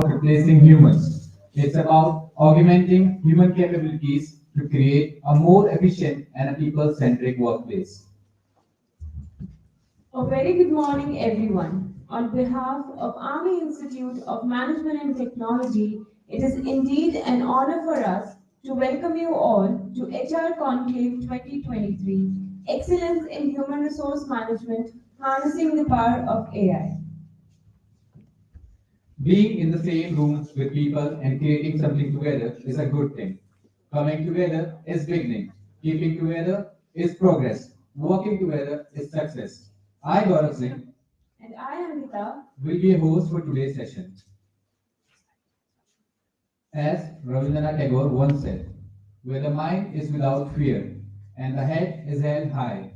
replacing humans. It's about augmenting human capabilities to create a more efficient and a people-centric workplace. A very good morning, everyone. On behalf of Army Institute of Management and Technology, it is indeed an honor for us to welcome you all to HR Conclave 2023, Excellence in Human Resource Management, Harnessing the Power of AI. Being in the same room with people and creating something together is a good thing. Coming together is beginning. Keeping together is progress. Working together is success. I, Gaurav Singh, And I, Amrita, will be a host for today's session. As Rabindranath Tagore once said, where the mind is without fear and the head is held high,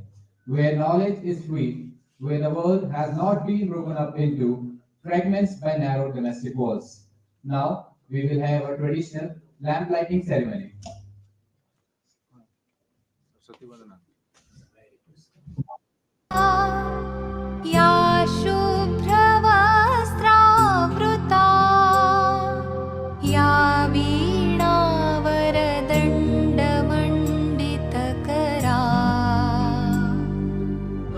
where knowledge is free, where the world has not been broken up into fragments by narrow domestic walls. Now we will have a traditional lamp lighting ceremony. या शुभ्रवस्त्रावृता या वीणावरदण्डमण्डितकरा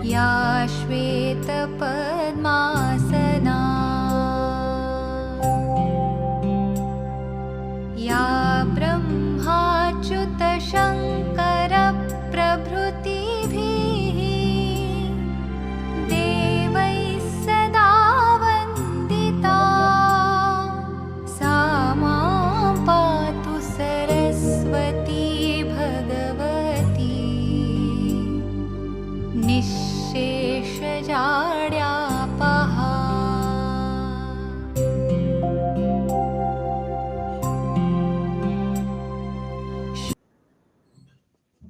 या श्वेतपद्मासना या ब्रह्माच्युतशङ्करप्रभृतिभिः देवैः सदा वन्दिता सा मां पातु Saraswati Bhagwati निःशेषजाड्यापहा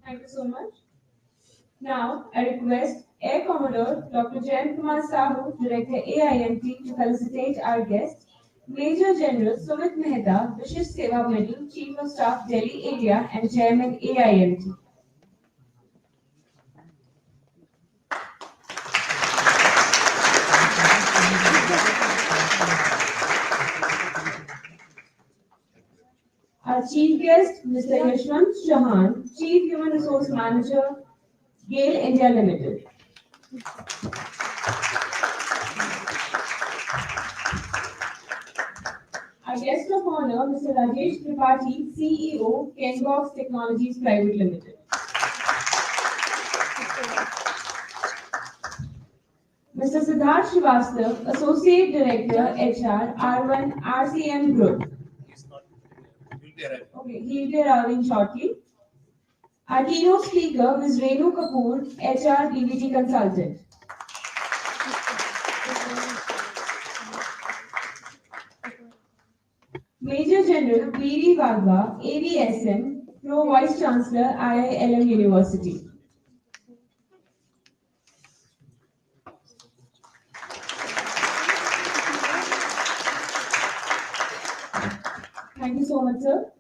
thank you so much. Now, I request Air Commodore Dr. Jayan Kumar Sahu, Director AIMT, to felicitate our guest, Major General Sumit Mehta, Vishish Seva Medal, Chief of Staff, Delhi Area, and Chairman AIMT. Our chief guest, Mr. Yashwant Chauhan, Chief Human Resource Manager, GAIL India Limited. Our guest of honor, Mr. Rajesh Tripathi, CEO, Kenbox Technologies Private Limited. Mr. Siddharth Srivastav, Associate Director, HR, R1 RCM Group. Okay, he'll be arriving shortly. Our keynote speaker, Ms. Renu Kapoor, HR DVT Consultant. Major General V.D. Vagwa, AVSM, Pro Vice Chancellor, IILM University. Thank you so much, sir.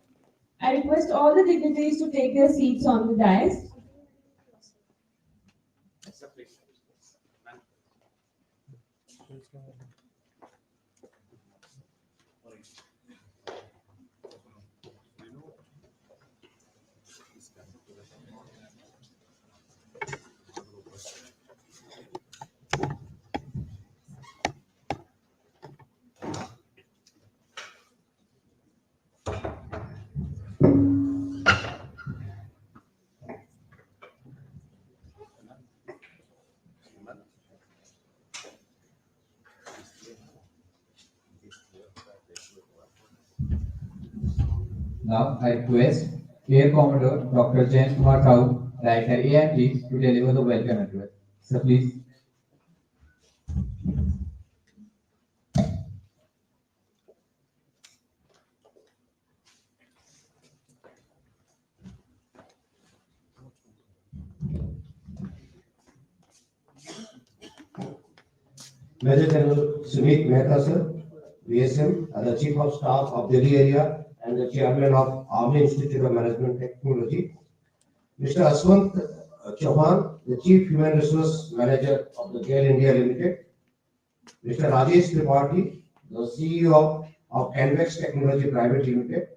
I request all the dignitaries to take their seats on the dais. Now I request Air Commodore Dr. Jayan Kumar Sahu, Director AIMT, to deliver the welcome address. So please. Major General Sumit Mehta, sir, VSM, as the Chief of Staff of Delhi area and the Chairman of Army Institute of Management Technology. Mr. Aswant Chauhan, the Chief Human Resource Manager of the GAIL India Limited. Mr. Rajesh Tripathi, the CEO of of Canvex Technology Private Limited,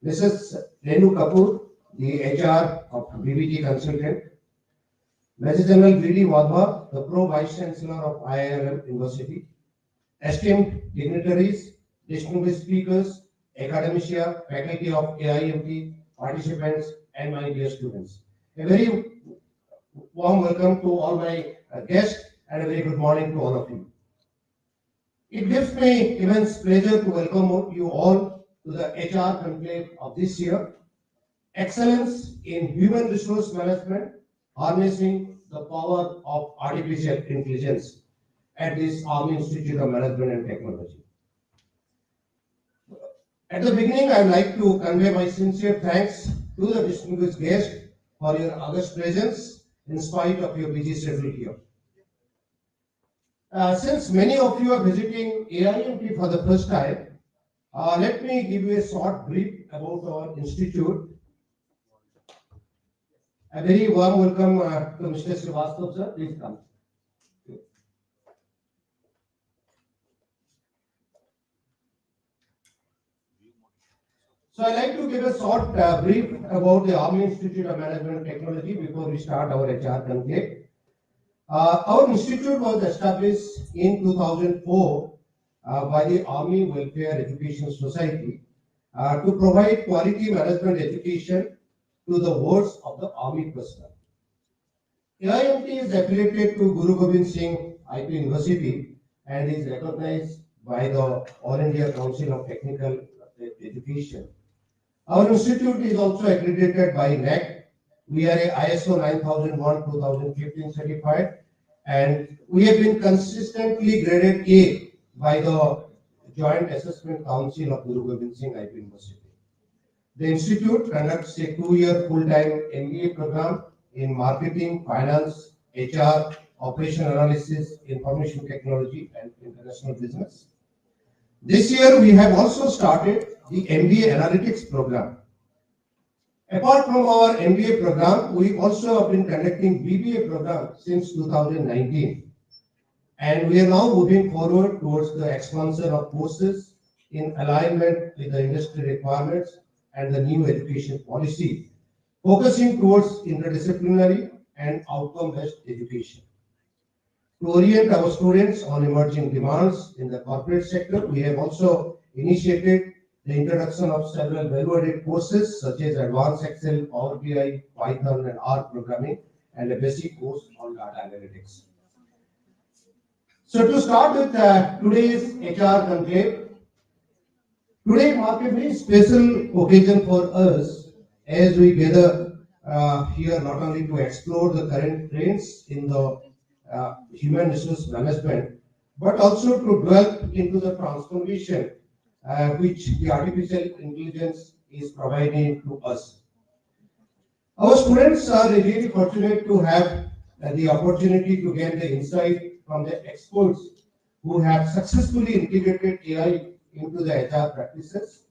Mrs. Renu Kapoor, the HR of BBT Consultant, Major General V.D. Wadhwa, the Pro Vice Chancellor of IIM University, esteemed dignitaries, distinguished speakers, academia, faculty of AIMT, participants, and my dear students. A very warm welcome to all my guests and a very good morning to all of you. It gives me immense pleasure to welcome you all to the HR conclave of this year. Excellence in human resource management, harnessing the power of artificial intelligence at this Army Institute of Management and Technology. At the beginning, I would like to convey my sincere thanks to the distinguished guests for your august presence in spite of your busy schedule here. Since many of you are visiting AIMT for the first time, let me give you a short brief about our institute. A very warm welcome to Mr. Srivastava, sir. Please come. So I'd like to give a short brief about the Army Institute of Management and Technology before we start our HR conclave. Our institute was established in 2004 by the Army Welfare Education Society to provide quality management education to the wards of the Army personnel. AIMT is affiliated to Guru Gobind Singh IP University and is recognized by the All India Council of Technical Education. Our institute is also accredited by NAC. We are a ISO 9001-2015 certified, and we have been consistently graded A by the Joint Assessment Council of Guru Gobind Singh IP University. The institute conducts a 2-year full-time MBA program in marketing, finance, HR, operation analysis, information technology, and international business. This year, we have also started the MBA analytics program. Apart from our MBA program, we also have been conducting BBA program since 2019. And we are now moving forward towards the expansion of courses in alignment with the industry requirements and the new education policy, focusing towards interdisciplinary and outcome-based education. To orient our students on emerging demands in the corporate sector, we have also initiated the introduction of several value-added courses such as Advanced Excel, Power BI, Python, and R programming, and a basic course on data analytics. So to start with today's HR conclave, today marks a very special occasion for us as we gather here not only to explore the current trends in the human resource management, but also to delve into the transformation which the artificial intelligence is providing to us. Our students are really fortunate to have the opportunity to get the insight from the experts who have successfully integrated AI into the HR practices,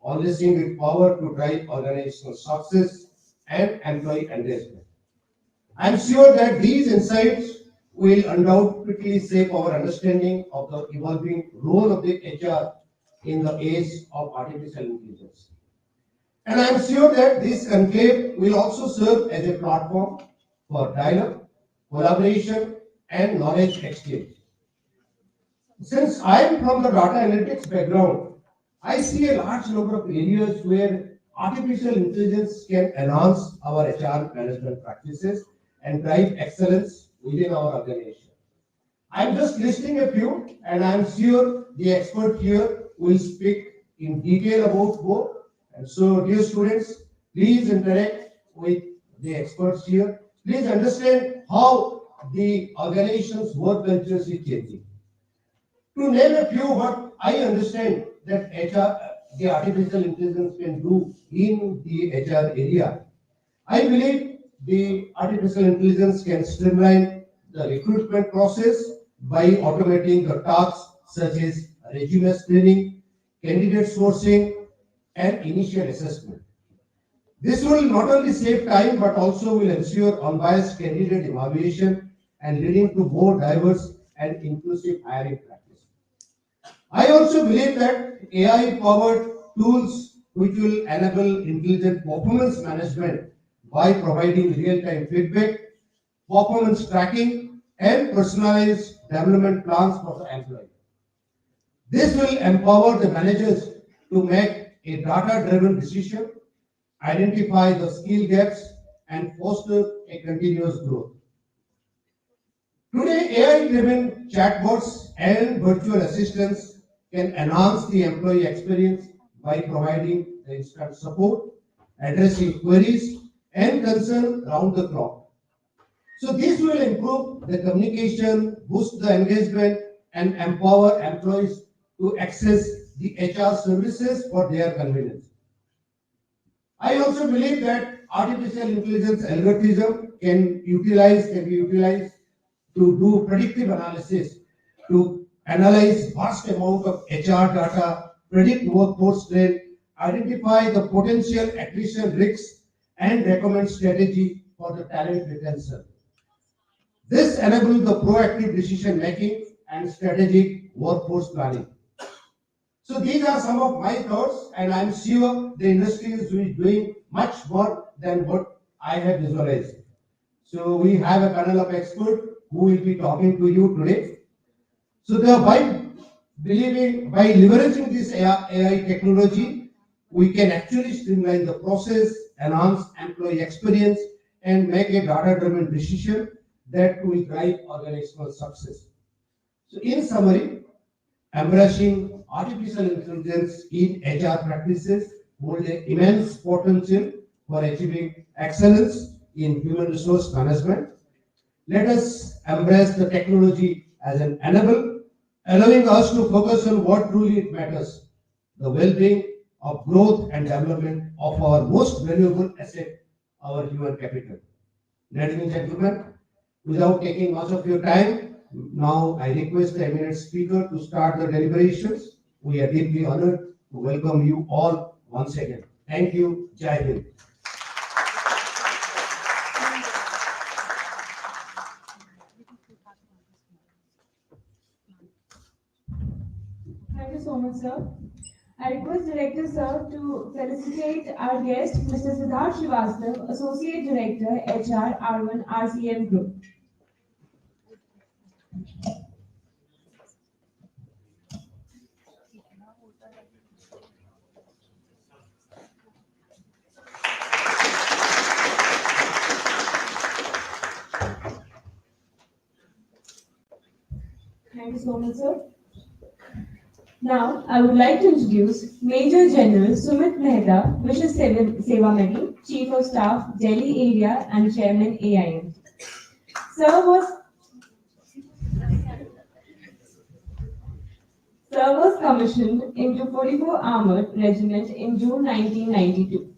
harnessing its power to drive organizational success and employee engagement. I am sure that these insights will undoubtedly shape our understanding of the evolving role of the HR in the age of artificial intelligence. And I am sure that this conclave will also serve as a platform for dialogue, collaboration, and knowledge exchange. Since I am from the data analytics background, I see a large number of areas where artificial intelligence can enhance our HR management practices and drive excellence within our organization. I'm just listing a few, and I'm sure the expert here will speak in detail about both. And so, dear students, please interact with the experts here. Please understand how the organization's work culture is changing. To name a few, what I understand that the artificial intelligence can do in the HR area, I believe the artificial intelligence can streamline the recruitment process by automating the tasks such as resume screening, candidate sourcing, and initial assessment. This will not only save time but also will ensure unbiased candidate evaluation and leading to more diverse and inclusive hiring practice. I also believe that AI-powered tools which will enable intelligent performance management by providing real-time feedback, performance tracking, and personalized development plans for the employee. This will empower the managers to make a data-driven decision, identify the skill gaps, and foster a continuous growth. Today, AI-driven chatbots and virtual assistants can enhance the employee experience by providing the instant support, addressing queries and concern round the clock. So this will improve the communication, boost the engagement, and empower employees to access the HR services for their convenience. I also believe that artificial intelligence algorithm can be utilized to do predictive analysis, to analyze vast amount of HR data, predict workforce trend, identify the potential attrition risks, and recommend strategy for the talent retention. This enables the proactive decision making and strategic workforce planning. So these are some of my thoughts, and I'm sure the industry is doing much more than what I have visualized. So we have a panel of experts who will be talking to you today. So by leveraging this AI technology, we can actually streamline the process, enhance employee experience, and make a data-driven decision that will drive organizational success. So in summary, embracing artificial intelligence in HR practices hold an immense potential for achieving excellence in human resource management. Let us embrace the technology as an enabler, allowing us to focus on what truly matters, the well-being of growth and development of our most valuable asset, our human capital. Ladies and gentlemen, without taking much of your time, now I request the eminent speaker to start the deliberations. We are deeply honored to welcome you all once again. Thank you. Jai Hind. Thank you so much, sir. I request Director Sir to felicitate our guest, Mr. Siddharth Srivastav, Associate Director, HR, R1 RCM Group. Thank you so much, sir. Now, I would like to introduce Major General Sumit Mehta, Mrs. Sevamani, Chief of Staff, Delhi Area and Chairman AIM. Sir was commissioned into 44 Armored Regiment in June 1992.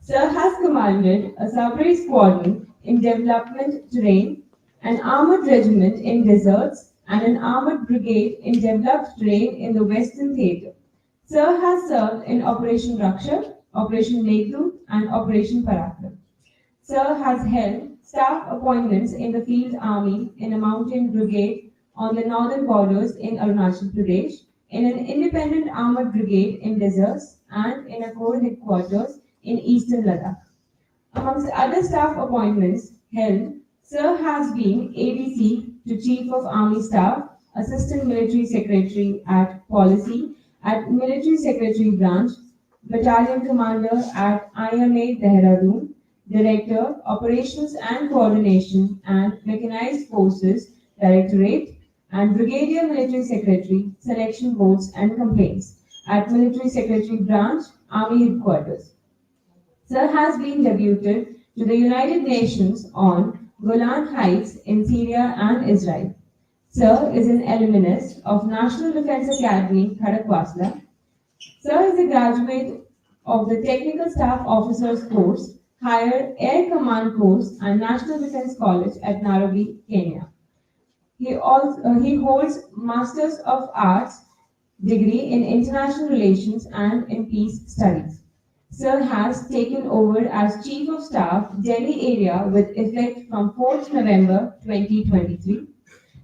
Sir has commanded a Sabri Squadron in Development Terrain, an Armored Regiment in Deserts, and an Armored Brigade in Developed Terrain in the Western Theatre. Sir has served in Operation Raksha, Operation Meghdut, and Operation Parakram. Sir has held staff appointments in the Field Army, in a mountain brigade on the northern borders in Arunachal Pradesh, in an independent armored brigade in deserts, and in a corps headquarters in eastern Ladakh. Amongst other staff appointments held, Sir has been ADC to Chief of Army Staff, Assistant Military Secretary at Policy at Military Secretary Branch, Battalion Commander at IMA Dehradun, Director, Operations and Coordination and Mechanized Forces Directorate, and Brigadier Military Secretary, Selection Boards and Complaints at Military Secretary Branch, Army Headquarters. Sir has been deputed to the United Nations on Golan Heights in Syria and Israel. Sir is an alumnus of National Defense Academy, Khadakwasla. Sir is a graduate of the Technical Staff Officers Course, Higher Air Command Course, and National Defense College at Nairobi, Kenya. He holds Masters of Arts degree in International Relations and in Peace Studies. Sir has taken over as Chief of Staff, Delhi Area with effect from 4th November 2023.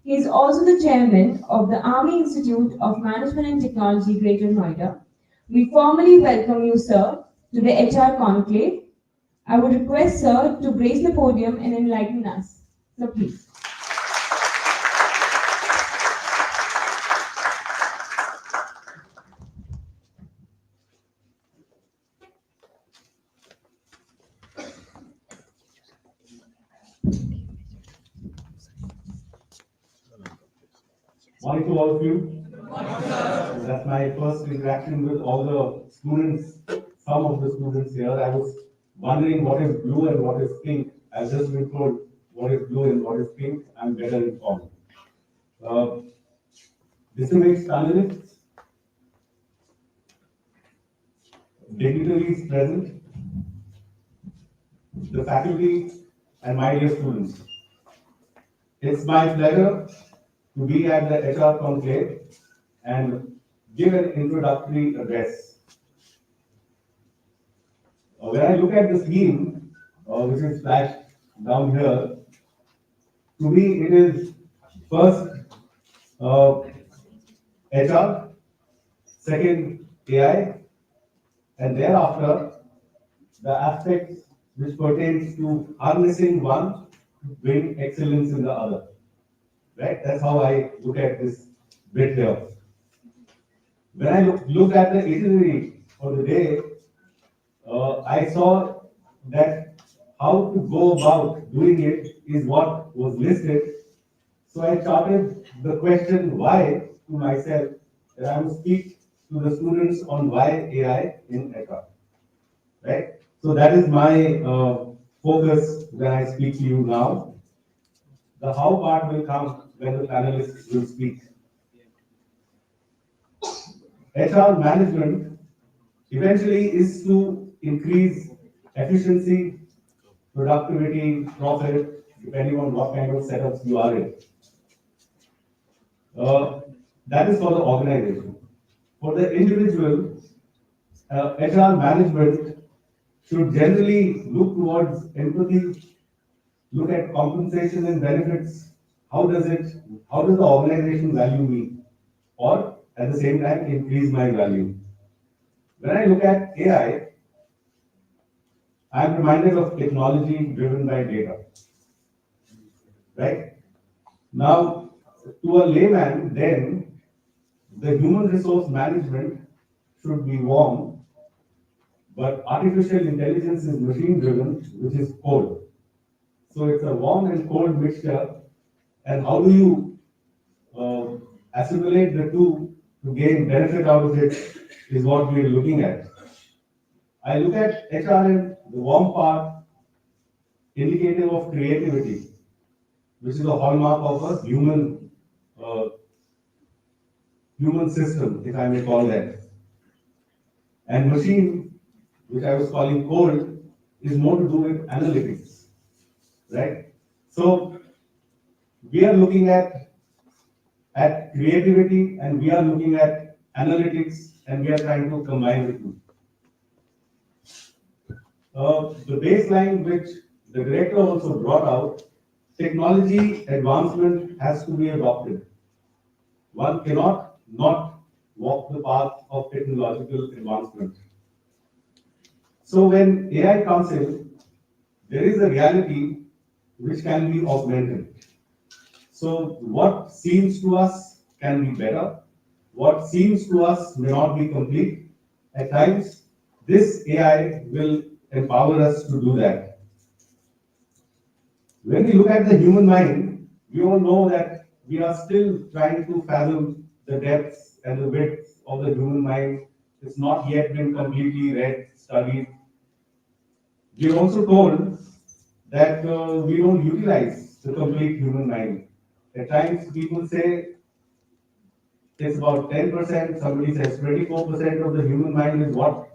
He is also the chairman of the Army Institute of Management and Technology, Greater Noida. We formally welcome you, sir, to the HR Conclave. I would request sir to grace the podium and enlighten us. So please. Morning to all of you. That's my first interaction with all the students, some of the students here. I was wondering what is blue and what is pink. I've just been told what is blue and what is pink. I'm better informed. Distinguished panelists, dignitaries present, the faculty, and my dear students. It's my pleasure to be at the HR Conclave and give an introductory address. When I look at the scheme, which is flashed down here, to me it is first HR, second AI, and thereafter the aspects which pertains to harnessing one to bring excellence in the other. Right? That's how I look at this bit here. When I looked at the itinerary for the day, I saw that how to go about doing it is what was listed. So I started the question why to myself, and I will speak to the students on why AI in HR. Right? So that is my focus when I speak to you now. The how part will come when the panelists will speak. HR management eventually is to increase efficiency, productivity, profit, depending on what kind of setups you are in. That is for the organization. For the individual, HR management should generally look towards empathy, look at compensation and benefits. How does the organization value me? Or at the same time, increase my value. When I look at AI, I'm reminded of technology driven by data. Right? Now, to a layman, then, the human resource management should be warm, but artificial intelligence is machine driven, which is cold. So it's a warm and cold mixture. And how do you assimilate the two to gain benefit out of it is what we are looking at. I look at HRM, the warm part, indicative of creativity, which is a hallmark of a human system, if I may call that. And machine, which I was calling cold, is more to do with analytics, right? So we are looking at creativity and we are looking at analytics and we are trying to combine the two. The baseline which the director also brought out, technology advancement has to be adopted. One cannot not walk the path of technological advancement. So when AI comes in, there is a reality which can be augmented. So what seems to us can be better. What seems to us may not be complete. At times, this AI will empower us to do that. When we look at the human mind, we all know that we are still trying to fathom the depths and the width of the human mind. It's not yet been completely read, studied. We are also told that we don't utilize the complete human mind. At times, people say it's about 10%, somebody says 24% of the human mind is what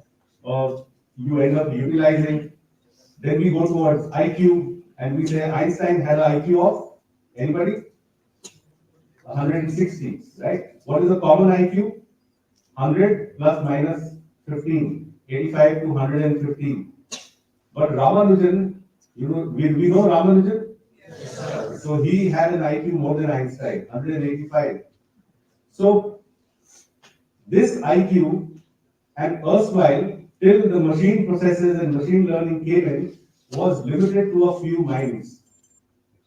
you end up utilizing. Then we go towards IQ, and we say Einstein had an IQ of, anybody? 160, right? What is the common IQ? 100 plus minus 15, 85 to 115. But Ramanujan, we know Ramanujan? Yes, So he had an IQ more than Einstein, 185. So this IQ and erstwhile, till the machine processes and machine learning came in, was limited to a few minds.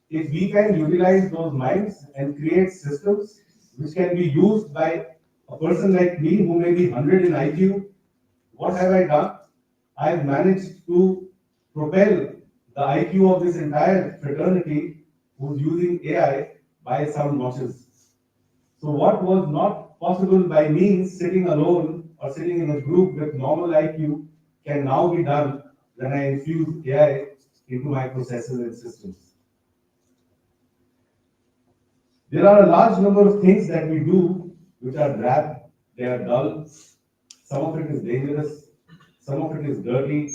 If we can utilize those minds and create systems which can be used by a person like me who may be 100 in IQ, what have I done? I've managed to propel the IQ of this entire fraternity who's using AI by some notches. So what was not possible by me sitting alone or sitting in a group with normal IQ can now be done when I infuse AI into my processes and systems. There are a large number of things that we do which are drab, they are dull, some of it is dangerous, some of it is dirty.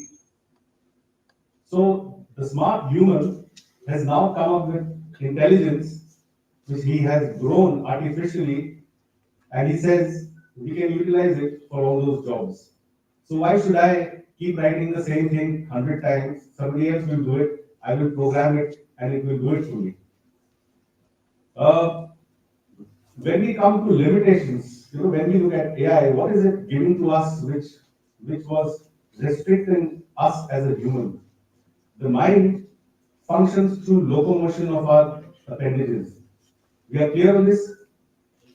So the smart human has now come up with intelligence which he has grown artificially, and he says we can utilize it for all those jobs. So why should I keep writing the same thing 100 times? Somebody else will do it, I will program it, and it will do it for me. When we come to limitations, when we look at AI, what is it giving to us which was restricting us as a human? The mind functions through locomotion of our appendages. We are clear on this?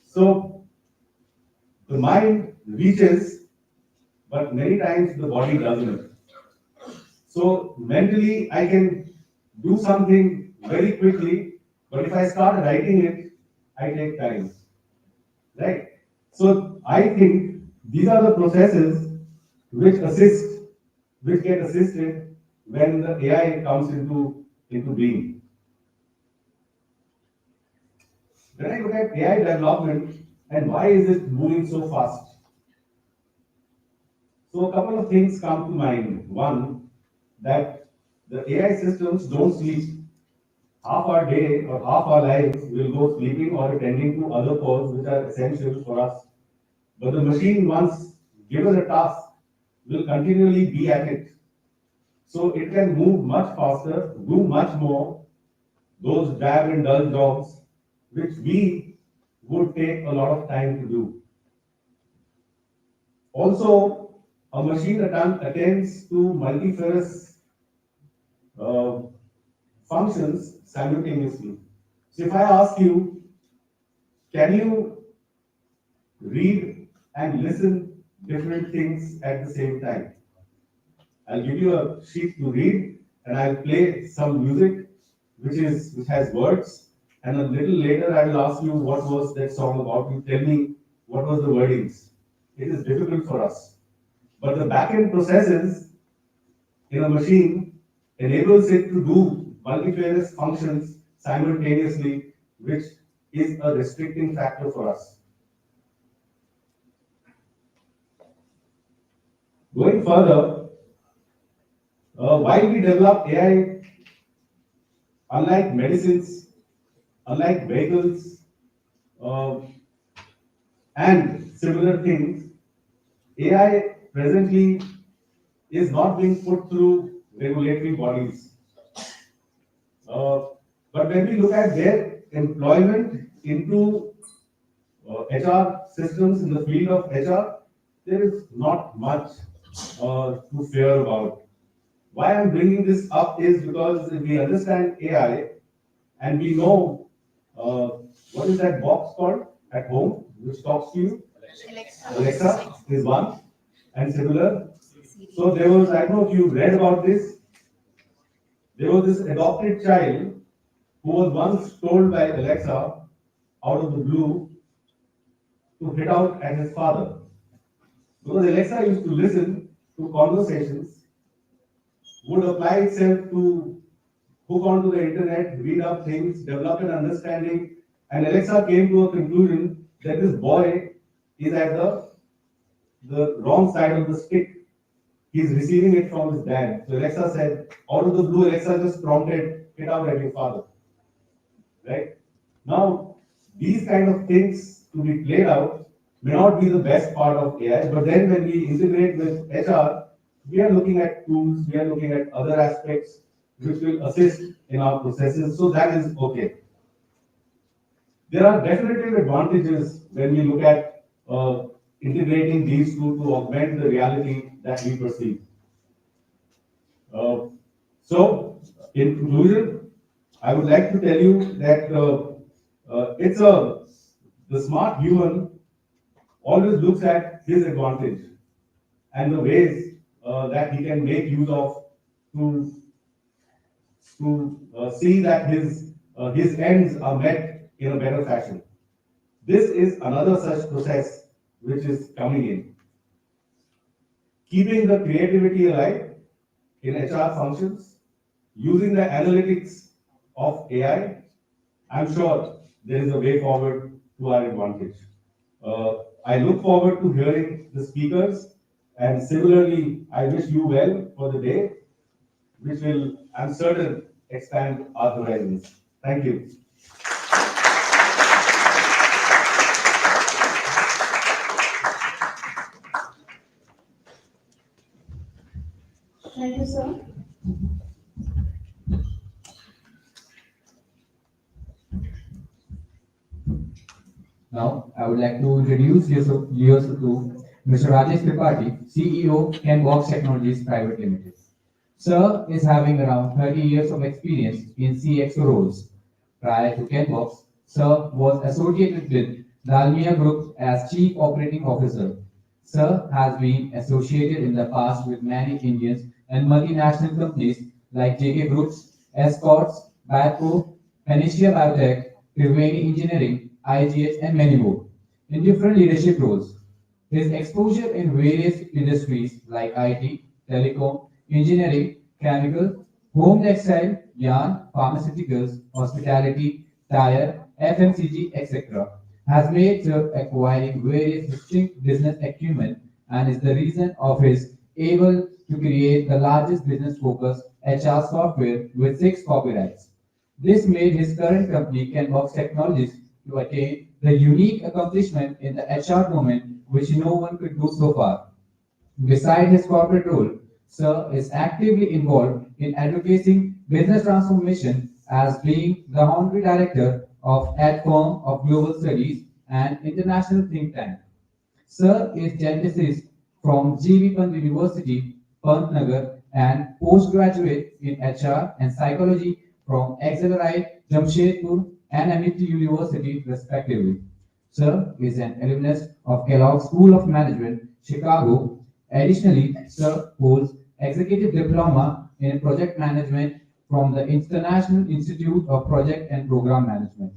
So the mind reaches, but many times the body doesn't. So mentally, I can do something very quickly, but if I start writing it, I take time. Right? So I think these are the processes which get assisted when the AI comes into being. When I look at AI development and why is it moving so fast? So a couple of things come to mind. One, that the AI systems don't sleep. Half our day or half our lives will go sleeping or attending to other calls which are essential for us. But the machine, once given a task, will continually be at it. So it can move much faster, do much more, those drab and dull jobs, which we would take a lot of time to do. Also, a machine attends to multifarious functions simultaneously. So if I ask you, can you read and listen different things at the same time? I'll give you a sheet to read and I'll play some music which has words, and a little later I will ask you what was that song about. You tell me what was the wordings. It is difficult for us. But the back-end processes in a machine enables it to do multifarious functions simultaneously, which is a restricting factor for us. Going further, while we develop AI, unlike medicines, unlike vehicles, and similar things, AI presently is not being put through regulatory bodies. But when we look at their employment into HR systems in the field of HR, there is not much to fear about. Why I'm bringing this up is because if we understand AI and we know what is that box called at home which talks to you? Alexa is one, and similar. So there was, I don't know if you read about this, there was this adopted child who was once told by Alexa out of the blue to hit out at his father. Because Alexa used to listen to conversations, would apply itself to hook onto the internet, read up things, develop an understanding, and Alexa came to a conclusion that this boy is at the wrong side of the stick. He's receiving it from his dad. So Alexa said, out of the blue, Alexa just prompted, hit out at your father. Right? Now, these kind of things to be played out may not be the best part of AI, but then when we integrate with HR, we are looking at tools, we are looking at other aspects which will assist in our processes. So that is okay. There are definitive advantages when we look at integrating these two to augment the reality that we perceive. So, in conclusion, I would like to tell you that the smart human always looks at his advantage and the ways that he can make use of to see that his ends are met in a better fashion. This is another such process which is coming in. Keeping the creativity alive in HR functions, using the analytics of AI, I'm sure there is a way forward to our advantage. I look forward to hearing the speakers, and similarly, I wish you well for the day, which will, I'm certain, expand our horizons. Thank you. Thank you, sir. Now, I would like to introduce you to Mr. Rajesh Tripathi, CEO, Kenbox Technologies Private Limited. Sir is having around 30 years of experience in CXO roles. Prior to Kenbox, Sir was associated with Dalmia Group as Chief Operating Officer. Sir has been associated in the past with many Indian and multinational companies like JK Groups, Escorts, Badco, Panacea Biotech, Triveni Engineering, IGH, and many more, in different leadership roles. His exposure in various industries like IT, telecom, engineering, chemical, home textile, yarn, pharmaceuticals, hospitality, tire, FMCG, etc., has made Sir acquiring various distinct business acumen and is the reason of his able to create the largest business focused HR software with 6 copyrights. This made his current company, Kenbox Technologies, to attain the unique accomplishment in the HR domain which no one could do so far. Beside his corporate role, Sir is actively involved in advocating business transformation as being the honorary director of AdFirm of Global Studies and international think tank. Sir is genesis from G.V. Pant University, Pantnagar, and postgraduate in HR and psychology from Accelerate, Jamshedpur, and Amity University, respectively. Sir is an alumnus of Kellogg School of Management, Chicago. Additionally, Sir holds executive diploma in project management from the International Institute of Project and Program Management.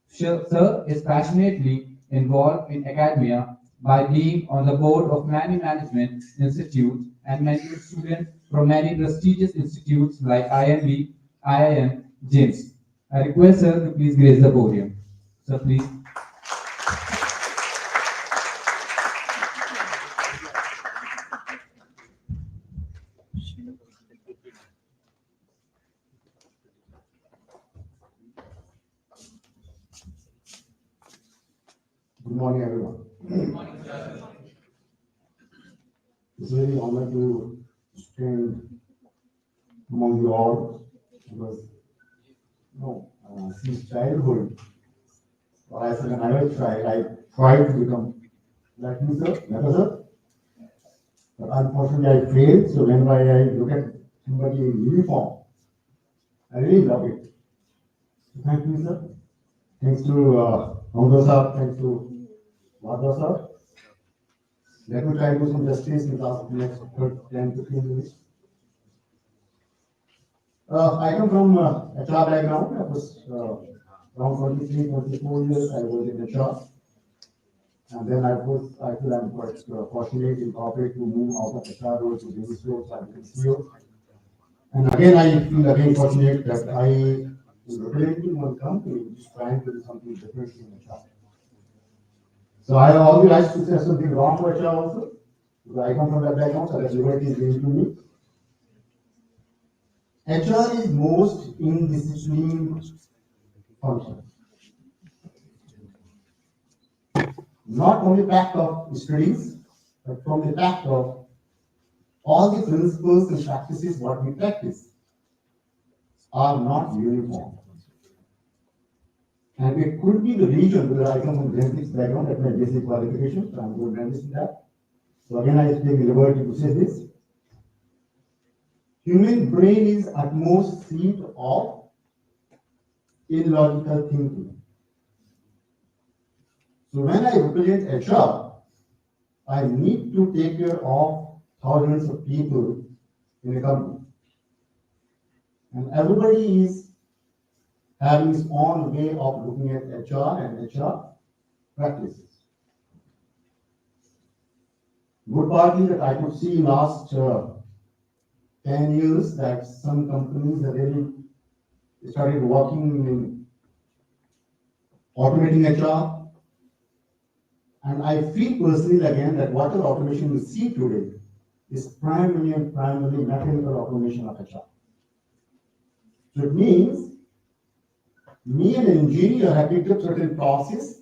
Sir is passionately involved in academia by being on the board of many management institutes and mentoring students from many prestigious institutes like IMB, IIM, JIMS. I request Sir to please grace the podium. Sir, please. Good morning, everyone. Good morning, sir. It's really an honor to stand among you all because, since childhood, or I said when I was a child, I tried to become like you, sir, never, sir. But unfortunately, I failed. So whenever I look at somebody in uniform, I really love it. So thank you, sir. Thanks to Amdo sir, thanks to Madhav sir. Let me try to do some justice in the next 10 to 15 minutes. I come from HR background. I was around 23, 24 years. I was in HR. And then I feel I'm quite fortunate in corporate to move out of HR roles to business roles. I became CEO. And again, I feel again fortunate that I am representing one company which is trying to do something different in HR. So I always like to say something wrong for HR also, because I come from that background, so that liberty is given to me. HR is most indisciplined function. Not only fact of studies, but from the fact of all the principles and practices what we practice. are not uniform. And it could be the region, because I come from genetics background, that's my basic qualification, so I'm going to understand that. So again, I take the liberty to say this. Human brain is utmost seat of illogical thinking. So when I represent HR, I need to take care of thousands of people in a company. And everybody is having his own way of looking at HR and HR practices. Good part is that I could see in last 10 years that some companies have really started working in automating HR. And I feel personally again that whatever automation we see today is primarily mechanical automation of HR. So it means me and an engineer have picked up certain process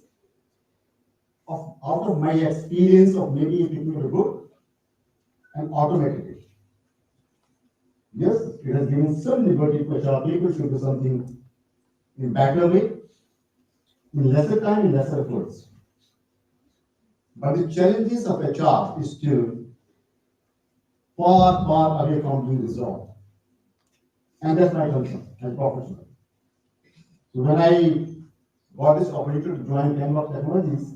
out of my experience of maybe picking up a book and automated it. Yes, it has given some liberty to HR people to do something in better way, in lesser time, in lesser efforts. But the challenges of HR is still far away from being resolved. And that's my concern as a professional. So when I got this opportunity to join Camelot Technologies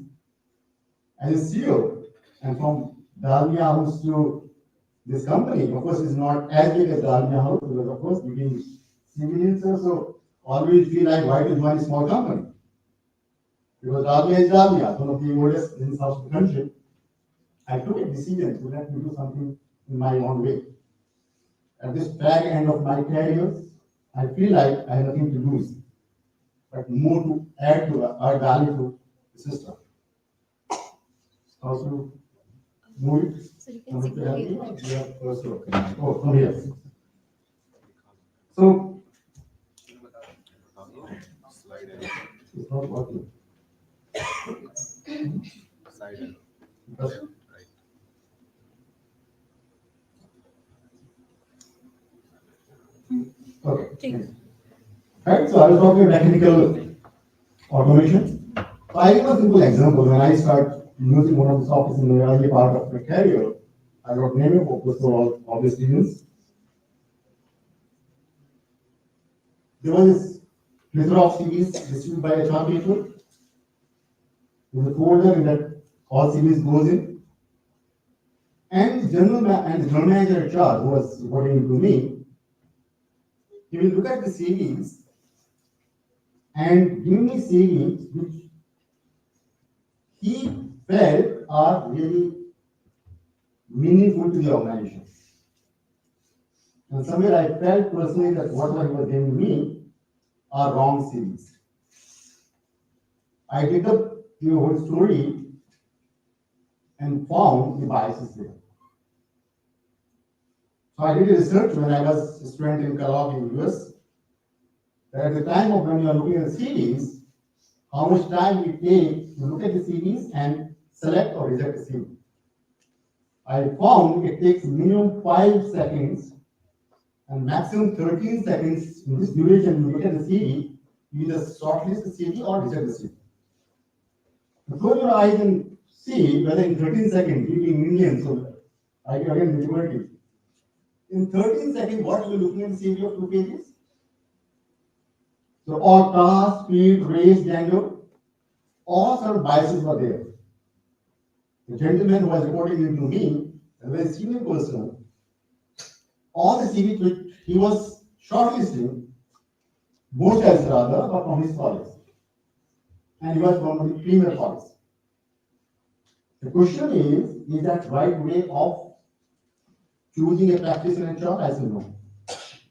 as a CEO, and from Dalmia House to this company, of course, is not as big as Dalmia House, because of course, being civilians, so always feel like why to join a small company? Because Dalmia is Dalmia, one of the oldest business house of the country. I took a decision to let me do something in my own way. At this fag end of my career, I feel like I have nothing to lose, but more to add to our value to the system. How to move it? So you can sit here. Yeah, first row. Oh, from here. So, it's not working. Because- Okay. Right, so I was talking mechanical automation. So I give a simple example. When I start using one of the softwares in the early part of my career, I got naming focus for all the students. There was this plethora of CVs distributed by HR people. There's a folder in that all CVs goes in. And the general manager HR, who was reporting to me, he will look at the CVs and give me CVs which he felt are really meaningful to the organization. And somewhere I felt personally that whatever he was giving me are wrong CVs. I did up the whole story and found the biases there. So I did a research when I was a student in Kellogg in US, that at the time of when you are looking at the CVs, how much time we take to look at the CVs and select or reject the CV. I found it takes minimum 5 seconds and maximum 13 seconds in this duration you look at the CV, you either shortlist the CV or reject the CV. So close your eyes and see whether in 13 seconds, being Indian, so I give again the liberty. In 13 seconds, what you are looking at the CV of 2 pages? So all caste, creed, race, gender, all sort of biases were there. The gentleman who was reporting into me, a very senior person, all the CVs which he was shortlisting, most as rather, were from his college. And he was from the premier college. The question is that right way of choosing a practice in HR? I said no.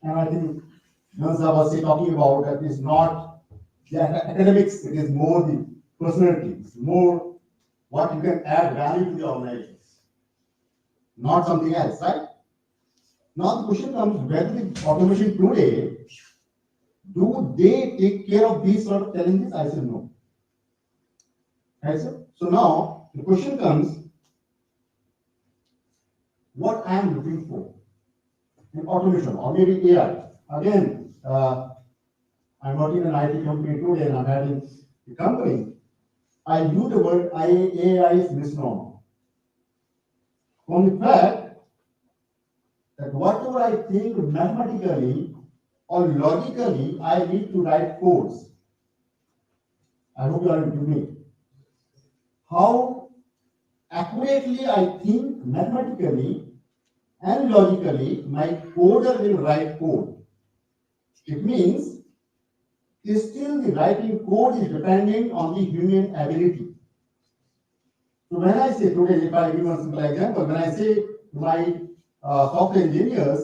And I think Nansa was talking about that is not the academics, it is more the personality, it's more what you can add value to the organization, not something else, right? Now the question comes, whether the automation today, do they take care of these sort of challenges? I said no. Right, sir? So now the question comes, what I am looking for in automation or maybe AI. Again, I'm working in an IT company today and I'm having a company. I use the word AI is misnomer. From the fact that whatever I think mathematically or logically, I need to write codes. I hope you are with me. How accurately I think mathematically and logically, my coder will write code. It means still the writing code is dependent on the human ability. So when I say today, if I give one simple example, when I say to my software engineers,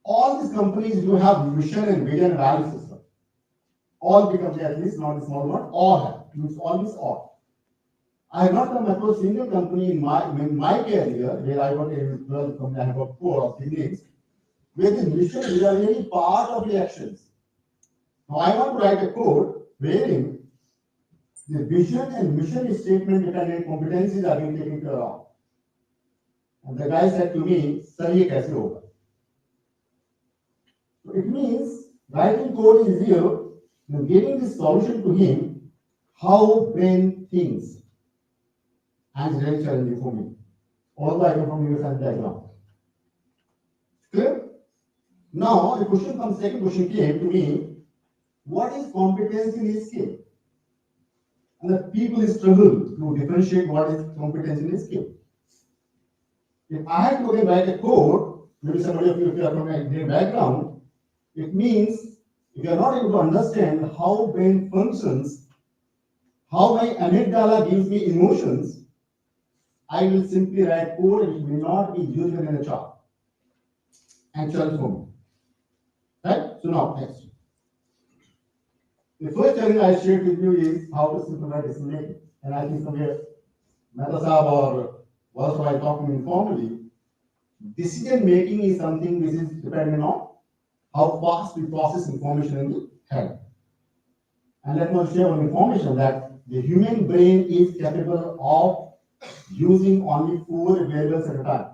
all these companies do have mission and vision and value system. All big companies, at least not the small one, all have. Means all is all. I have not come across a single company in my career where I worked in 12 companies, I have got 4 of beginnings, where the mission is really part of the actions. Now I want to write a code wherein the vision and mission statement dependent competencies are being taken care of. And the guy said to me, "Sir, ये कैसे होगा?" So it means writing code is easier than giving the solution to him how brain thinks. And it's very challenging for me. Although I come from neuroscience background. Clear? Now the question comes, second question came to me, what is competence in a skill? And the people struggle to differentiate what is competence in a skill. If I had to again write a code, maybe somebody of you, if you are from a brain background, it means if you are not able to understand how brain functions, how my amygdala gives me emotions, I will simply write code which may not be used in a chart and challenge for me. Right? So now, next. The first challenge I shared with you is how to simplify decision making. And I think somewhere, Mehta Saab or was while talking informally, decision making is something which is dependent on how fast we process information in the head. And let me share one information that the human brain is capable of using only 4 variables at a time,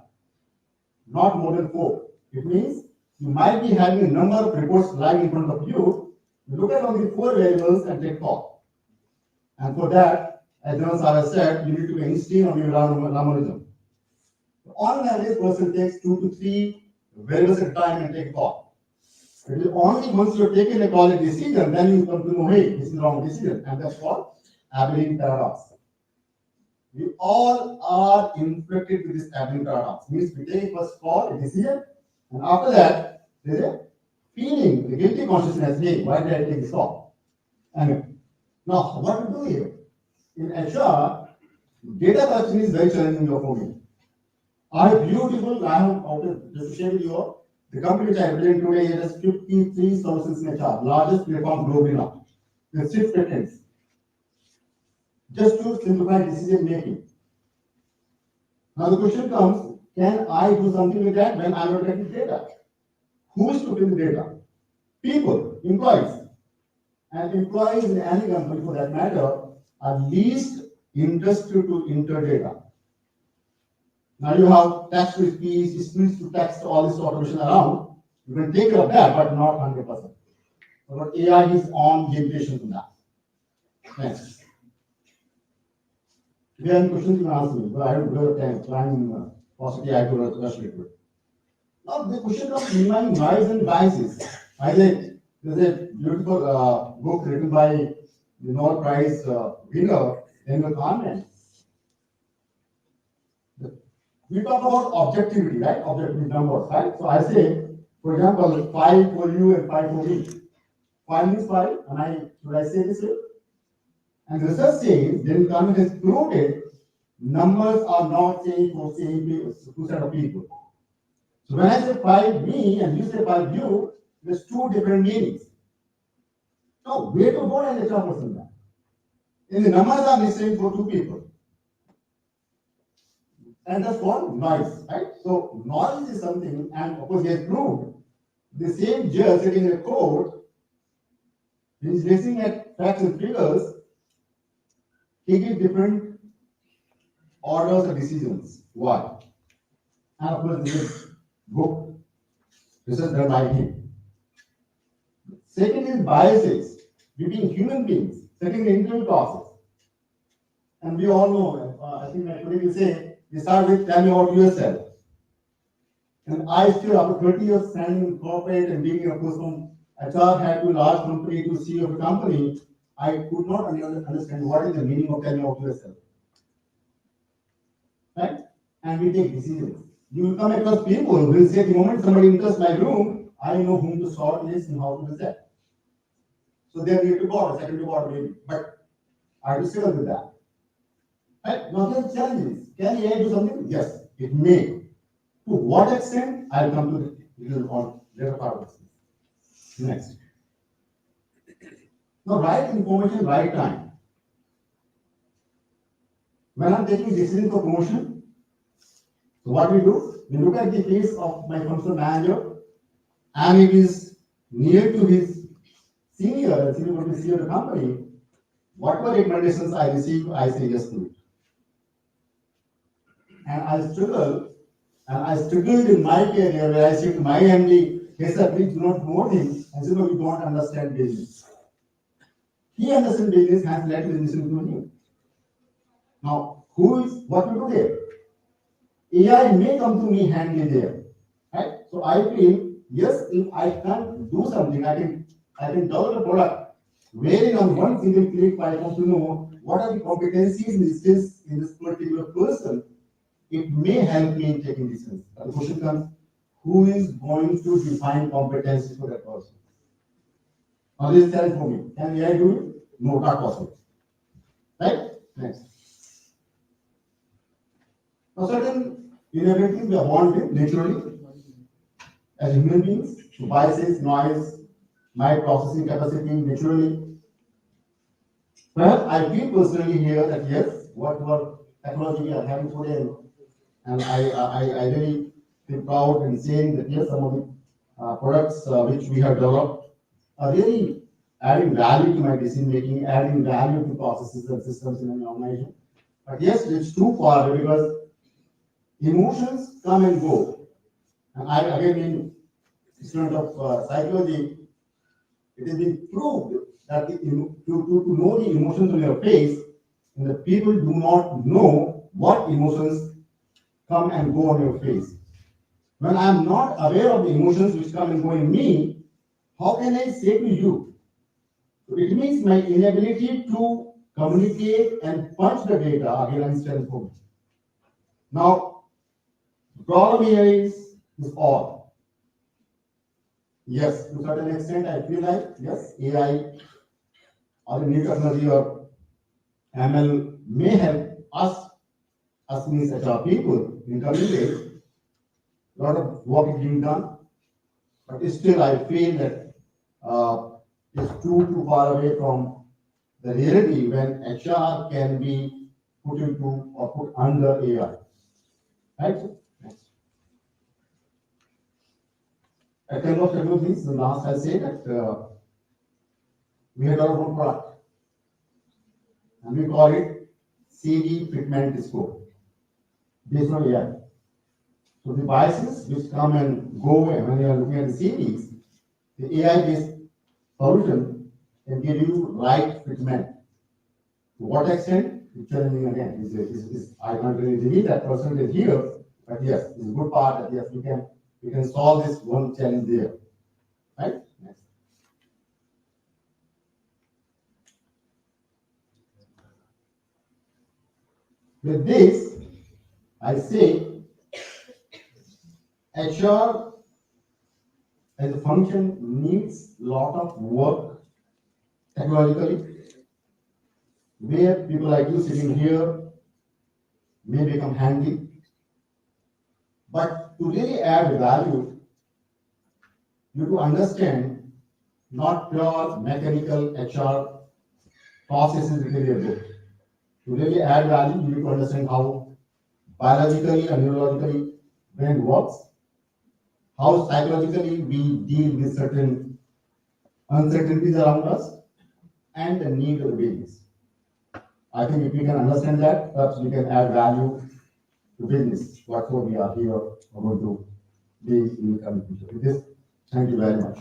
not more than 4. It means you might be having a number of reports lying in front of you. You look at only 4 variables and take call. And for that, as John Sarah said, you need to be Einstein or Ramanujan. On an average, person takes 2 to 3 variables at a time and take a call. It is only once you have taken a call a decision, then you come to know, hey, this is the wrong decision. And that's called Abilene paradox. We all are infected with this Abilene paradox. Means we take first call, a decision, and after that, there is a feeling, the guilty consciousness, hey, why did I take this call? And now, what to do here? In HR, data collection is very challenging for me. I have just to share with you all, the company which I represent today has 53 solutions in HR, largest platform globally now, with 6 patents. Just to simplify decision making. Now the question comes, can I do something with that when I'm not getting data? Who is to fill the data? People, employees. And employees in any company for that matter are least interested to enter data. Now you have text to speech, speech to text, all this automation around. You can take care of that, but not 100%. But AI is on limitation to that. Next. If you have any questions, you can ask me, but I don't have time, possibly I could rush it. Now the question of minimizing noise and biases. I think there's a beautiful book written by the Nobel Prize winner, Daniel Kahneman. We talk about objectivity, right? Objectivity numbers, right? So I say, for example, 5 for you and 5 for me. 5 means 5, and should I say this way? And research says, then Kahneman has proved numbers are not same for same people, 2 set of people. So when I say 5 me and you say 5 you, there's 2 different meanings. Now, where to go and HR person that? In the numbers are missing for 2 people. And that's called noise, right? So noise is something, and of course he has proved the same judge sitting in a court, he's looking at facts and figures, he gives different orders of decisions. Why? And of course this book Research done by him. Second is biases between human beings, second the interview process. And we all know, I think my colleague will say, you start with tell me about yourself. And I still, after 30 years standing in corporate and being a person from HR head to large company to CEO of a company, I could not understand what is the meaning of telling about yourself. Right? And we take decisions. You will come across people who will say the moment somebody enters my room, I know whom to shortlist and how to decide. So they are near to God, second to God maybe. But I will struggle with that. Right? Now there are challenges. Can AI do something? Yes, it may. To what extent? I'll come to the little on later part of this. Next. Now, right information, right time. When I'm taking decision for promotion, so what we do? We look at the case of my functional manager, and if he's near to his senior and senior will be CEO of the company, whatever recommendations I receive, I say yes to it. And I struggled in my career where I said to my MD, hey sir, please do not promote him, and said, no, we don't understand business. He understands business, has led business into him. Now, what we do there? AI may come to me handy there. Right? So I feel, yes, if I can do something, I can develop a product wherein on one single click I want to know what are the competencies in this particular person. It may help me in taking decisions. The question comes, who is going to define competencies for that person? Now this is challenge for me. Can AI do it? No, not possible. Right? Next. Now certain inabilities we are born with naturally as human beings. So biases, noise, my processing capacity naturally. Perhaps I feel personally here that yes, what technology we are having today, and I really feel proud in saying that yes, some of the products which we have developed are really adding value to my decision making, adding value to processes and systems in an organization. But yes, it's too far because emotions come and go. And I again being student of psychology, it has been proved that to know the emotions on your face, and the people do not know what emotions come and go on your face. When I am not aware of the emotions which come and go in me, how can I say to you? So it means my inability to communicate and punch the data again and stand for me. Now, the problem here is all. Yes, to a certain extent, I feel like yes, AI or the new technology or ML may help us means HR people in coming days. A lot of work is being done, but still I feel that it's too far away from the reality when HR can be put into or put under AI. Right? Next. At kind of technologies, the last I say that we had our own product, and we call it CD fitment score based on AI. So the biases which come and go when you are looking at the CDs, the AI-based solution can give you right fitment. To what extent? It's challenging again. I can't really believe that percentage here, but yes, it's a good part that yes, we can solve this one challenge there. Right? Next. With this, I say HR as a function needs a lot of work technologically, where people like you sitting here may become handy. But to really add value, you to understand not pure mechanical HR processes really a book. To really add value, you need to understand how biologically and neurologically brain works, how psychologically we deal with certain uncertainties around us, and the need of the business. I think if we can understand that, perhaps we can add value to business. What we are here going to be in the coming future. With this, Thank you very much.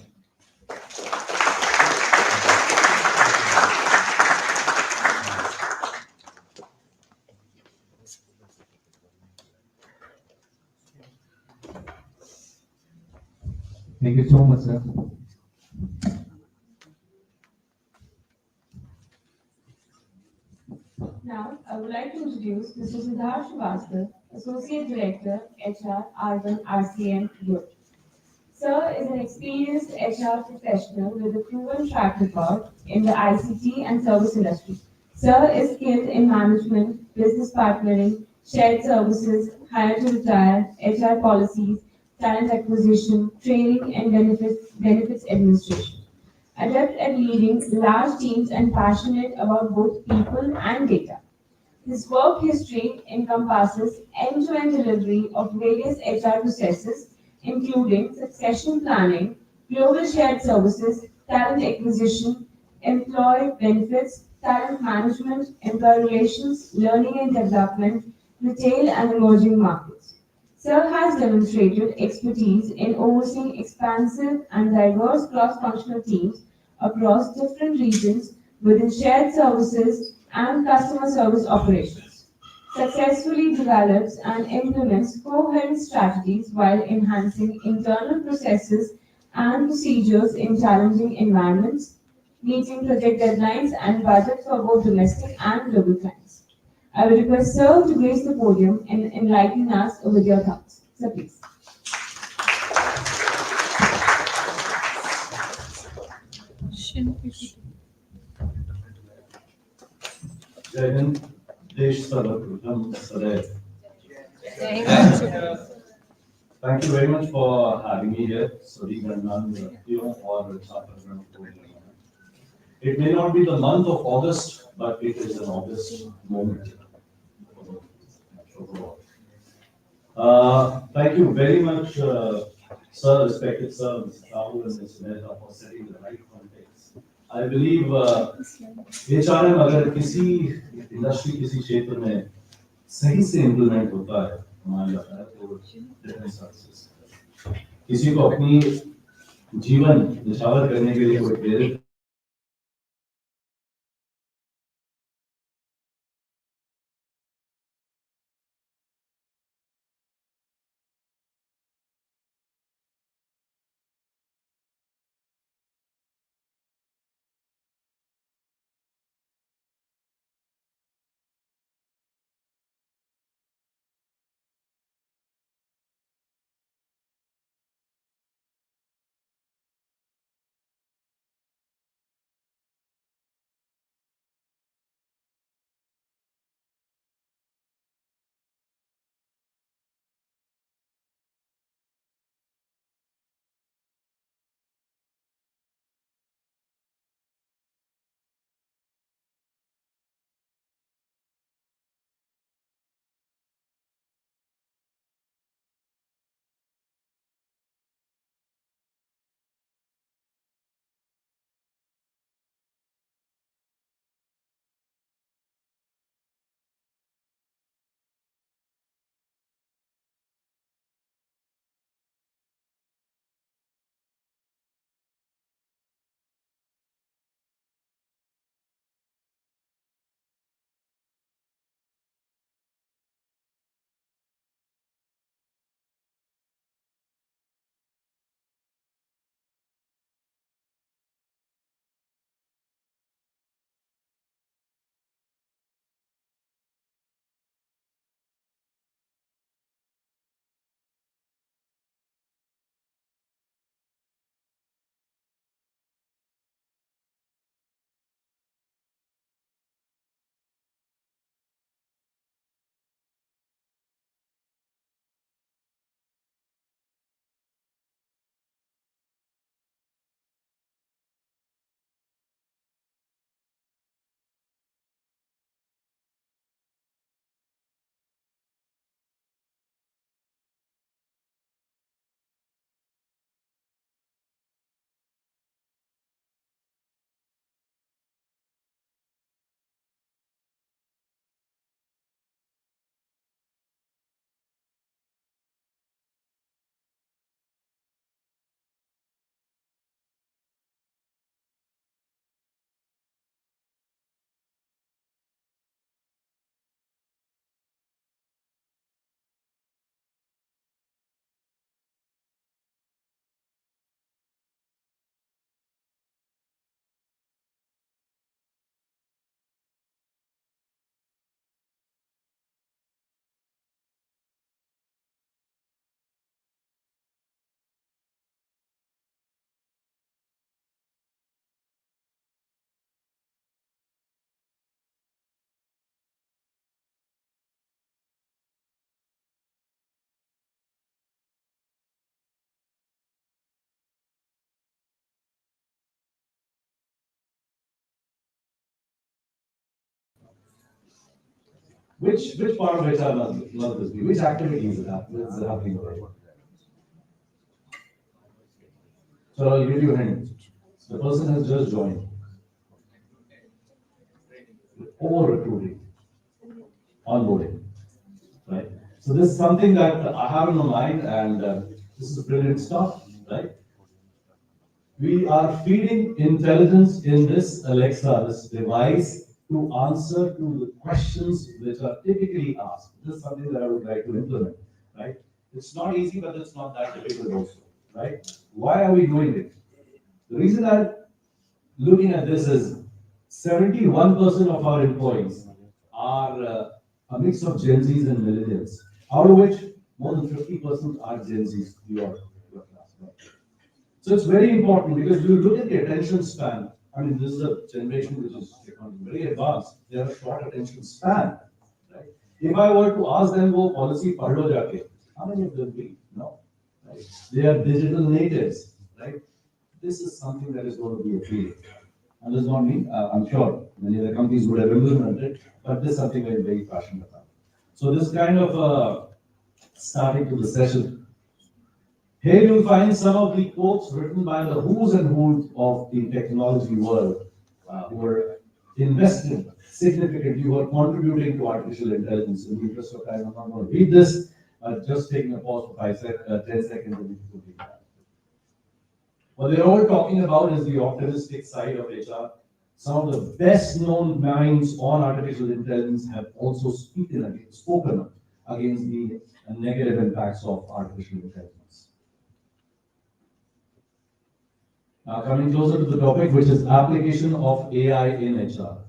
Thank you so much, sir. Now, I would like to introduce Mr. Siddharth Srivastava, Associate Director, HR, Urban RCM Group. Sir is an experienced HR professional with a proven track record in the ICT and service industry. Sir is skilled in management, business partnering, shared services, hire to retire, HR policies, talent acquisition, training, and benefits administration. Adept at leading large teams and passionate about both people and data. His work history encompasses end-to-end delivery of various HR processes, including succession planning, global shared services, talent acquisition, employee benefits, talent management, employee relations, learning and development, retail and emerging markets. Sir has demonstrated expertise in overseeing expansive and diverse cross-functional teams across different regions within shared services and customer service operations. Successfully develops and implements coherent strategies while enhancing internal processes and procedures in challenging environments, meeting project deadlines and budgets for both domestic and global clients. I will request Sir to grace the podium and enlighten us with your thoughts. Sir, please. जय हिंद, देश सर्वप्रथम सदैव. Thank you very much for having me here, Sadiq Randan, or It may not be the month of August, but it is an August moment. Thank you very much, sir, respected sir, Mr. Rahul and Mr. Mehta, for setting the right context. I believe HRM अगर किसी industry किसी क्षेत्र में सही से implement होता है हमारा लगता है तो डिफरेंट सर्विसेज किसी को अपनी जीवन निछावर करने के लिए कोई प्रेरित Which part of HR must this be? Which activity is happening over here? So I'll give you a hint. The person has just joined. Or recruiting, onboarding, right? So this is something that I have in my mind, and this is brilliant stuff, right? We are feeding intelligence in this Alexa, this device, to answer to the questions which are typically asked. This is something that I would like to implement, right? It's not easy, but it's not that difficult also, right? Why are we doing it? The reason I'm looking at this is 71% of our employees are a mix of Gen Zs and millennials, out of which more than 50% are Gen Zs, your class, right? So it's very important because you look at the attention span. I mean, this is a generation which is very advanced. They have a short attention span, right? If I were to ask them, "Wo policy padh lo jaake," how many of them will? No, right? They are digital natives, right? This is something that is going to be appealing. And this is not me. I'm sure many of the companies would have implemented, but this is something I'm very passionate about. So this is kind of starting to the session. Here you'll find some of the quotes written by the who's and who's of the technology world who are investing significantly, who are contributing to artificial intelligence. In the interest of time, I'm not going to read this, just taking a pause for 10 seconds and we can read that. What they're all talking about is the optimistic side of HR. Some of the best known minds on artificial intelligence have also spoken against the negative impacts of artificial intelligence. Now coming closer to the topic, which is application of AI in HR.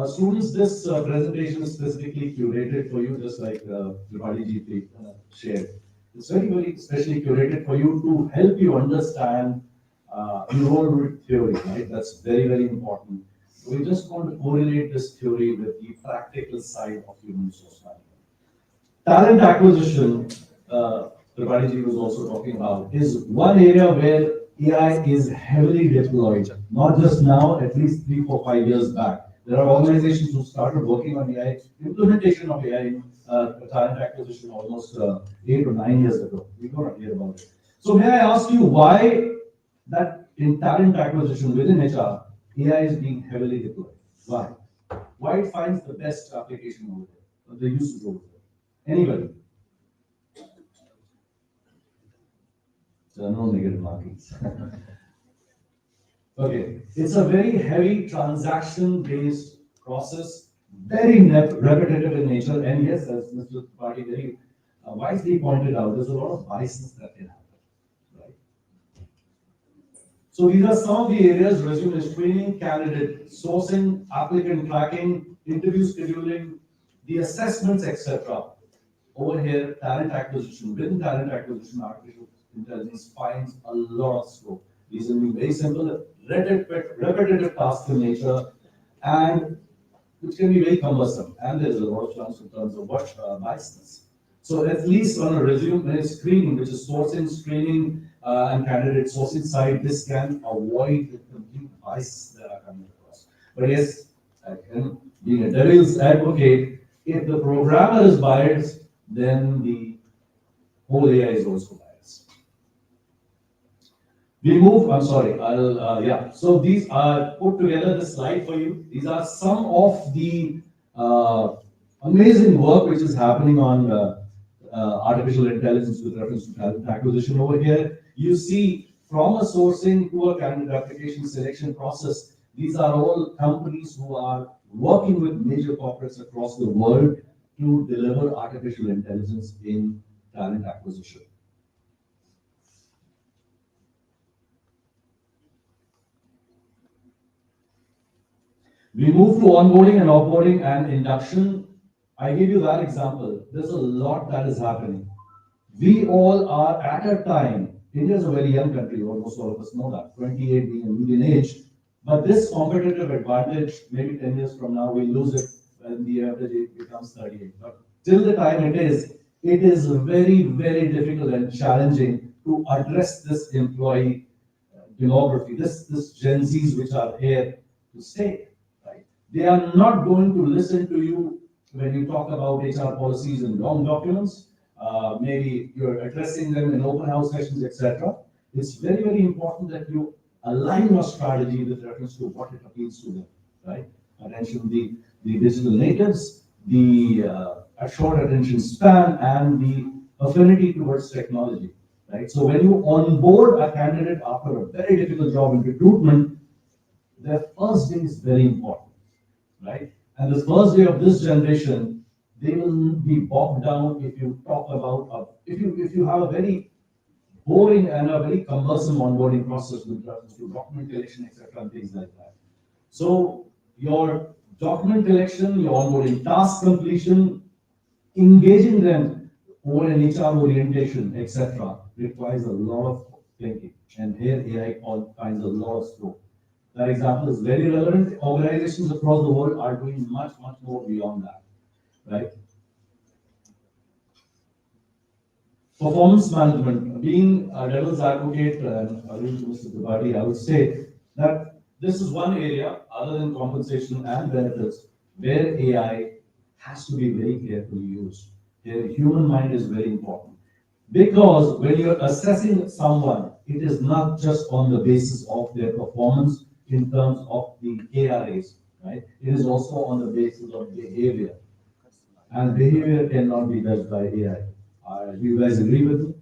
Students, this presentation is specifically curated for you, just like Tripadi ji shared. It's very, very specially curated for you to help you understand enrollment theory, right? That's very, very important. We just want to correlate this theory with the practical side of human resource management. Talent acquisition, Tripadi ji was also talking about, is one area where AI is heavily deployed, not just now, at least 3, 4, 5 years back. There are organizations who started working on AI, implementation of AI in talent acquisition almost 8 or 9 years ago. We got to hear about it. So may I ask you why that in talent acquisition within HR, AI is being heavily deployed? Why? Why it finds the best application over there, the usage over there? Anybody? There are no negative markings. Okay, it's a very heavy transaction-based process, very repetitive in nature, and yes, as Mr. Tripathi very wisely pointed out, there's a lot of biases that can happen, right? So these are some of the areas: resume screening, candidate sourcing, applicant tracking, interview scheduling, the assessments, etc. Over here, talent acquisition. Within talent acquisition, artificial intelligence finds a lot of scope. Reason being very simple: repetitive tasks in nature, and which can be very cumbersome, and there's a lot of chance in terms of what biasness. So at least on a resume screening, which is sourcing, screening, and candidate sourcing side, this can avoid the complete bias that are coming across. But yes, being a devil's advocate, if the programmer is biased, then the whole AI is also biased. We move, I'm sorry, So these are put together the slide for you. These are some of the amazing work which is happening on artificial intelligence with reference to talent acquisition over here. You see, from a sourcing to a candidate application selection process, these are all companies who are working with major corporates across the world to deliver artificial intelligence in talent acquisition. We move to onboarding and offboarding and induction. I give you that example. There's a lot that is happening. We all are at a time. India is a very young country, almost all of us know that, 28 being a median age. But this competitive advantage, maybe 10 years from now, we'll lose it when the average age becomes 38. But till the time it is very, very difficult and challenging to address this employee demography, this Gen Zs which are here to stay. They are not going to listen to you when you talk about HR policies in long documents, maybe you're addressing them in open house sessions, etc. It's very, very important that you align your strategy with reference to what it appeals to them, right? Attention, the digital natives, the short attention span, and the affinity towards technology, right? So when you onboard a candidate after a very difficult job in recruitment, their first day is very important, right? And the first day of this generation, they will be bogged down if you talk about, if you have a very boring and a very cumbersome onboarding process with reference to document collection, etc., and things like that. So your document collection, your onboarding task completion, engaging them over an HR orientation, etc., requires a lot of thinking. And here AI finds a lot of scope. That example is very relevant. Organizations across the world are doing much, much more beyond that, right? Performance management, being a devil's advocate, and alluding to Mr. Tripathi, I would say that this is one area, other than compensation and benefits, where AI has to be very carefully used. The human mind is very important. Because when you're assessing someone, it is not just on the basis of their performance in terms of the KRAs, right? It is also on the basis of behavior. And behavior cannot be judged by AI. Do you guys agree with me?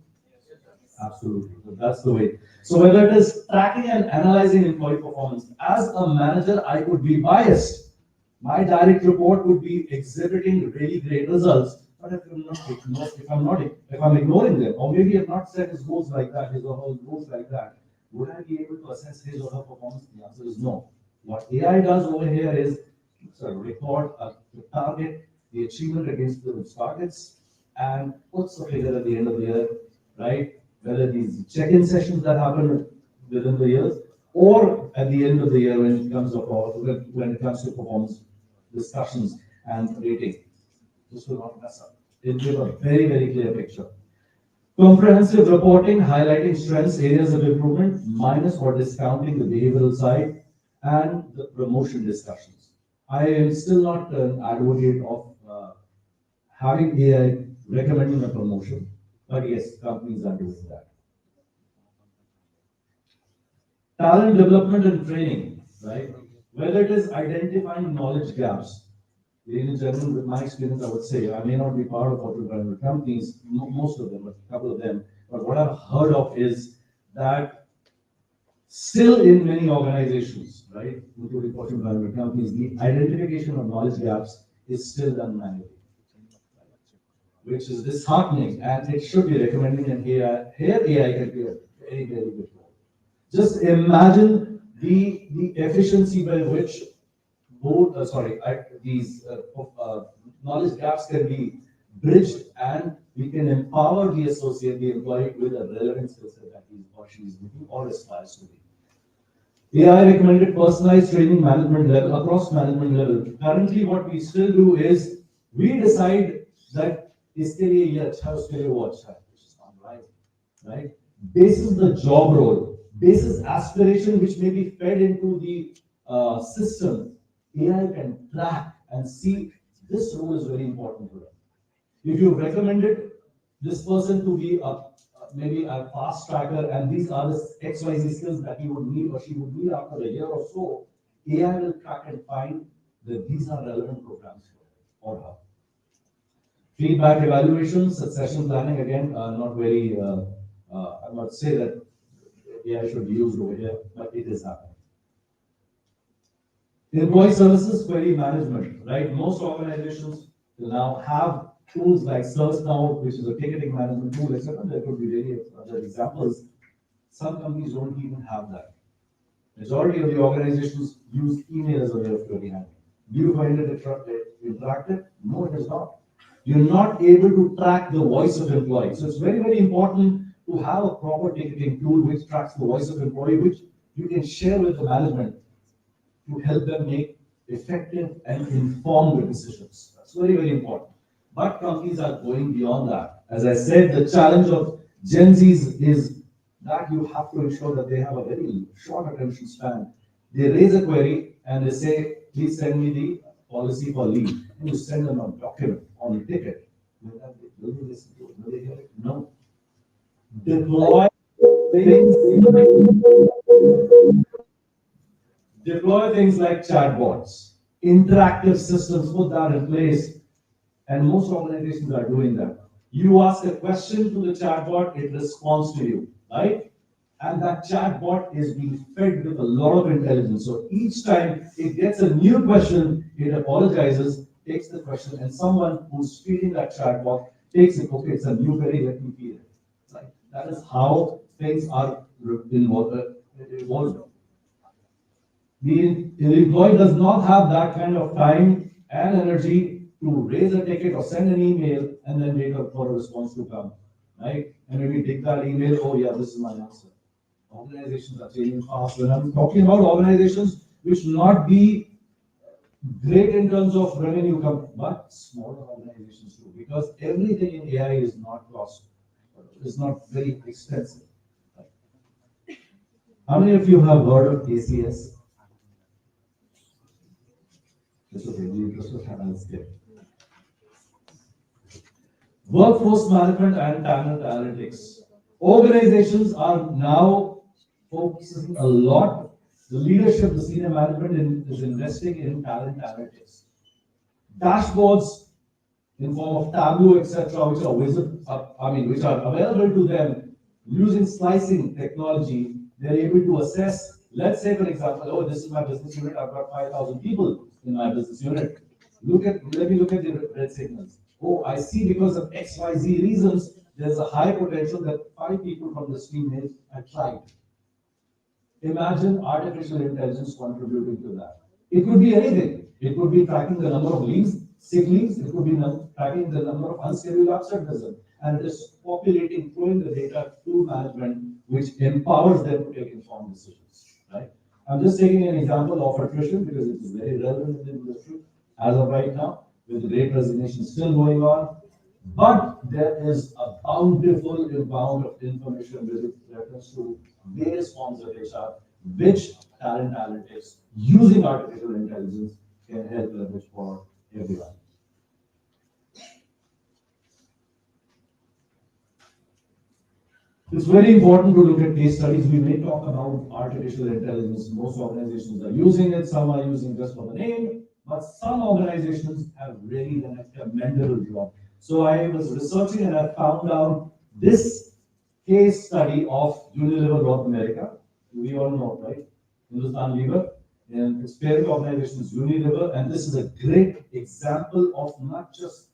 Absolutely. So that's the way. So whether it is tracking and analyzing employee performance, as a manager, I could be biased. My direct report would be exhibiting really great results. But if I'm ignoring them, or maybe I've not set his goals like that, his or her goals like that, would I be able to assess his or her performance? The answer is no. What AI does over here is record the target, the achievement against those targets, and puts a figure at the end of the year, right? Whether these check-in sessions that happen within the years, or at the end of the year when it comes to performance discussions and rating. This will not mess up. It will give a very, very clear picture. Comprehensive reporting, highlighting strengths, areas of improvement, minus or discounting the behavioral side, and the promotion discussions. I am still not an advocate of having AI recommending a promotion, but yes, companies are doing that. Talent development and training, right? Whether it is identifying knowledge gaps. In general, with my experience, I would say I may not be part of Fortune 500 companies, most of them, but a couple of them. But what I've heard of is that still in many organizations, right, including Fortune 500 companies, the identification of knowledge gaps is still done manually, which is disheartening, and it should be recommending an AI. Here, AI can be a very, very good role. Just imagine the efficiency by which these knowledge gaps can be bridged, and we can empower the associate, the employee, with a relevant skill set that he or she is looking or aspires to be. AI recommended personalized training management level across management level. Currently, what we still do is we decide that इसके लिए ये अच्छा है, उसके लिए वो अच्छा है, which is not right, right? Basis the job role, basis aspiration which may be fed into the system. AI can track and see this role is very important to them. If you recommended this person to be maybe a fast tracker, and these are the XYZ skills that he would need or she would need after a year or so, AI will track and find that these are relevant programs for her. Feedback evaluation, succession planning, again, not very, I must say that AI should be used over here, but it is happening. Employee services query management, right? Most organizations will now have tools like ServiceNow, which is a ticketing management tool, etc. There could be various other examples. Some companies don't even have that. Majority of the organizations use email as a way of query handling. Do you find it interactive? No, it is not. You're not able to track the voice of employee. So it's very, very important to have a proper ticketing tool which tracks the voice of employee, which you can share with the management to help them make effective and informed decisions. That's very, very important. But companies are going beyond that. As I said, the challenge of Gen Zs is that you have to ensure that they have a very short attention span. They raise a query and they say, please send me the policy for leave. and you send them a document on a ticket, will they listen to it? Will they hear it? No. Deploy things, deploy things like chatbots, interactive systems, put that in place. And most organizations are doing that. You ask a question to the chatbot, it responds to you, right? And that chatbot is being fed with a lot of intelligence. So each time it gets a new question, it apologizes, takes the question, and someone who's feeding that chatbot takes it, okay, it's a new query, let me feed it. Right? That is how things are evolved. The employee does not have that kind of time and energy to raise a ticket or send an email and then wait for a response to come, right? And when we take that email, oh yeah, this is my answer. Organizations are changing fast. When I'm talking about organizations which should not be great in terms of revenue, but smaller organizations too, because everything in AI is not cost, is not very expensive. How many of you have heard of ACS? This was Workforce management and talent analytics. Organizations are now focusing a lot. The leadership, the senior management is investing in talent analytics. Dashboards in form of Tableau, etc., which are available to them using slicing technology. They're able to assess. Let's say, for example, oh, this is my business unit. I've got 5,000 people in my business unit. Let me look at the red signals. Oh, I see because of X, Y, Z reasons, there's a high potential that 5 people from this team may have tried. Imagine artificial intelligence contributing to that. It could be anything. It could be tracking the number of leaves, sick leaves. It could be tracking the number of unscheduled absenteeism, and it is populating, throwing the data to management, which empowers them to take informed decisions. Right? I'm just taking an example of attrition because it is very relevant in the industry as of right now, with the great resignation still going on. But there is a bountiful amount of information with reference to various forms of HR, which talent analytics using artificial intelligence can help leverage for everyone. It's very important to look at case studies. We may talk about artificial intelligence. Most organizations are using it, some are using just for the name, but some organizations have really done a commendable job. So I was researching and I found out this case study of Unilever North America. We all know, right? Hindustan Lever, and its parent organization is Unilever, and this is a great example of not just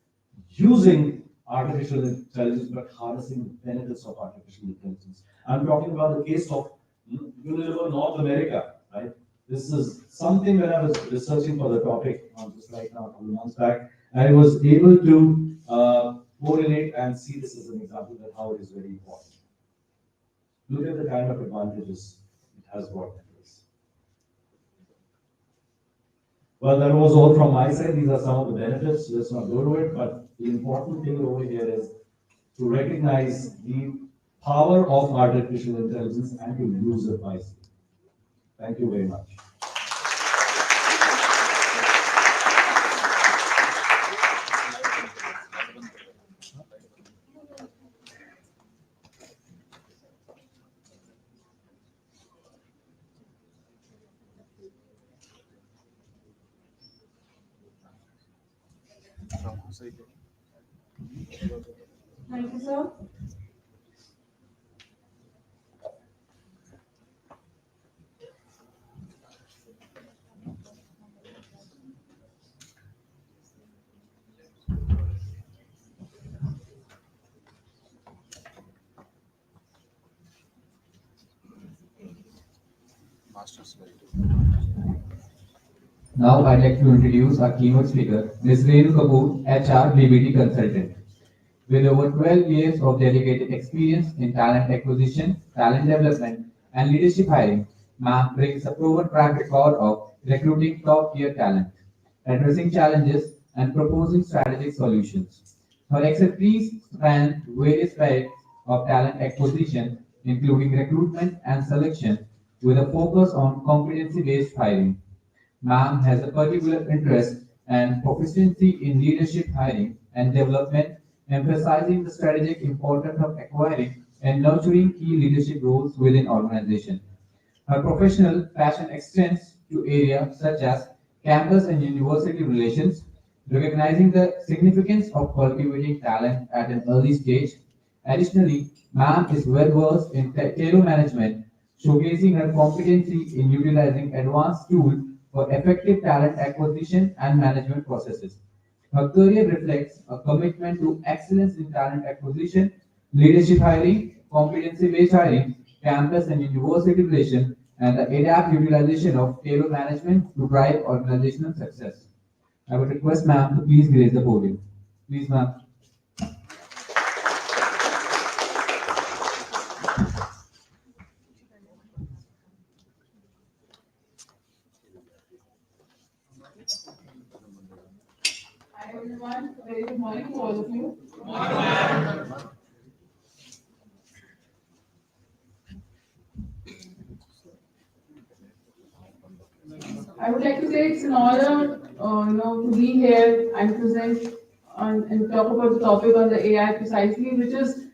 using artificial intelligence, but harnessing the benefits of artificial intelligence. I'm talking about the case of Unilever North America, right? This is something when I was researching for the topic, just right now, a couple of months back, I was able to correlate and see this as an example of how it is very important. Look at the kind of advantages it has brought to us. Well, that was all from my side. These are some of the benefits. Let's not go to it, but the important thing over here is to recognize the power of artificial intelligence and to use it wisely. Thank you very much. Thank you, sir. Now I'd like to introduce our keynote speaker, Ms. Renu Kapoor, HR BBT consultant. With over 12 years of dedicated experience in talent acquisition, talent development, and leadership hiring, ma'am brings a proven track record of recruiting top-tier talent, addressing challenges, and proposing strategic solutions. Her expertise spans various types of talent acquisition, including recruitment and selection, with a focus on competency-based hiring. Ma'am has a particular interest and proficiency in leadership hiring and development, emphasizing the strategic importance of acquiring and nurturing key leadership roles within organization. Her professional passion extends to areas such as campus and university relations, recognizing the significance of cultivating talent at an early stage. Additionally, ma'am is well versed in tailor management, showcasing her competency in utilizing advanced tools for effective talent acquisition and management processes. Her career reflects a commitment to excellence in talent acquisition, leadership hiring, competency-based hiring, campus and university relations, and the adept utilization of tailor management to drive organizational success. I would request ma'am to please grace the podium. Please, ma'am. Hi everyone, very good morning to all of you. I would like to say it's an honor, to be here and present and talk about the topic on the AI precisely, which is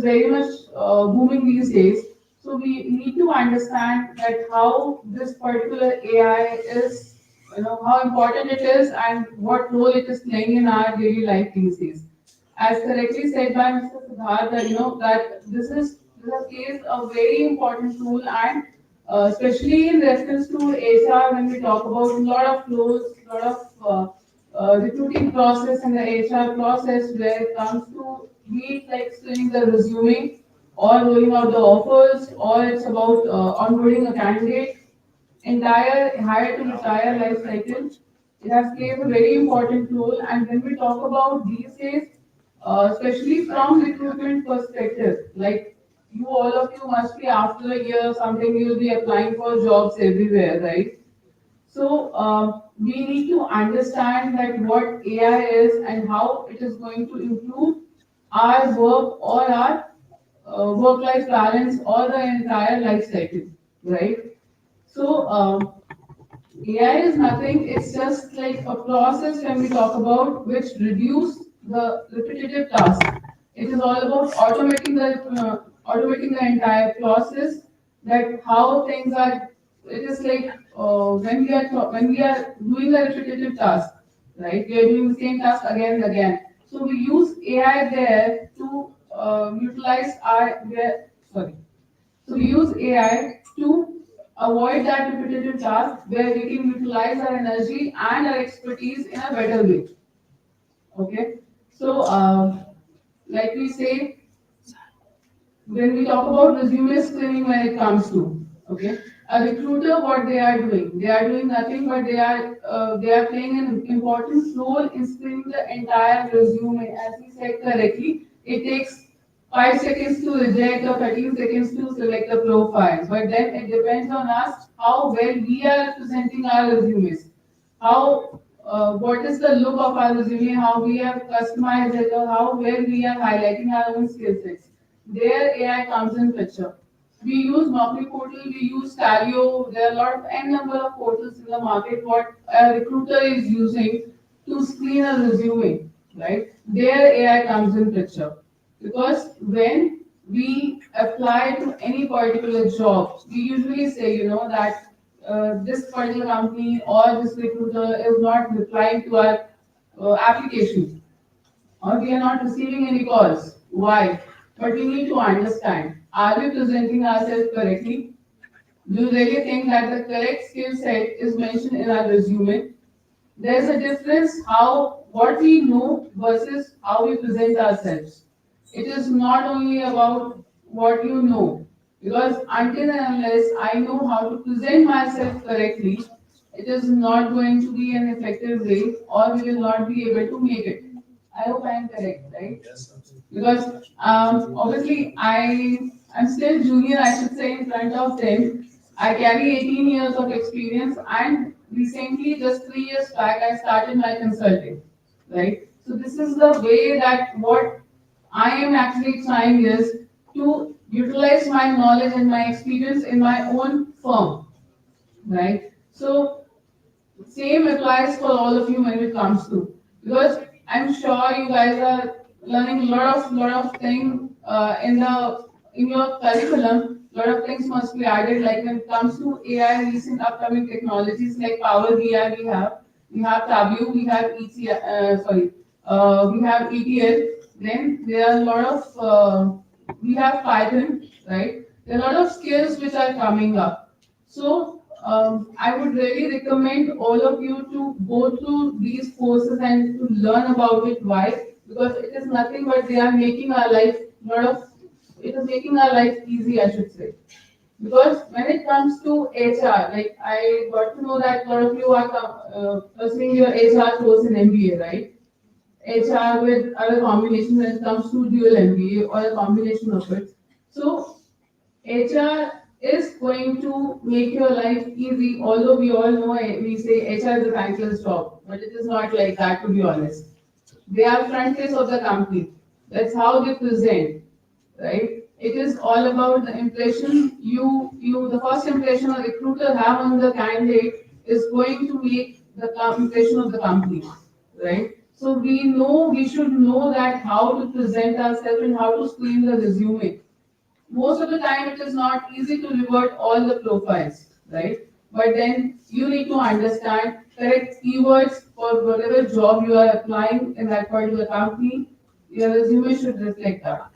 very much booming these days. So we need to understand that how this particular AI is, how important it is and what role it is playing in our daily life these days. As correctly said by Mr. Siddharth, that that this is a very important tool, and especially in reference to HR, when we talk about a lot of flows, a lot of recruiting process and the HR process, where it comes to be it like screening the resume or rolling out the offers, or it's about onboarding a candidate, entire hire to retire life cycle. It has played a very important role. And when we talk about these days, especially from recruitment perspective, like you, all of you must be after a year or something, you'll be applying for jobs everywhere, right? So we need to understand that what AI is and how it is going to improve our work or our work-life balance or the entire life cycle, right? So AI is nothing, it's just like a process when we talk about which reduce the repetitive task. It is all about automating the entire process, that how things are. It is like when we are doing the repetitive task, right? We are doing the same task again and again. So we use AI there to utilize our sorry. So we use AI to avoid that repetitive task, where we can utilize our energy and our expertise in a better way. Okay. So like we say, when we talk about resume screening, when it comes to, okay, a recruiter, what they are doing nothing but they are playing an important role in screening the entire resume. As we said correctly, it takes 5 seconds to reject or 13 seconds to select the profile, but then it depends on us how well we are presenting our resumes, how what is the look of our resume, how we have customized it, or how well we are highlighting our own skill sets. There AI comes in picture. We use Naukri portal, we use Talio. There are a lot of n number of portals in the market. What a recruiter is using to screen a resume, right? There AI comes in picture, because when we apply to any particular job, we usually say, that this particular company or this recruiter is not replying to our application, or we are not receiving any calls. Why? But we need to understand, are we presenting ourselves correctly? Do you really think that the correct skill set is mentioned in our resume? There's a difference how what we know versus how we present ourselves. It is not only about what you know, because until and unless I know how to present myself correctly, it is not going to be an effective way, or we will not be able to make it. I hope I am correct, right? Because obviously I'm still junior, I should say, in front of them. I carry 18 years of experience, and recently, just 3 years back, I started my consulting, right? So this is the way that what I am actually trying is to utilize my knowledge and my experience in my own firm, right? So Same applies for all of you when it comes to, because I'm sure you guys are learning lot of things in your curriculum. Lot of things must be added. Like when it comes to AI, recent upcoming technologies like Power BI, we have Tableau, we have we have ETL. Then there are a lot of we have Python, right? There are a lot of skills which are coming up. So I would really recommend all of you to go through these courses and to learn about it. Why? Because it is nothing but they are making our life lot of it is making our life easy, I should say. Because when it comes to HR, like I got to know that a lot of you are pursuing your HR course in MBA, right? HR with other combination when it comes to dual MBA or a combination of it. So HR is going to make your life easy, although we all know we say HR is a thankless job, but it is not like that, to be honest. They are front face of the company. That's how they present, right? It is all about the impression the first impression a recruiter have on the candidate is going to make the impression of the company, right? So we should know that how to present ourselves and how to screen the resume. Most of the time it is not easy to revert all the profiles, right? But then you need to understand correct keywords for whatever job you are applying in that particular company. Your resume should reflect that.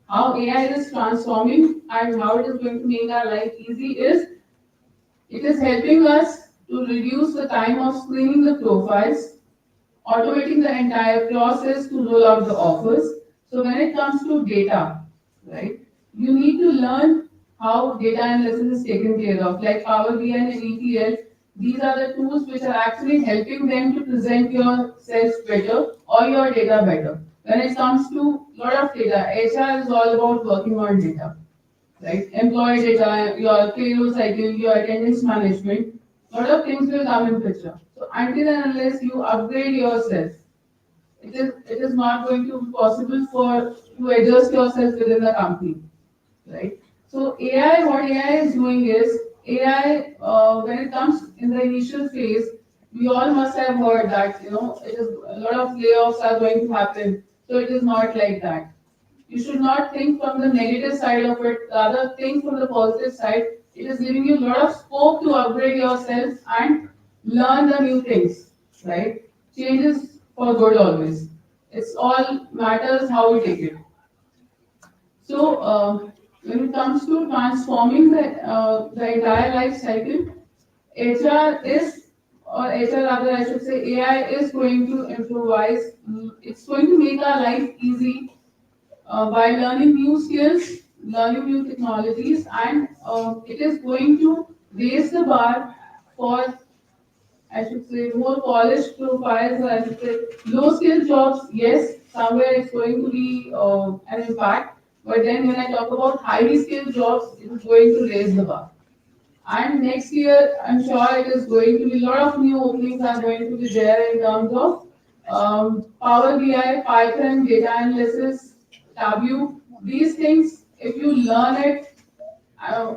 How AI is transforming and how it is going to make our life easy is it is helping us to reduce the time of screening the profiles, automating the entire process to roll out the offers. So when it comes to data, right, you need to learn how data analysis is taken care of, like Power BI and ETL. These are the tools which are actually helping them to present yourself better or your data better. When it comes to lot of data, HR is all about working on data, right? Employee data, your payroll cycle, your attendance management, lot of things will come in picture. So until and unless you upgrade yourself, it is not going to be possible for to adjust yourself within the company, right? So AI, what AI is doing is AI when it comes in the initial phase, we all must have heard that it is a lot of layoffs are going to happen. So it is not like that. You should not think from the negative side of it, rather think from the positive side. It is giving you a lot of scope to upgrade yourself and learn the new things, right? Changes for good always. It's all matters how we take it. So when it comes to transforming the entire life cycle, HR is, or HR rather I should say, AI is going to improvise. It's going to make our life easy by learning new skills, learning new technologies, and it is going to raise the bar for, I should say, more polished profiles, or I should say, low skill jobs. Yes, somewhere it's going to be an impact, but then when I talk about highly skilled jobs, it is going to raise the bar. And next year, I'm sure it is going to be a lot of new openings are going to be there in terms of Power BI, Python, data analysis, Tableau. These things, if you learn it,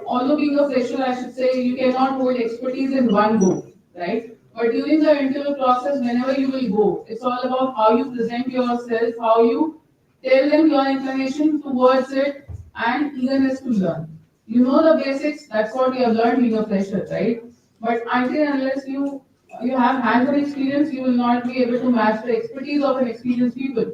although being a fresher, I should say you cannot hold expertise in one go, right? But during the interview process, whenever you will go, it's all about how you present yourself, how you tell them your inclination towards it, and eagerness to learn. You know the basics, that's what you have learned being a fresher, right? But until and unless you have hands-on experience, you will not be able to match the expertise of an experienced people,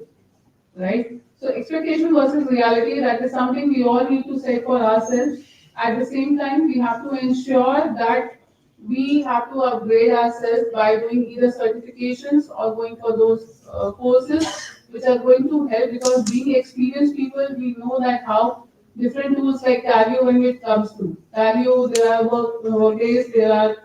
right? So expectation versus reality, that is something we all need to set for ourselves. At the same time, we have to ensure that we have to upgrade ourselves by doing either certifications or going for those courses which are going to help, because being experienced people, we know that how different tools like Talio when it comes to Talio, there are workdays, there are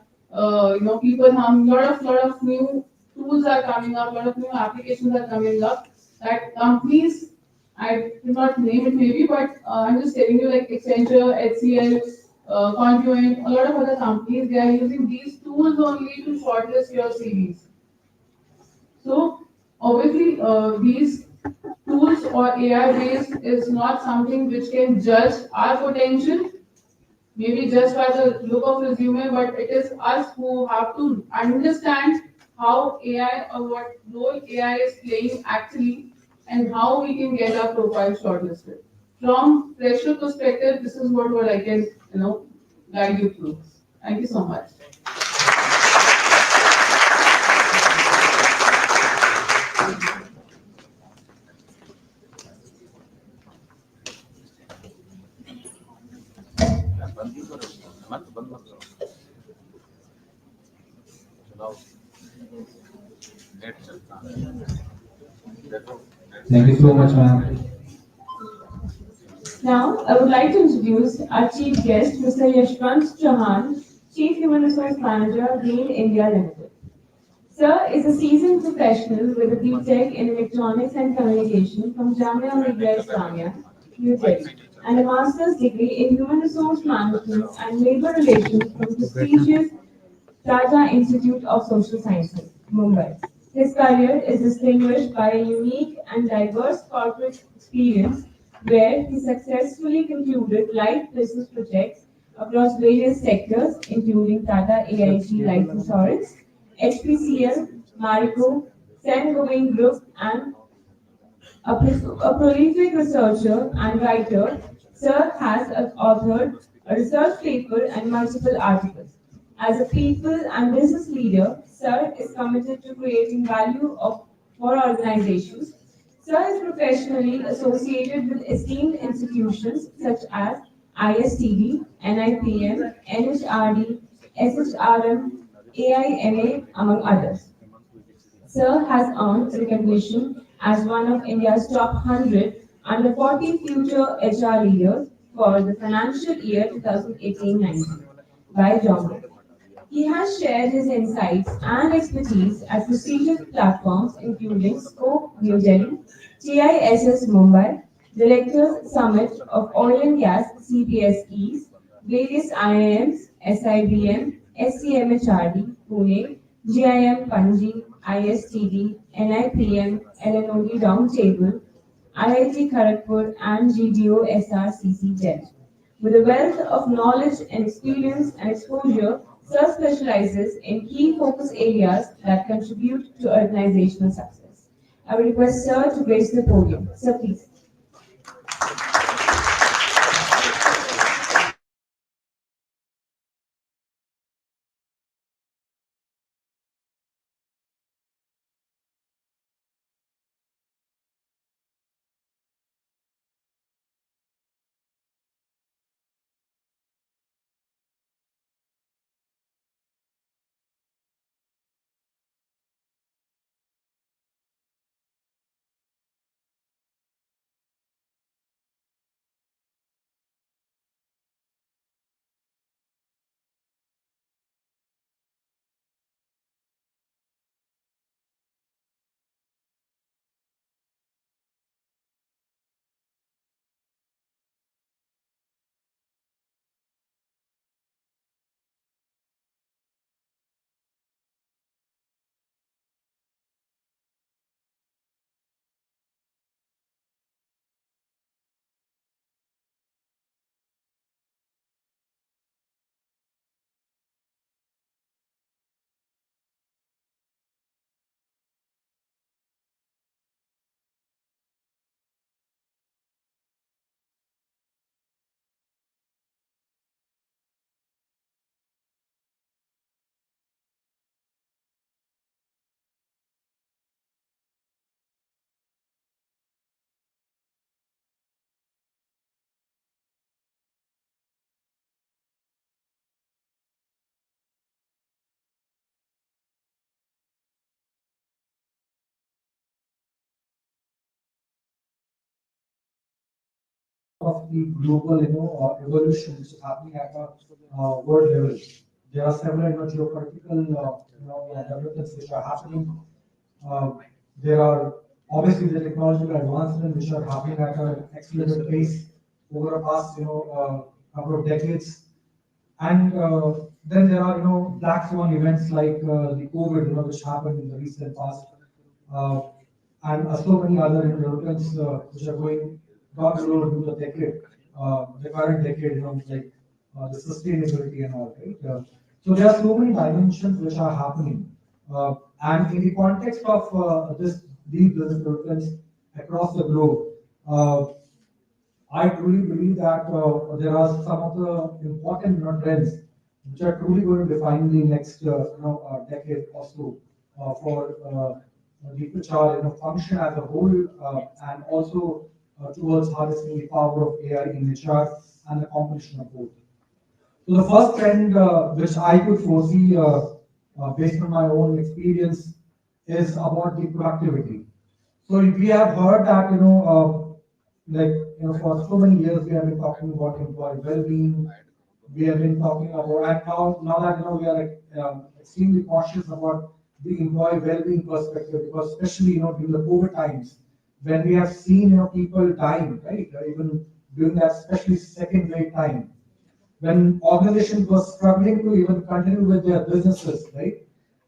people lot of new tools are coming up, lot of new applications are coming up that companies, I cannot name it maybe, but I'm just telling you like Accenture, HCL, Confluent, a lot of other companies, they are using these tools only to shortlist your CVs. So obviously these tools or AI based is not something which can judge our potential, maybe just by the look of resume, but it is us who have to understand how AI or what role AI is playing actually and how we can get our profile shortlisted. From fresher perspective, this is what I can, guide you through. Thank you so much. Thank you so much, ma'am. Now, I would like to introduce our chief guest, Mr. Yashwant Chauhan, Chief Human Resource Manager, GAIN India Limited. Sir is a seasoned professional with a BTech in Electronics and Communication from Jamia Millia Islamia, New Delhi, and a master's degree in Human Resource Management and Labor Relations from prestigious Tata Institute of Social Sciences, Mumbai. His career is distinguished by a unique and diverse corporate experience where he successfully concluded live business projects across various sectors, including Tata AIG Life Insurance, HPCL, Marico, Saint-Gobain Group, and a prolific researcher and writer, Sir has authored a research paper and multiple articles. As a people and business leader, Sir is committed to creating value for organizations. Sir is professionally associated with esteemed institutions such as ISTD, NIPM, NHRD, SHRM, AIMA, among others. Sir has earned recognition as one of India's top 100 under 40 future HR leaders for the financial year 2018-19 by JOMO. He has shared his insights and expertise at prestigious platforms including Scope New Delhi, TISS Mumbai, Directors Summit of Oil and Gas CPSEs, various IIMs, SIBM, SCMHRD, Pune, GIM Panji, ISTD, NIPM, LNOD Roundtable, IIT Kharagpur, and GDO SRCC Delhi. With a wealth of knowledge and experience and exposure, Sir specializes in key focus areas that contribute to organizational success. I will request Sir to grace the podium. Sir, please. Of the global, evolution which is happening at a world level. There are several, geopolitical, developments which are happening. Uh, there are obviously the technological advancements which are happening at an accelerated pace over the past, couple of decades. And then there are, black swan events like the COVID, which happened in the recent past, uh, and so many other developments which are going down the road into the decade, the current decade, like the sustainability and all, right? So there are so many dimensions which are happening. And in the context of these business developments across the globe, I truly believe that there are some of the important trends which are truly going to define the next decade or so for the HR function as a whole, and also towards harnessing the power of AI in HR and the combination of both. So the first trend which I could foresee based on my own experience is about the productivity. So we have heard that, for so many years we have been talking about employee well-being. We have been talking about, and now that, we are extremely cautious about the employee well-being perspective, because especially, during the COVID times, when we have seen, people dying, right? Even during that, especially second wave time, when organizations were struggling to even continue with their businesses, right?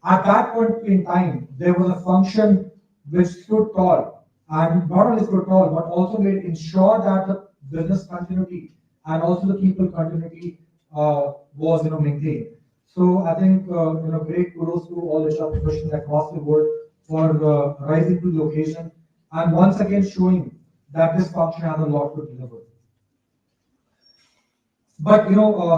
At that point in time, there was a function which stood tall, and not only stood tall, but also made ensure that the business continuity and also the people continuity was, maintained. So I think, great kudos to all the HR professionals across the world for rising to the occasion and once again showing that this function has a lot to deliver. But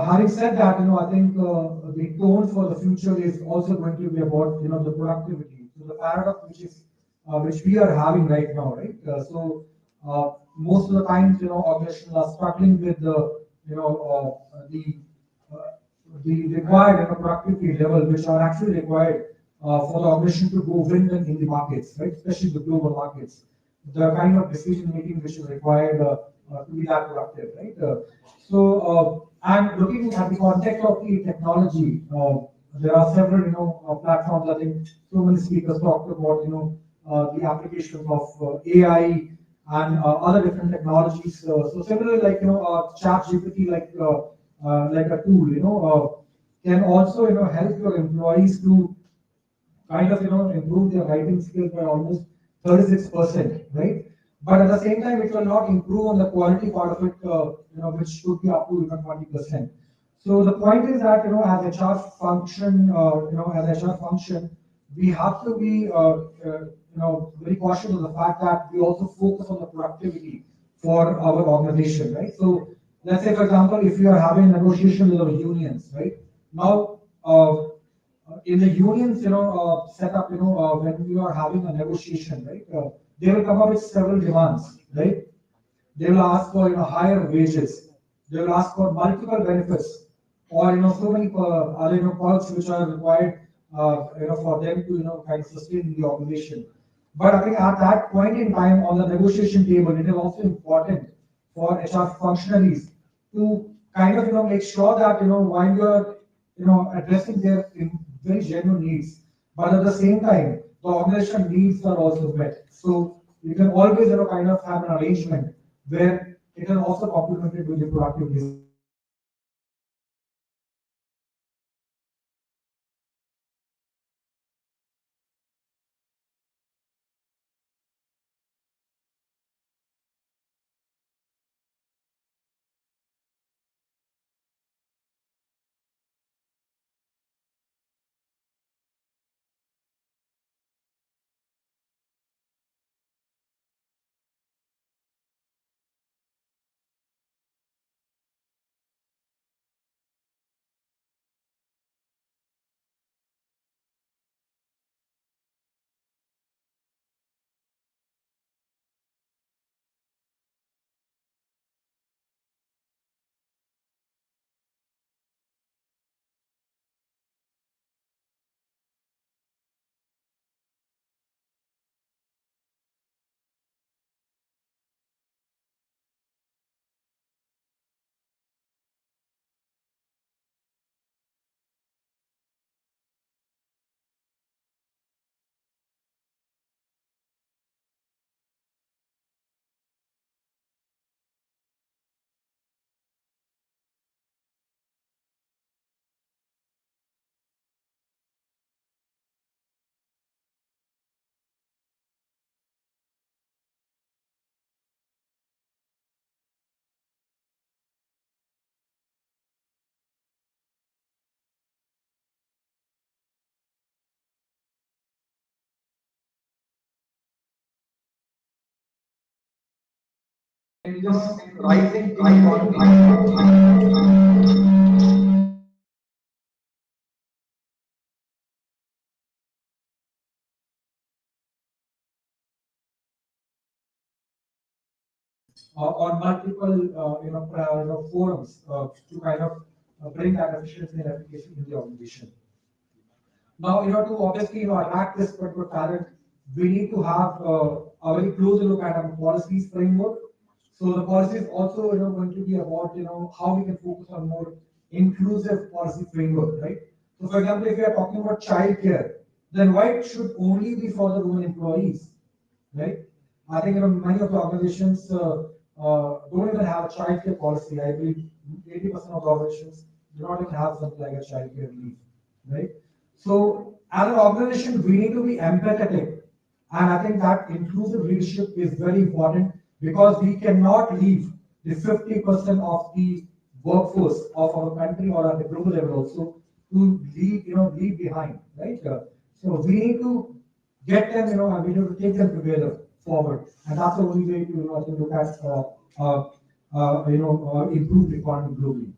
having said that, I think the tone for the future is also going to be about the productivity. So the paradox which we are having right now, right? Most of the times, organizations are struggling with the required productivity level, which are actually required for the organization to go win in the markets, right? Especially the global markets. The kind of decision making which is required to be that productive, right? And looking at the context of the technology, there are several, platforms. I think so many speakers talked about, the applications of AI and other different technologies. So similarly, like, ChatGPT, like a tool, can also, help your employees to kind of, improve their writing skills by almost 36%, right? But at the same time, it will not improve on the quality part of it, which should be up to 20%. So the point is that, as HR function, we have to be, very cautious of the fact that we also focus on the productivity for our organization, right? So let's say, for example, if you are having a negotiation with our unions, right? Now, in the unions, setup, when you are having a negotiation, right? They will come up with several demands, right? They will ask for, higher wages. They will ask for multiple benefits, or, so many other, perks which are required, for them to, kind of sustain the organization. But I think at that point in time on the negotiation table, it is also important for HR functionaries to kind of, make sure that, while you're, addressing their very genuine needs, but at the same time, the organization needs are also met. So you can always, kind of have an arrangement where it is also complemented with the productivity. in this rising economy. On multiple forums to kind of bring that efficiency and efficacy in the organization. Now, to obviously attract this particular talent, we need to have a very close look at our policies framework. So the policy is also going to be about how we can focus on more inclusive policy framework, right? So, for example, if we are talking about childcare, then why it should only be for the women employees, right? I think many of the organizations don't even have a childcare policy. I believe 80% of the organizations do not even have something like a childcare leave, right? So as an organization, we need to be empathetic, and I think that inclusive leadership is very important because we cannot leave the 50% of the workforce of our country or at the global level also to leave behind, right? So we need to get them, and we need to take them together forward, and that's the only way to, I think, look at, improve the economy globally.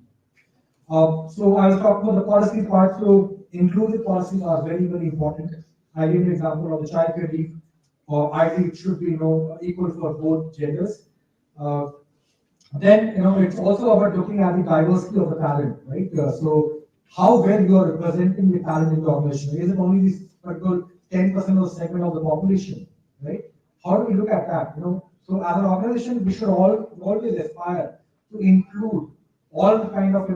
So I was talking about the policy part. So inclusive policies are very, very important. I gave an example of the childcare leave. I think it should be, equal for both genders. Then, it's also about looking at the diversity of the talent, right? So how well you are representing the talent in the organization. Is it only this particular 10% of the segment of the population, right? How do we look at that? So as an organization, we should always aspire to include all the kind of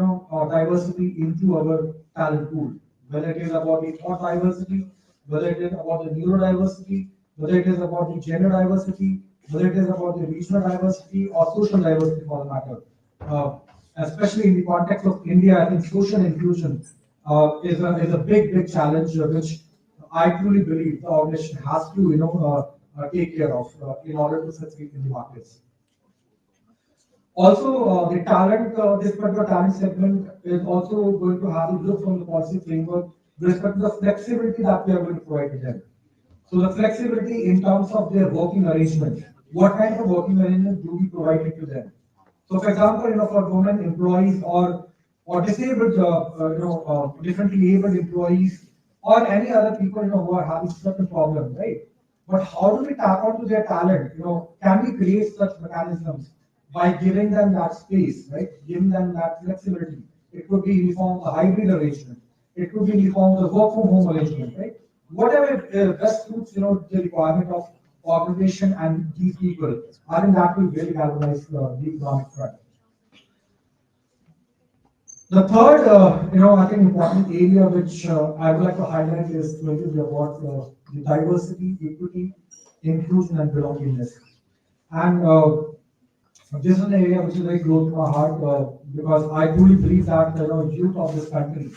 diversity into our talent pool, whether it is about the thought diversity, whether it is about the neurodiversity, whether it is about the gender diversity, whether it is about the regional diversity or social diversity for the matter. Especially in the context of India, I think social inclusion is a big challenge which I truly believe the organization has to take care of in order to succeed in the markets. Also, the talent, this particular talent segment is also going to have a look from the policy framework with respect to the flexibility that we are going to provide to them. So the flexibility in terms of their working arrangement, what kind of working arrangement do we provide it to them? So, for example, for women employees or disabled, differently abled employees or any other people who are having certain problems, right? But how do we tap onto their talent? Can we create such mechanisms by giving them that space, right? Giving them that flexibility. It could be in the form of a hybrid arrangement. It could be in the form of a work from home arrangement, right? Whatever best suits the requirement of organization and these people. I think that will really galvanize the economic front. The third, I think important area which I would like to highlight is going to be about the diversity, equity, inclusion, and belongingness. And this is an area which is very close to my heart because I truly believe that youth of this country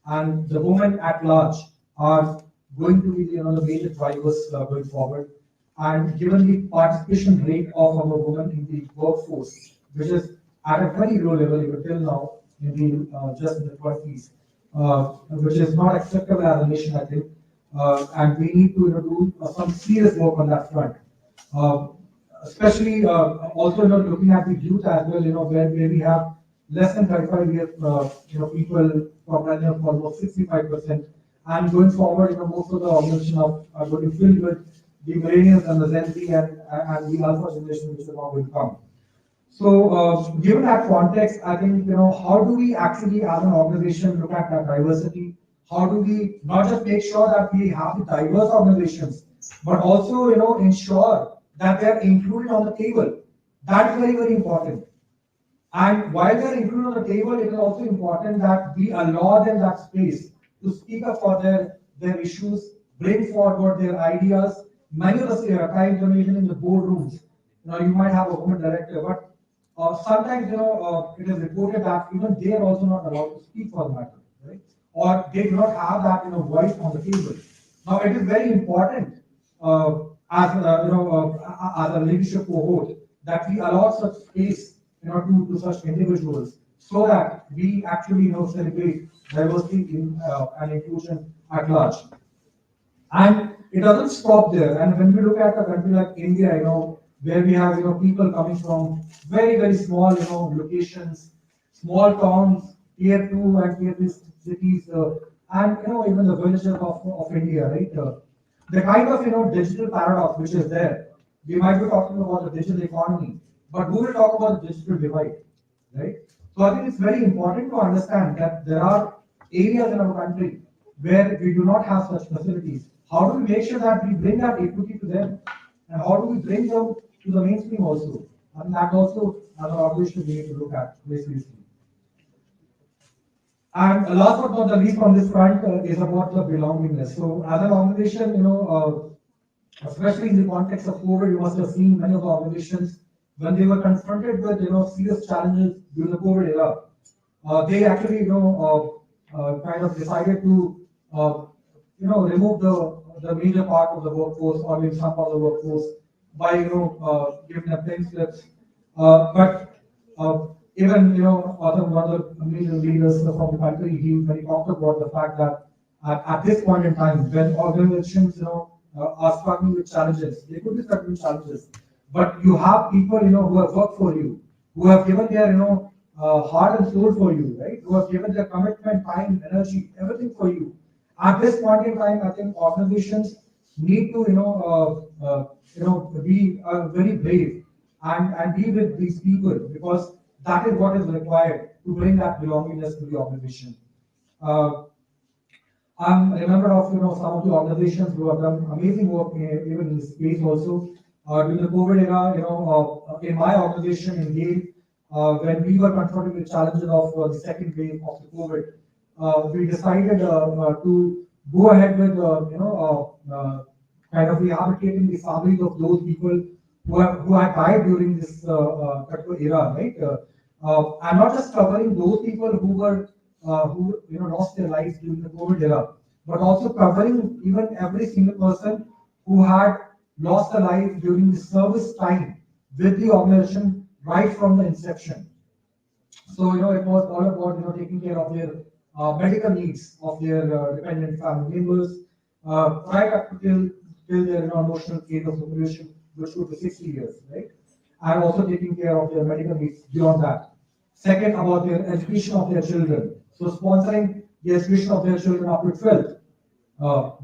and the women at large are going to be the major drivers going forward. And given the participation rate of our women in the workforce, which is at a very low level even till now, in the just in the 20s, which is not acceptable as a nation, I think, and we need to do some serious work on that front. Especially also looking at the youth as well, where we have less than 35 years, people comprising of almost 65%, and going forward, most of the organizations are going to fill with the millennials and the Gen Z and the alpha generation which are now going to come. So, given that context, I think how do we actually, as an organization, look at that diversity? How do we not just make sure that we have the diverse organizations, but also ensure that they are included on the table? That's very, very important. And while they are included on the table, it is also important that we allow them that space to speak up for their issues, bring forward their ideas. Many of the times, even in the boardrooms, you might have a woman director, but sometimes it is reported that even they are also not allowed to speak for the matter, right? Or they do not have that voice on the table. Now, it is very important as a leadership cohort that we allow such space to such individuals so that we actually celebrate diversity and inclusion at large. And it doesn't stop there. And when we look at a country like India, where we have, people coming from very, very small, locations, small towns, tier 2 and tier 3 cities, and, even the villages of India, right? The kind of, digital paradox which is there, we might be talking about the digital economy, but who will talk about the digital divide, right? So I think it's very important to understand that there are areas in our country where we do not have such facilities. How do we make sure that we bring that equity to them? And how do we bring them to the mainstream also? And that also as an organization we need to look at very seriously. And last but not the least on this front is about the belongingness. So as an organization, especially in the context of COVID, you must have seen many of the organizations when they were confronted with serious challenges during the COVID era, they actually kind of decided to remove the major part of the workforce or maybe some part of the workforce by giving them pay slips. But even one of the major leaders from the country, when he talked about the fact that at this point in time, when organizations are struggling with challenges, they could be struggling with challenges, but you have people who have worked for you, who have given their heart and soul for you, right? Who have given their commitment, time, energy, everything for you. At this point in time, I think organizations need to be very brave and be with these people, because that is what is required to bring that belongingness to the organization. I'm remembered of some of the organizations who have done amazing work even in this space also. During the COVID era, in my organization in Yale, when we were confronted with challenges of the second wave of the COVID, we decided to go ahead with kind of rehabilitating the families of those people who had died during this particular era, right? And not just covering those people who were who lost their lives during the COVID era, but also covering even every single person who had lost their life during the service time with the organization right from the inception. So it was all about taking care of their medical needs of their dependent family members, right up to till their emotional age of population, which would be 60 years, right? And also taking care of their medical needs beyond that. Second, about their education of their children. So sponsoring the education of their children up to 12th,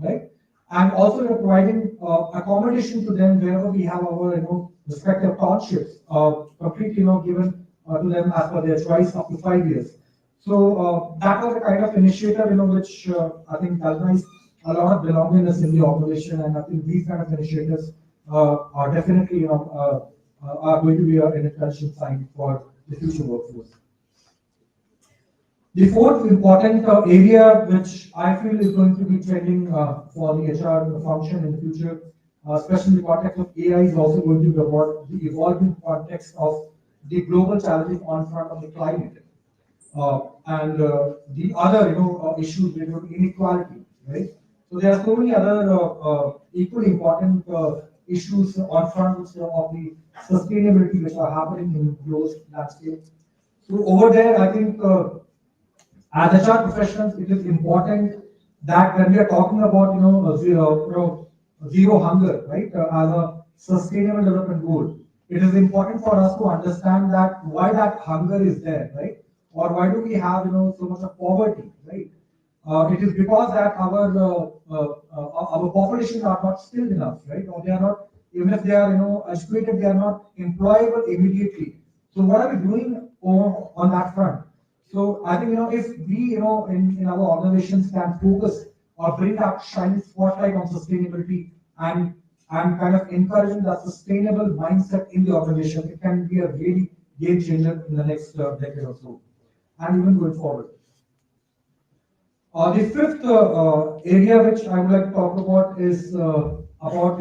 right? And also providing accommodation to them wherever we have our respective townships, completely given to them as per their choice up to 5 years. So that was the kind of initiative which I think galvanized a lot of belongingness in the organization, and I think these kind of initiatives are definitely are going to be an encouraging sign for the future workforce. The fourth important area which I feel is going to be trending for the HR function in the future, especially in the context of AI, is also going to be about the evolving context of the global challenges on front of the climate and the other issues related to inequality, right? So there are so many other equally important issues on front of the sustainability which are happening in closed landscape. So over there, I think as HR professionals, it is important that when we are talking about zero hunger, right, as a sustainable development goal, it is important for us to understand that why that hunger is there, right, or why do we have so much of poverty, right? It is because that our population are not skilled enough, right, or they are not, even if they are educated, they are not employable immediately. So what are we doing on that front? So I think if we in our organizations can focus or bring that shiny spotlight on sustainability and kind of encouraging that sustainable mindset in the organization, it can be a really game changer in the next decade or so, and even going forward. The fifth area which I would like to talk about is about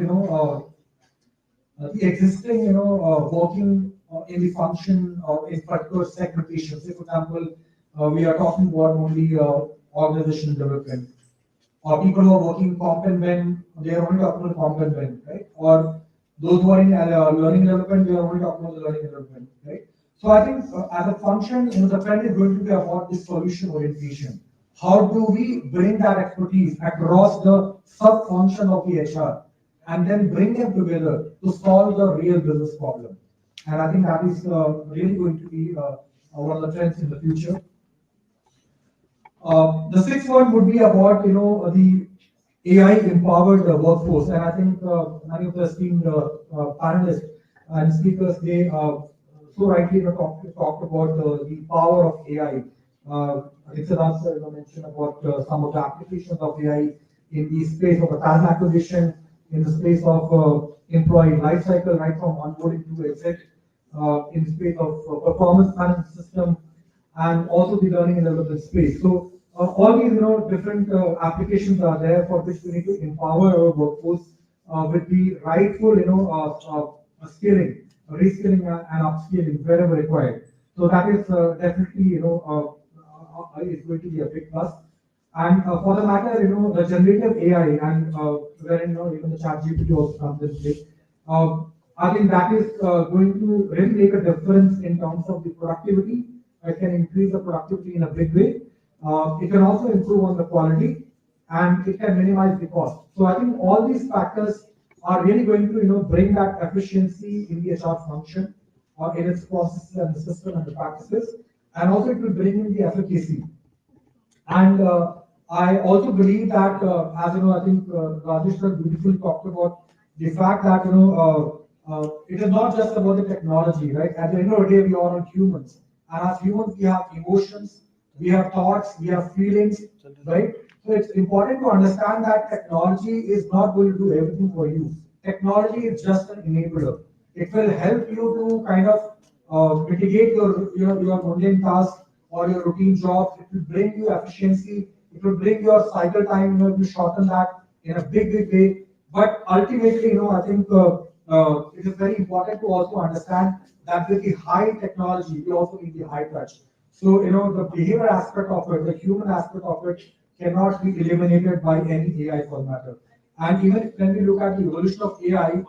the existing working in the function in particular segmentation. Say for example, we are talking about only organization development, or people who are working comp and ben, they are only talking about comp and ben, right? Or those who are in learning development, they are only talking about the learning development, right? So I think as a function, the trend is going to be about this solution orientation. How do we bring that expertise across the sub-function of the HR and then bring them together to solve the real business problem. And I think that is really going to be one of the trends in the future. The sixth one would be about, the AI empowered workforce, and I think many of the esteemed panelists and speakers, they so rightly talked about the power of AI. I think Siddharth sir mentioned about some of the applications of AI in the space of a talent acquisition, in the space of employee life cycle, right from onboarding to exit, in the space of performance management system, and also the learning and development space. So all these, different applications are there for which we need to empower our workforce with the rightful, skilling, reskilling and upskilling wherever required. So that is definitely, is going to be a big plus. And for the matter, the generative AI and wherein, even the chat GPT also comes in play. I think that is going to really make a difference in terms of the productivity. It can increase the productivity in a big way. It can also improve on the quality, and it can minimize the cost. So I think all these factors are really going to, bring that efficiency in the HR function, in its processes and the system and the practices, and also it will bring in the efficacy. And I also believe that, as you know, I think Rajesh sir beautifully talked about the fact that, it is not just about the technology, right? At the end of the day, we are all humans. And as humans, we have emotions, we have thoughts, we have feelings, right? So it's important to understand that technology is not going to do everything for you. Technology is just an enabler. It will help you to kind of mitigate your mundane tasks or your routine jobs. It will bring you efficiency. It will bring your cycle time, to shorten that in a big way. But ultimately, I think it is very important to also understand that with the high technology, we also need the high touch. So, the behavior aspect of it, the human aspect of it cannot be eliminated by any AI for matter. And even when we look at the evolution of AI,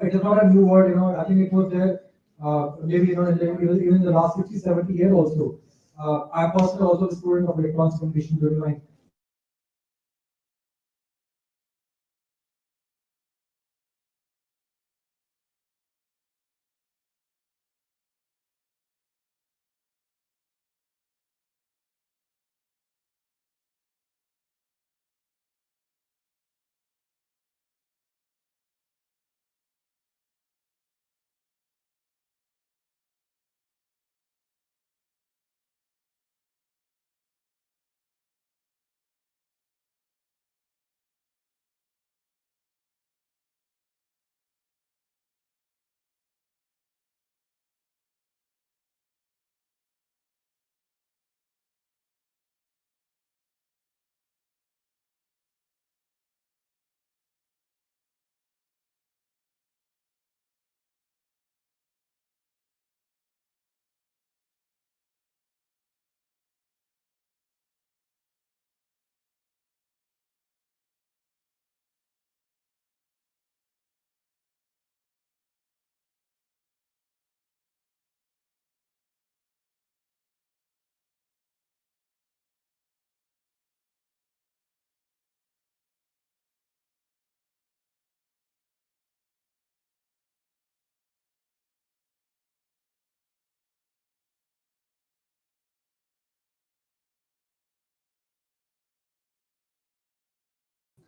it is not a new word, I think it was there, maybe, even in the last 50, 70 years also. I'm personally also a student of electronics communication during my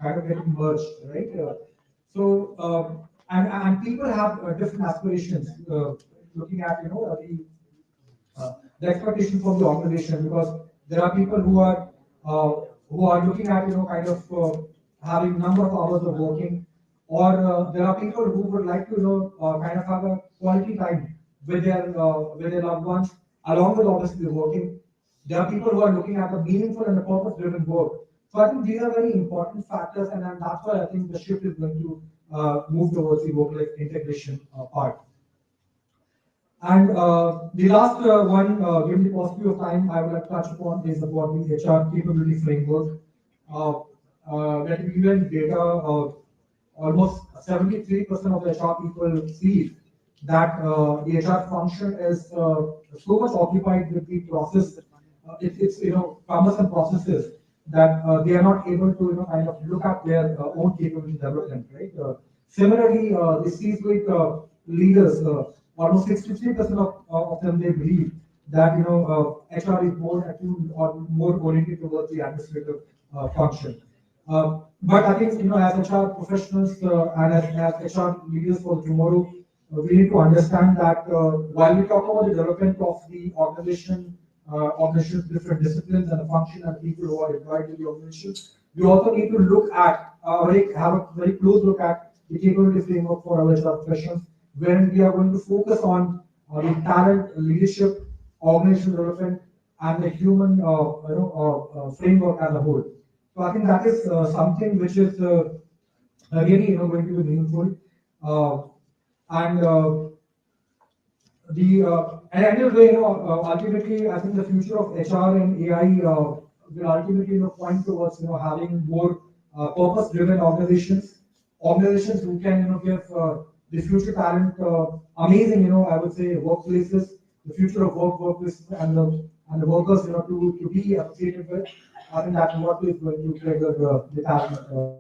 kind of getting merged, right? And people have different aspirations, looking at, the expectation from the organization, because there are people who are looking at, kind of having number of hours of working, or there are people who would like to, kind of have a quality time with their loved ones, along with obviously working. There are people who are looking at a meaningful and a purpose-driven work. So I think these are very important factors, and that's why I think the shift is going to move towards the work-life integration part. And the last one, given the paucity of time, I would like to touch upon is about the HR capability framework. Let me give you data. Almost 73% of the HR people feel that the HR function is so much occupied with the process. It's cumbersome processes that they are not able to, kind of look at their own capability development, right? Similarly, the C-suite leaders, almost 63% of them, they believe that, HR is more attuned or more oriented towards the administrative function. But I think, as HR professionals and as HR leaders for tomorrow, we need to understand that while we talk about the development of the organization's different disciplines and the function and people who are employed in the organization, we also need to look at, have a very close look at the capability framework for our HR professionals, wherein we are going to focus on the talent, leadership, organizational development, and the human framework as a whole. So I think that is something which is really going to be meaningful. And the and end of the day, ultimately, I think the future of HR and AI will ultimately point towards having more purpose-driven organizations who can give the future talent amazing I would say workplaces, the future of workplaces, and the workers to be associated with. I think that's what is going to trigger the talent.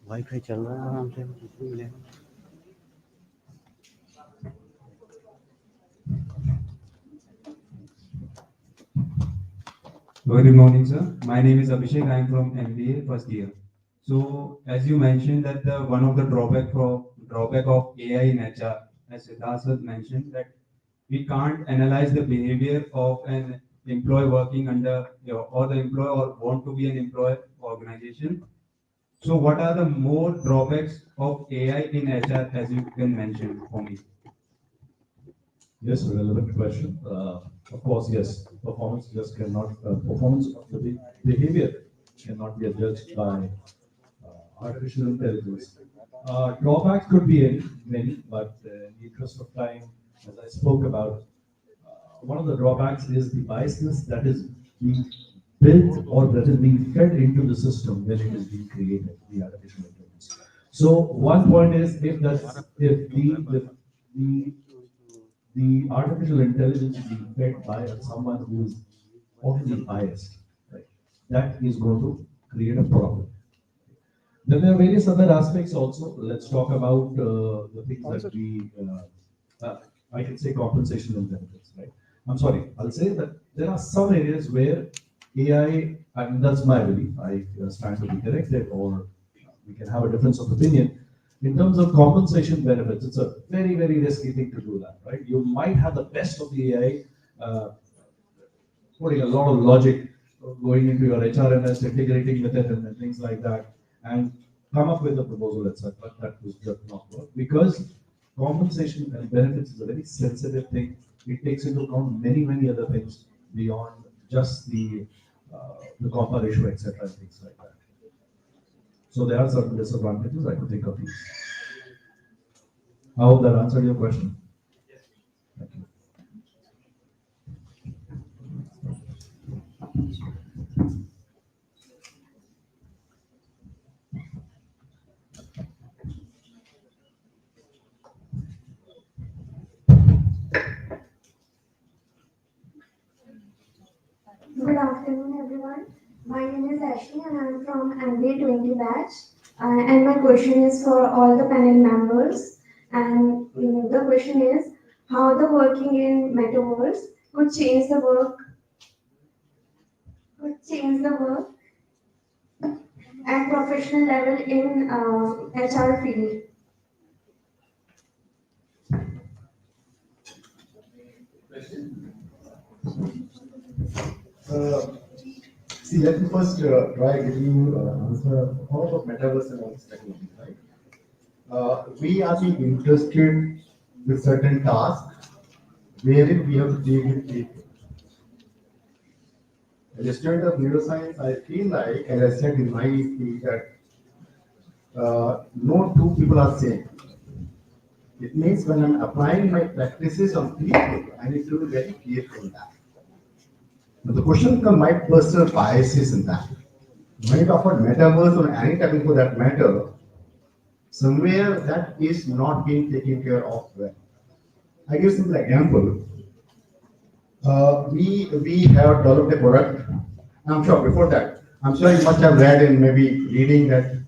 Wifi चल रहा है आराम से मिलेगा। Very morning, sir. My name is Abhishek. I am from MBA first year. So, as you mentioned that one of the drawback of AI in HR, as Siddharth sir mentioned, that we can't analyze the behavior of an employee working under or the employee or want to be an employee organization. So, what are the more drawbacks of AI in HR, as you can mention for me? Yes, a relevant question. Of course, yes, performance of the behavior cannot be judged by artificial intelligence. Drawbacks could be many, but in the interest of time, as I spoke about, one of the drawbacks is the biasness that is being built or that is being fed into the system when it is being created, the artificial intelligence. So one point is if the artificial intelligence is being fed by someone who is already biased, right, that is going to create a problem. Then there are various other aspects also. Let's talk about the things that I can say compensation and benefits, right? I'm sorry, I'll say that there are some areas where AI, and that's my belief, I stand to be corrected or we can have a difference of opinion. In terms of compensation benefits, it's a very, very risky thing to do that, right? You might have the best of the AI, putting a lot of logic going into your HRMS, integrating with it and things like that, and come up with a proposal, etc. But that was just not work because compensation and benefits is a very sensitive thing. It takes into account many, many other things beyond just the compa ratio, etc. and things like that. So there are certain disadvantages I could think of these. I hope that answered your question. Yes. Thank you. Good afternoon, everyone. My name is Ashley and I'm from MBA 20 batch. And my question is for all the panel members. And the question is how the working in metaverse could change the work at professional level in HR field. See, let me first try giving you answer how about metaverse and all this technology, right? We are being interested with certain tasks wherein we have to deal with people. As a student of neuroscience, I feel like, as I said in my speech, that no two people are same. It means when I'm applying my practices on people, I need to be very careful in that. But the question comes my personal biases in that. When you talk about metaverse or any topic for that matter, somewhere that is not being taken care of well. I give simple example. We have developed a product. I'm sure before that, I'm sure you must have read in maybe reading that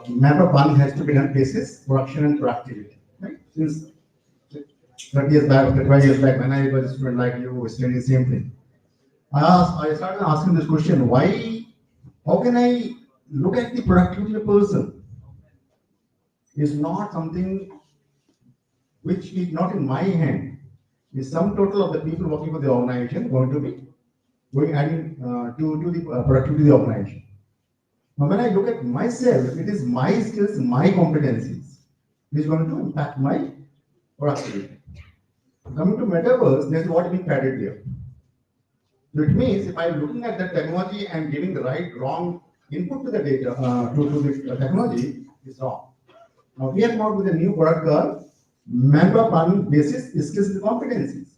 map of one has to be done basis production and productivity. Right? Since 30 years back, 35 years back, when I was a student like you, was studying the same thing. I started asking this question: why? How can I look at the productivity of a person? Is not something which is not in my hand. Is some total of the people working for the organization going to be going adding to the productivity of the organization? Now, when I look at myself, it is my skills, my competencies, which is going to impact my productivity. Coming to metaverse, this is what is being added here. So it means if I'm looking at the technology and giving the right, wrong input to the data, to the technology, is wrong. Now we have come out with a new product called member planning basis skills and competencies.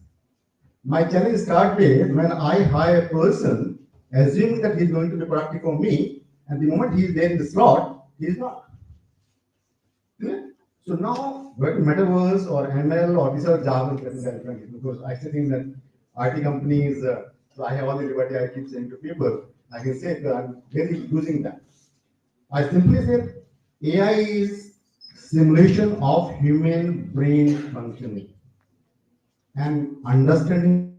My challenge starts with when I hire a person, assuming that he's going to be productive for me, and the moment he's there in the slot, he's not. Clear? So now, whether metaverse or ML or these are jargon because I still think that IT companies, so I have all the liberty I keep saying to people, I can say that I'm really using that. I simply say AI is simulation of human brain functioning and understanding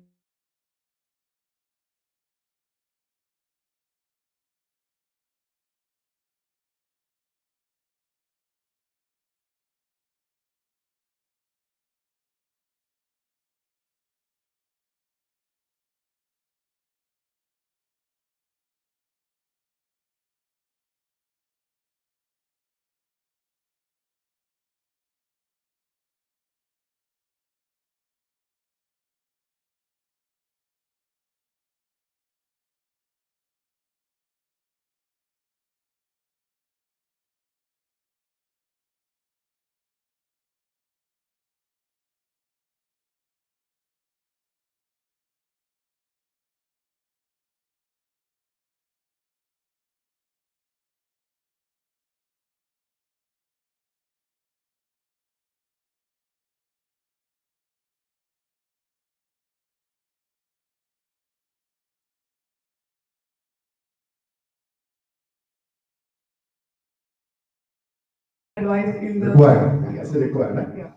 Advice in the. required. Yes, required. Right? Yeah.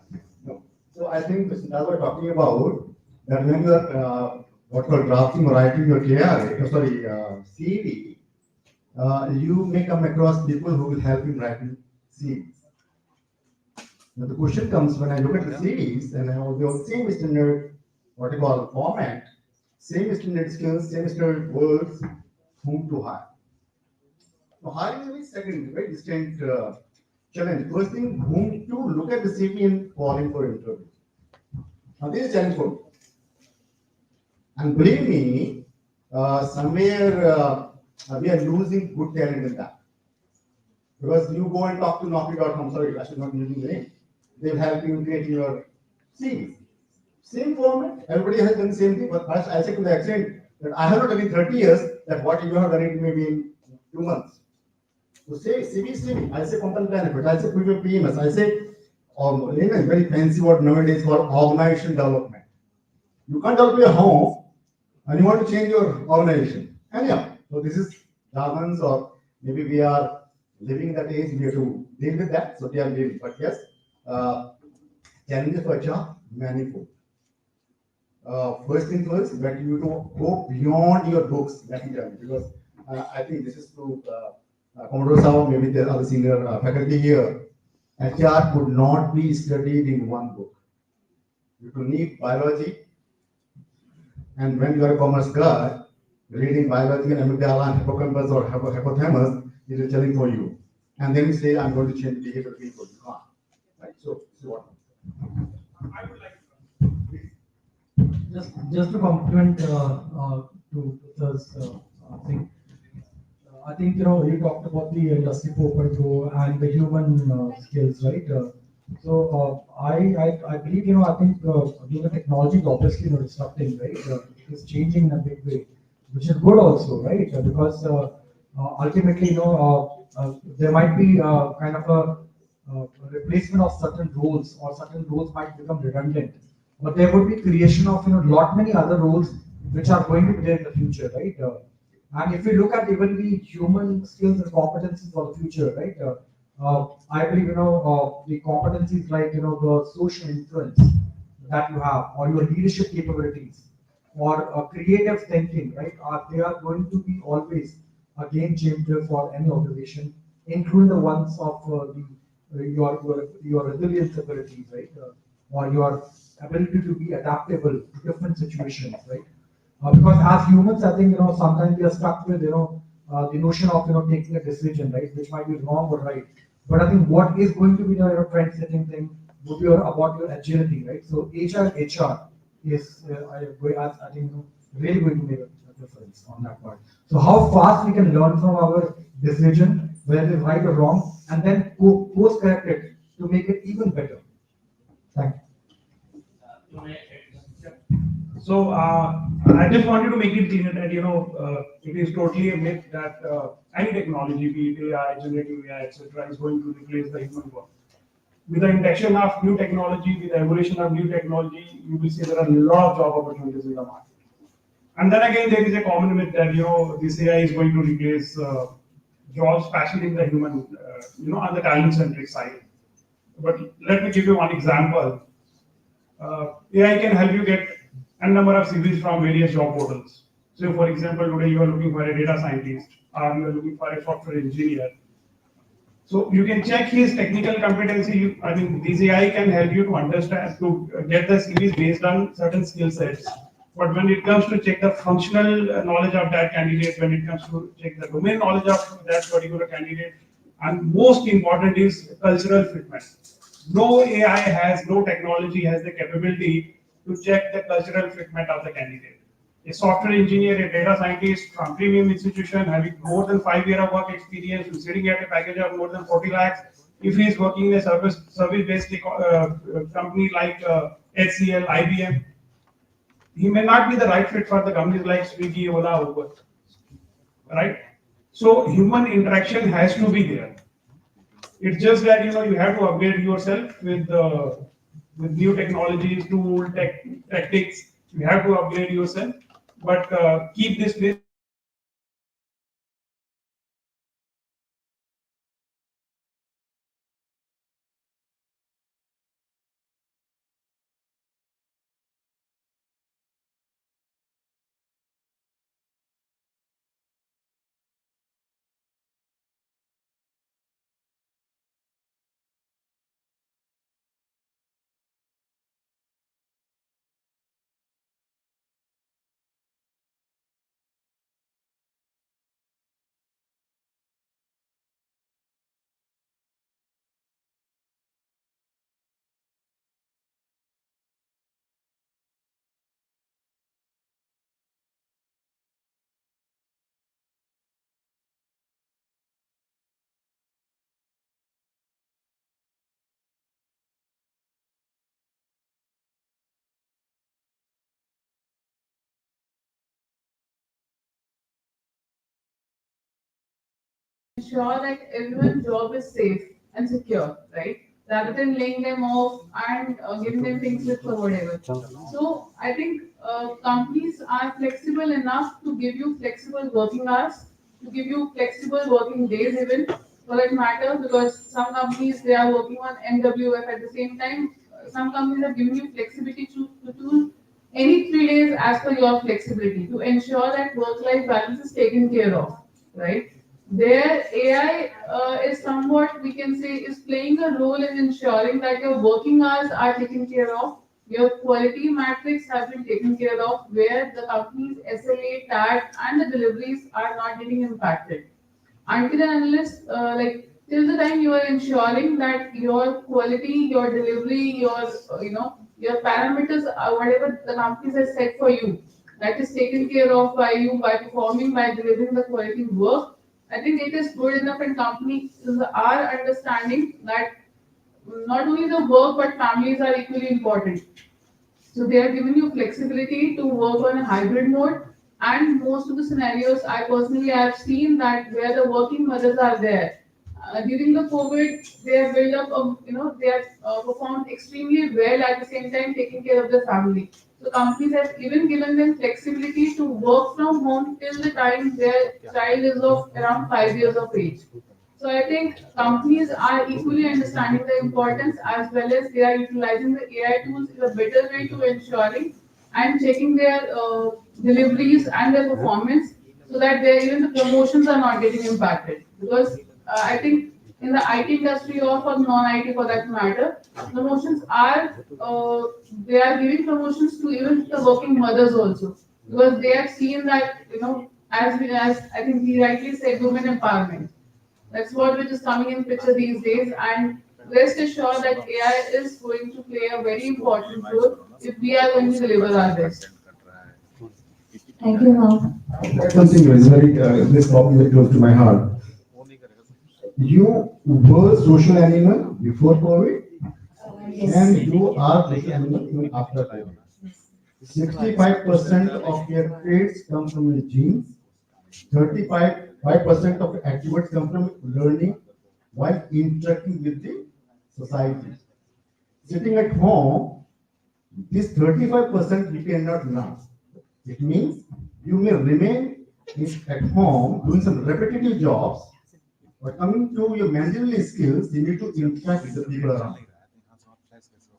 No. So I think that's what we're talking about. That when you are what called drafting or writing your CV, you may come across people who will help in writing CVs. Now the question comes when I look at the CVs and I have the same standard, what you call format, same standard skills, same standard words, whom to hire. So hiring is a very second, very distinct challenge. First thing, whom to look at the CV and call in for interview. Now this is challenge for me. And believe me, somewhere we are losing good talent in that. Because you go and talk to Naukri.com, sorry, I should not use the name. They'll help you in creating your CV. Same format, everybody has done the same thing, but I say to the extent that I have not done in 30 years, that what you have done it maybe in 2 months. So say CV, I say company benefit, I say PMS, I say a very fancy word nowadays for organization development. You can't develop your home and you want to change your organization. Anyhow, so this is jargons or maybe we are living that age, we have to deal with that, so we are living. But yes, challenges for HR manifold. First thing first, that you to go beyond your books, let me tell you, because I think this is to Commodore Sao, maybe the other senior faculty here. HR could not be studied in one book. You could need biology, and when you are a commerce guy, reading biology and amygdala and hippocampus or hypothalamus, it is telling for you. And then you say, I'm going to change behavior people. You can't. Right? So, this is what I would like to. Just to complement to Sir's thing, I think you talked about the industry 4.0 and the human skills, right? I believe I think the technology is obviously disrupting, right? It is changing in a big way, which is good also, right? Because ultimately there might be kind of a replacement of certain roles, or certain roles might become redundant, but there would be creation of lot many other roles which are going to be there in the future, right? And if you look at even the human skills and competencies for the future, right? I believe the competencies like the social influence that you have, or your leadership capabilities, or creative thinking, right? They are going to be always a game changer for any organization, including the ones of your resilience abilities, right? Or your ability to be adaptable to different situations, right? Because as humans, I think sometimes we are stuck with the notion of taking a decision, right, which might be wrong or right. But I think what is going to be the trend setting thing would be about your agility, right? So HR is I think really going to make a difference on that part. So how fast we can learn from our decision, whether it is right or wrong, and then course correct it to make it even better. Thank you. So I just wanted to make it clear that it is totally a myth that any technology, be it AI, generative AI, etc., is going to replace the human work. With the induction of new technology, with the evolution of new technology, you will see there are a lot of job opportunities in the market. And then again, there is a common myth that this AI is going to replace jobs, especially in the human, on the talent-centric side. But let me give you one example. AI can help you get a number of CVs from various job portals. So, for example, today you are looking for a data scientist, or you are looking for a software engineer. So you can check his technical competency. I mean, this AI can help you to understand, to get the CVs based on certain skill sets. But when it comes to check the functional knowledge of that candidate, when it comes to check the domain knowledge of that particular candidate, and most important is cultural fitment. No AI has, no technology has the capability to check the cultural fitment of the candidate. A software engineer, a data scientist from premium institution having more than 5 years of work experience, who's sitting at a package of more than 40 lakhs, if he's working in a service-based company like HCL, IBM, he may not be the right fit for the companies like Swiggy, Ola, Uber, right? So human interaction has to be there. It's just that you have to upgrade yourself with new technologies, tools, tactics. You have to upgrade yourself, but keep this place. Ensure that everyone's job is safe and secure, right? Rather than laying them off and giving them things with for whatever. So I think companies are flexible enough to give you flexible working hours, to give you flexible working days even for that matter, because some companies they are working on MWF at the same time. some companies have given you flexibility to do any 3 days as per your flexibility to ensure that work-life balance is taken care of, right? There, AI is somewhat, we can say, is playing a role in ensuring that your working hours are taken care of, your quality metrics have been taken care of, where the company's SLA, TAT, and the deliveries are not getting impacted. Until and unless, till the time you are ensuring that your quality, your delivery, your parameters, whatever the companies have set for you, that is taken care of by you by performing, by delivering the quality work. I think it is good enough, and companies are understanding that not only the work but families are equally important. So they are giving you flexibility to work on a hybrid mode. And most of the scenarios, I personally have seen that where the working mothers are there. During the COVID, they have built up, they have performed extremely well at the same time taking care of the family. So companies have even given them flexibility to work from home till the time their child is of around 5 years of age. So I think companies are equally understanding the importance, as well as they are utilizing the AI tools in a better way to ensuring and checking their deliveries and their performance, so that their even the promotions are not getting impacted. Because I think in the IT industry, or for non-IT for that matter, promotions are they are giving promotions to even the working mothers also, because they have seen that, as I think he rightly said, women empowerment. That's what which is coming in picture these days, and rest assured that AI is going to play a very important role if we are going to deliver our best. Thank you, ma'am. Something is very, this topic very close to my heart. You were social animal before COVID, and you are social animal even after COVID. 65% of your traits come from your genes. 35% of attributes come from learning while interacting with the society. Sitting at home, this 35% you cannot learn. It means you may remain at home doing some repetitive jobs, but coming to your managerial skills, you need to interact with the people around.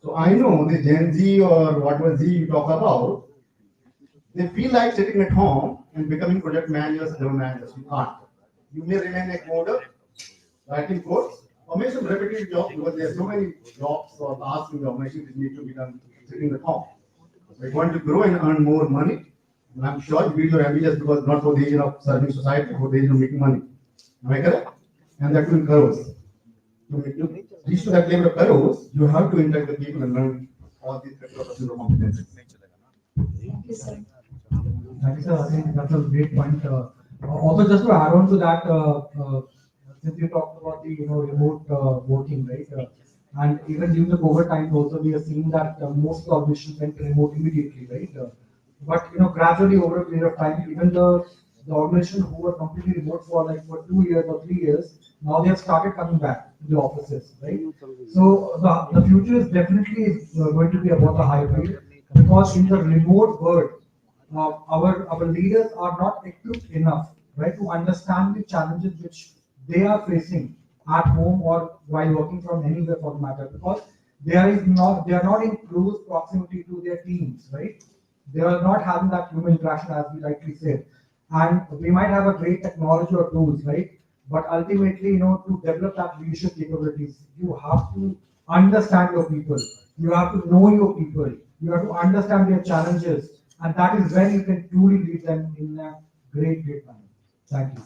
So I know the Gen Z or whatever Z you talk about, they feel like sitting at home and becoming project managers, general managers. You can't. You may remain a coder, writing codes, or maybe some repetitive jobs, because there are so many jobs or tasks in the organization that need to be done sitting at home. So if you want to grow and earn more money, and I'm sure you build your ambitions, because not for the reason of serving society, for the reason of making money. Am I correct? And that will crores. To reach to that level of crores, you have to interact with people and learn all these competencies. Thank you, sir. Thank you, sir. I think that's a great point. Also, just to add on to that, since you talked about the remote working, right? And even during the COVID times, also we are seeing that most organizations went remote immediately, right? But gradually over a period of time, even the organizations who were completely remote for 2 years or 3 years, now they have started coming back to the offices, right? So the future is definitely going to be about the hybrid, because in the remote world, our leaders are not equipped enough, right, to understand the challenges which they are facing at home or while working from anywhere for the matter, because they are not in close proximity to their teams, right? They are not having that human interaction, as we rightly said. And we might have a great technology or tools, right? But ultimately, to develop that leadership capabilities, you have to understand your people. You have to know your people. You have to understand their challenges, and that is when you can truly lead them in a great manner. Thank you.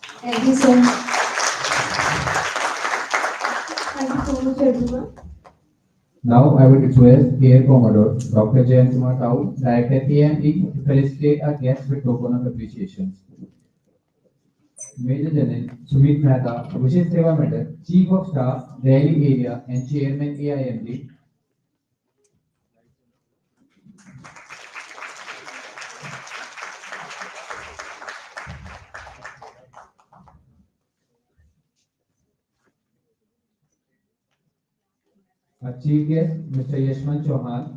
Thank you, sir. Thank you so much, everyone. Now I will request Air Commodore Dr. Jayant Kumar Tau, Director AME, to felicitate our guests with token of appreciation. Major General Sumit Mehta, Vishesh Seva Medal, Chief of Staff, Delhi Area and Chairman AIMD. Our Chief Guest, Mr. Yashwant Chauhan.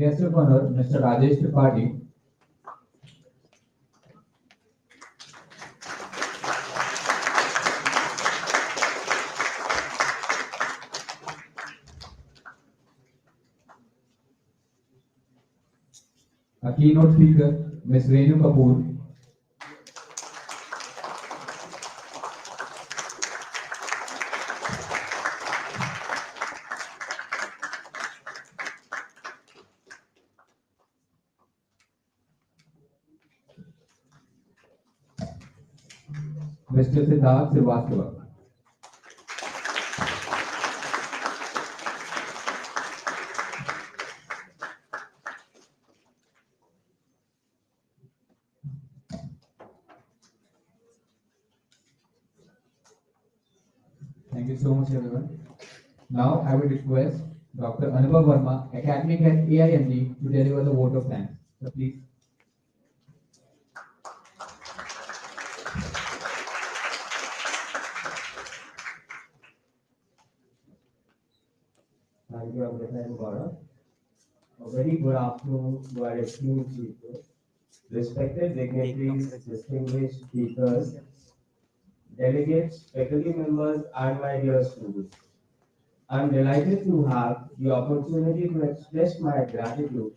Guest of honor, Mr. Rajesh Tripathi. A keynote speaker, Ms. Renu Kapoor. Mr. Siddharth Srivastava. Thank you so much, everyone. Now, I would request Dr. Anubhav Verma, Academic Head AIMD, to deliver the vote of thanks. So please. Thank you, Amrita and Gaurav. A very good afternoon to our esteemed speakers, respected dignitaries, distinguished speakers, delegates, faculty members, and my dear students. I'm delighted to have the opportunity to express my gratitude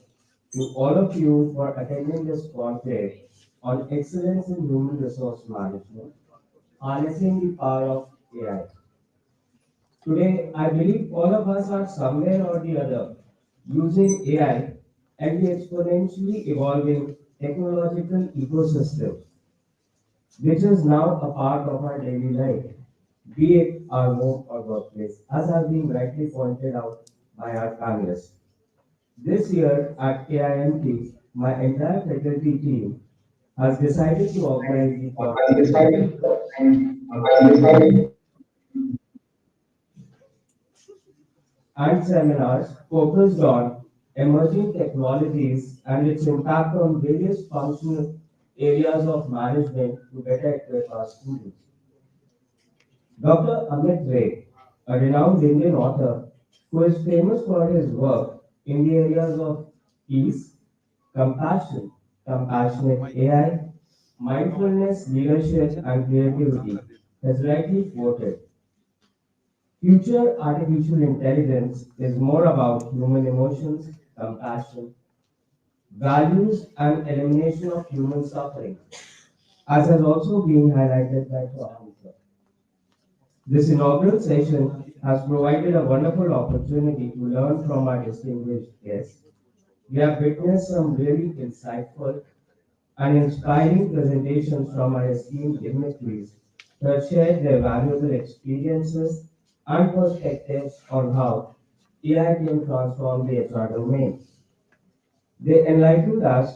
to all of you for attending this conclave on excellence in human resource management, harnessing the power of AI. Today, I believe all of us are somewhere or the other using AI and the exponentially evolving technological ecosystem, which is now a part of our daily life, be it our home or workplace, as has been rightly pointed out by our panelists. This year at AIMT, my entire faculty team has decided to organize the and seminars focused on emerging technologies and its impact on various functional areas of management to better equip our students. Dr. Amit Ray, a renowned Indian author who is famous for his work in the areas of peace, compassion, compassionate AI, mindfulness, leadership, and creativity, has rightly quoted, future artificial intelligence is more about human emotions, compassion, values, and elimination of human suffering, as has also been highlighted by Prof. This inaugural session has provided a wonderful opportunity to learn from our distinguished guests. We have witnessed some really insightful and inspiring presentations from our esteemed dignitaries who have shared their valuable experiences and perspectives on how AI can transform the HR domain. They enlightened us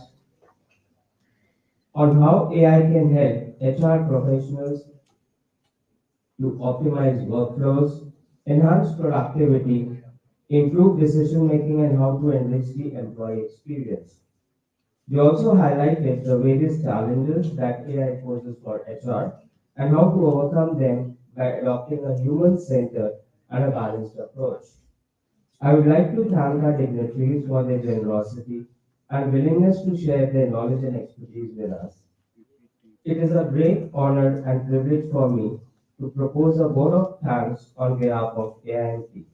on how AI can help HR professionals to optimize workflows, enhance productivity, improve decision making, and how to enrich the employee experience. They also highlighted the various challenges that AI poses for HR and how to overcome them by adopting a human-centered and a balanced approach. I would like to thank our dignitaries for their generosity and willingness to share their knowledge and expertise with us. It is a great honor and privilege for me to propose a vote of thanks on behalf of AIMT.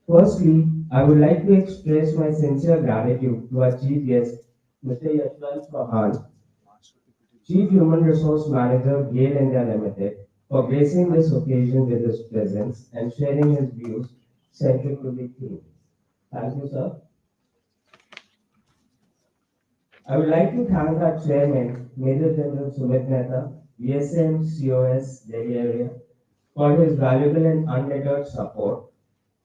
Firstly, I would like to express my sincere gratitude to our chief guest, Mr. Yashwant Chauhan, Chief Human Resource Manager, GAIL India Limited, for gracing this occasion with his presence and sharing his views centric to the theme. Thank you, sir. I would like to thank our chairman, Major General Sumit Mehta, VSM COS Delhi area, for his valuable and undeterred support.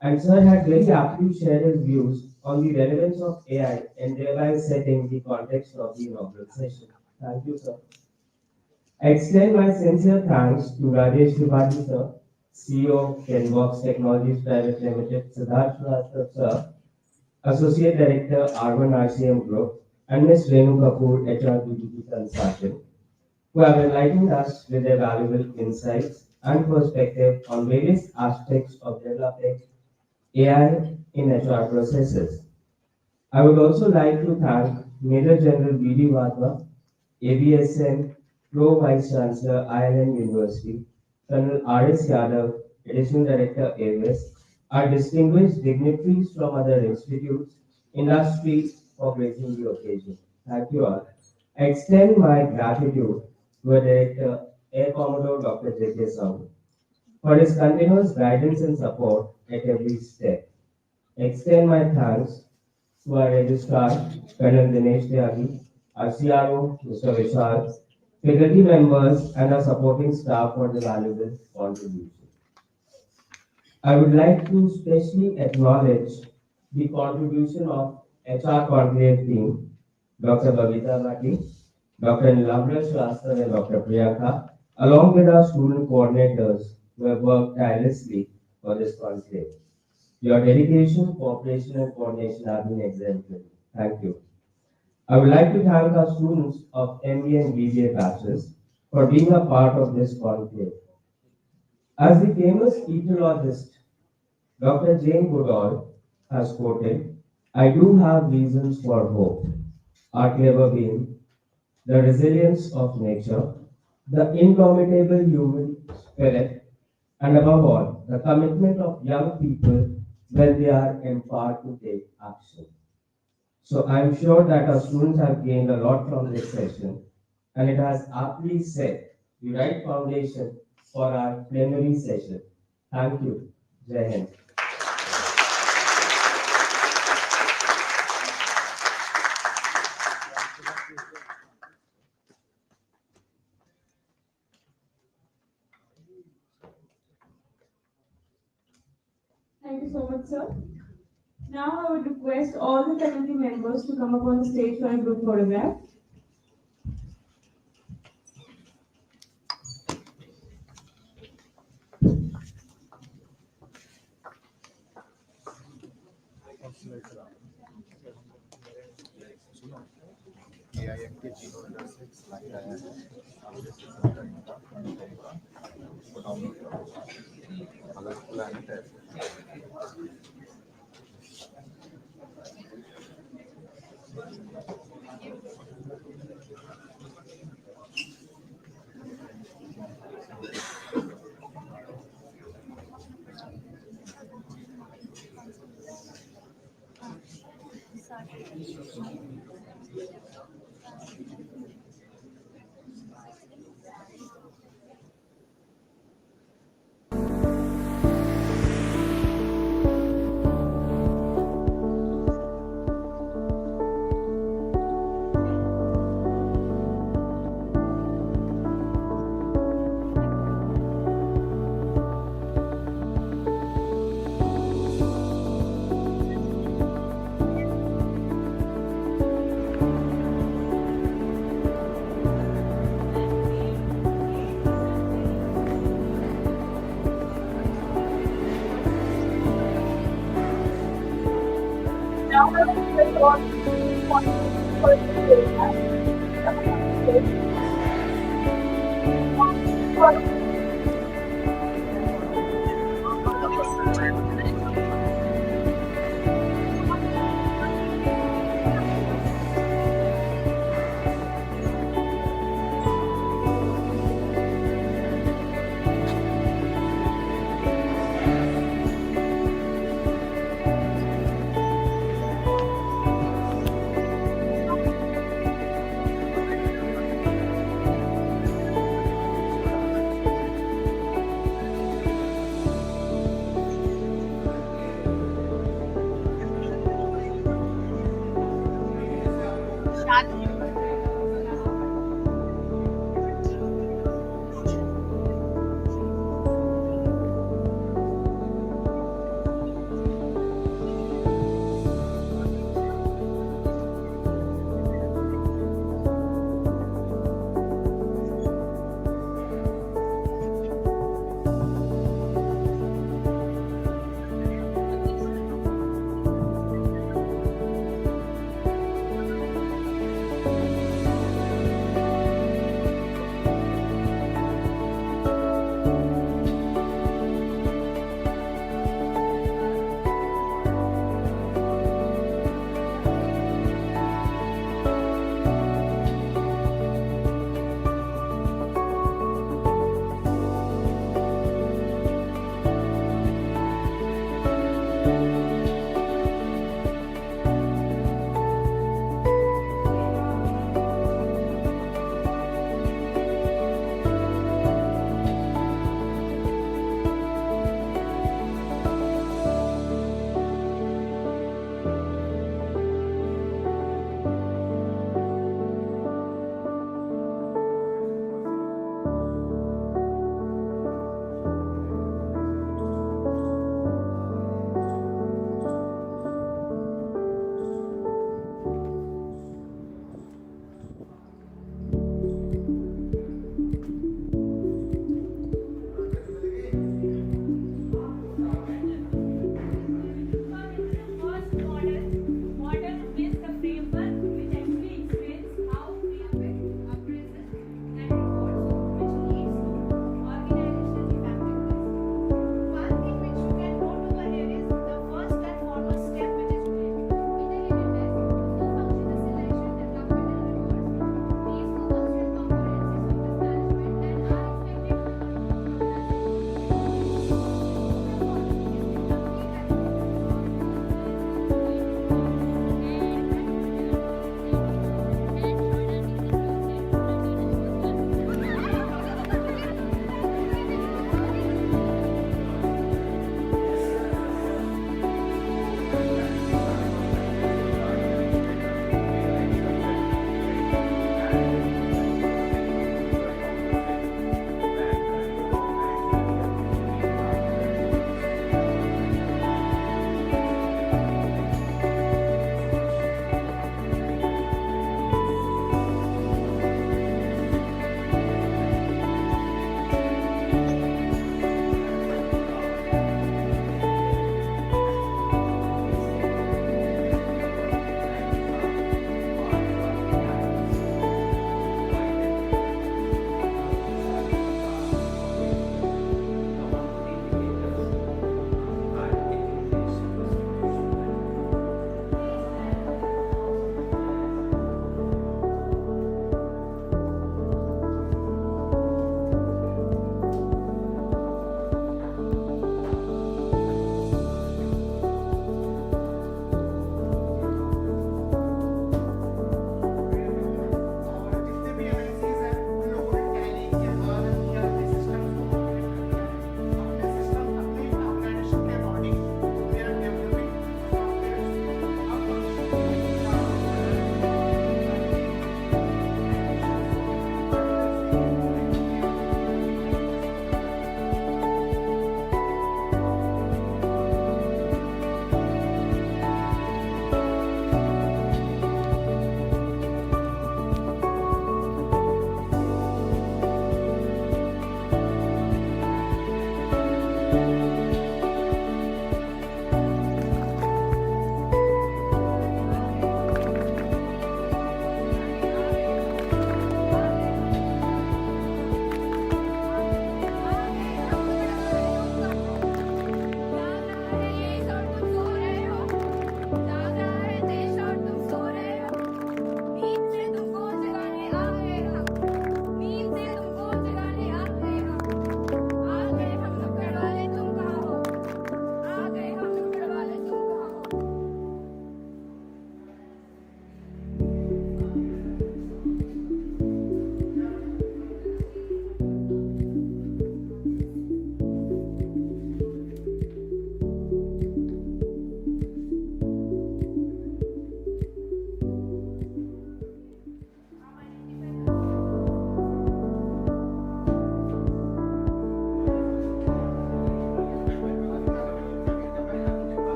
And sir had very aptly shared his views on the relevance of AI and thereby setting the context of the inaugural session. Thank you, sir. I extend my sincere thanks to Rajesh Tripathi, sir, CEO, Kenbox Technologies Private Limited, Siddharth Srivastava, sir, Associate Director, R1 RCM Group, and Ms. Renu Kapoor, HR consultant, who have enlightened us with their valuable insights and perspective on various aspects of developing AI in HR processes. I would also like to thank Major General B.D. Wadhwa, ABSN Pro Vice Chancellor, IIM University, Colonel R.S. Yadav, Additional Director, AWS, our distinguished dignitaries from other institutes, industries for gracing the occasion. Thank you all. I extend my gratitude to our Director, Air Commodore Dr. J.K. Sahu, for his continuous guidance and support at every step. I extend my thanks to our Registrar, Colonel Dinesh Tyagi, our CRO, Mr. Vishal, faculty members, and our supporting staff for the valuable contribution. I would like to specially acknowledge the contribution of HR Conclave team, Dr. Babita Bhatti, Dr. Nilamra Shrestha, and Dr. Priyanka, along with our student coordinators who have worked tirelessly for this conclave. Your dedication, cooperation, and coordination have been exemplary. Thank you. I would like to thank our students of MBA and BBA batches for being a part of this conclave. As the famous ethologist Dr. Jane Goodall has quoted, I do have reasons for hope. Our clever being, the resilience of nature, the indomitable human spirit, and above all, the commitment of young people when they are empowered to take action. So I'm sure that our students have gained a lot from this session, and it has aptly set the right foundation for our plenary session. Thank you. Jai Hind. Thank you so much, sir. Now I would request all the faculty members to come up on the stage for a group photograph. Now I will request all for the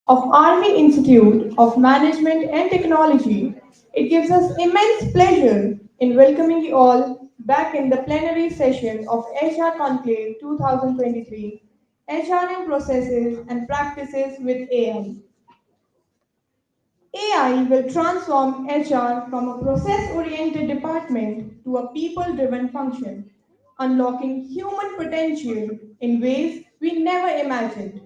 of Army Institute of Management and Technology, it gives us immense pleasure in welcoming you all back in the plenary session of HR Conclave 2023, HRM Processes and Practices with AI. AI will transform HR from a process-oriented department to a people-driven function, unlocking human potential in ways we never imagined.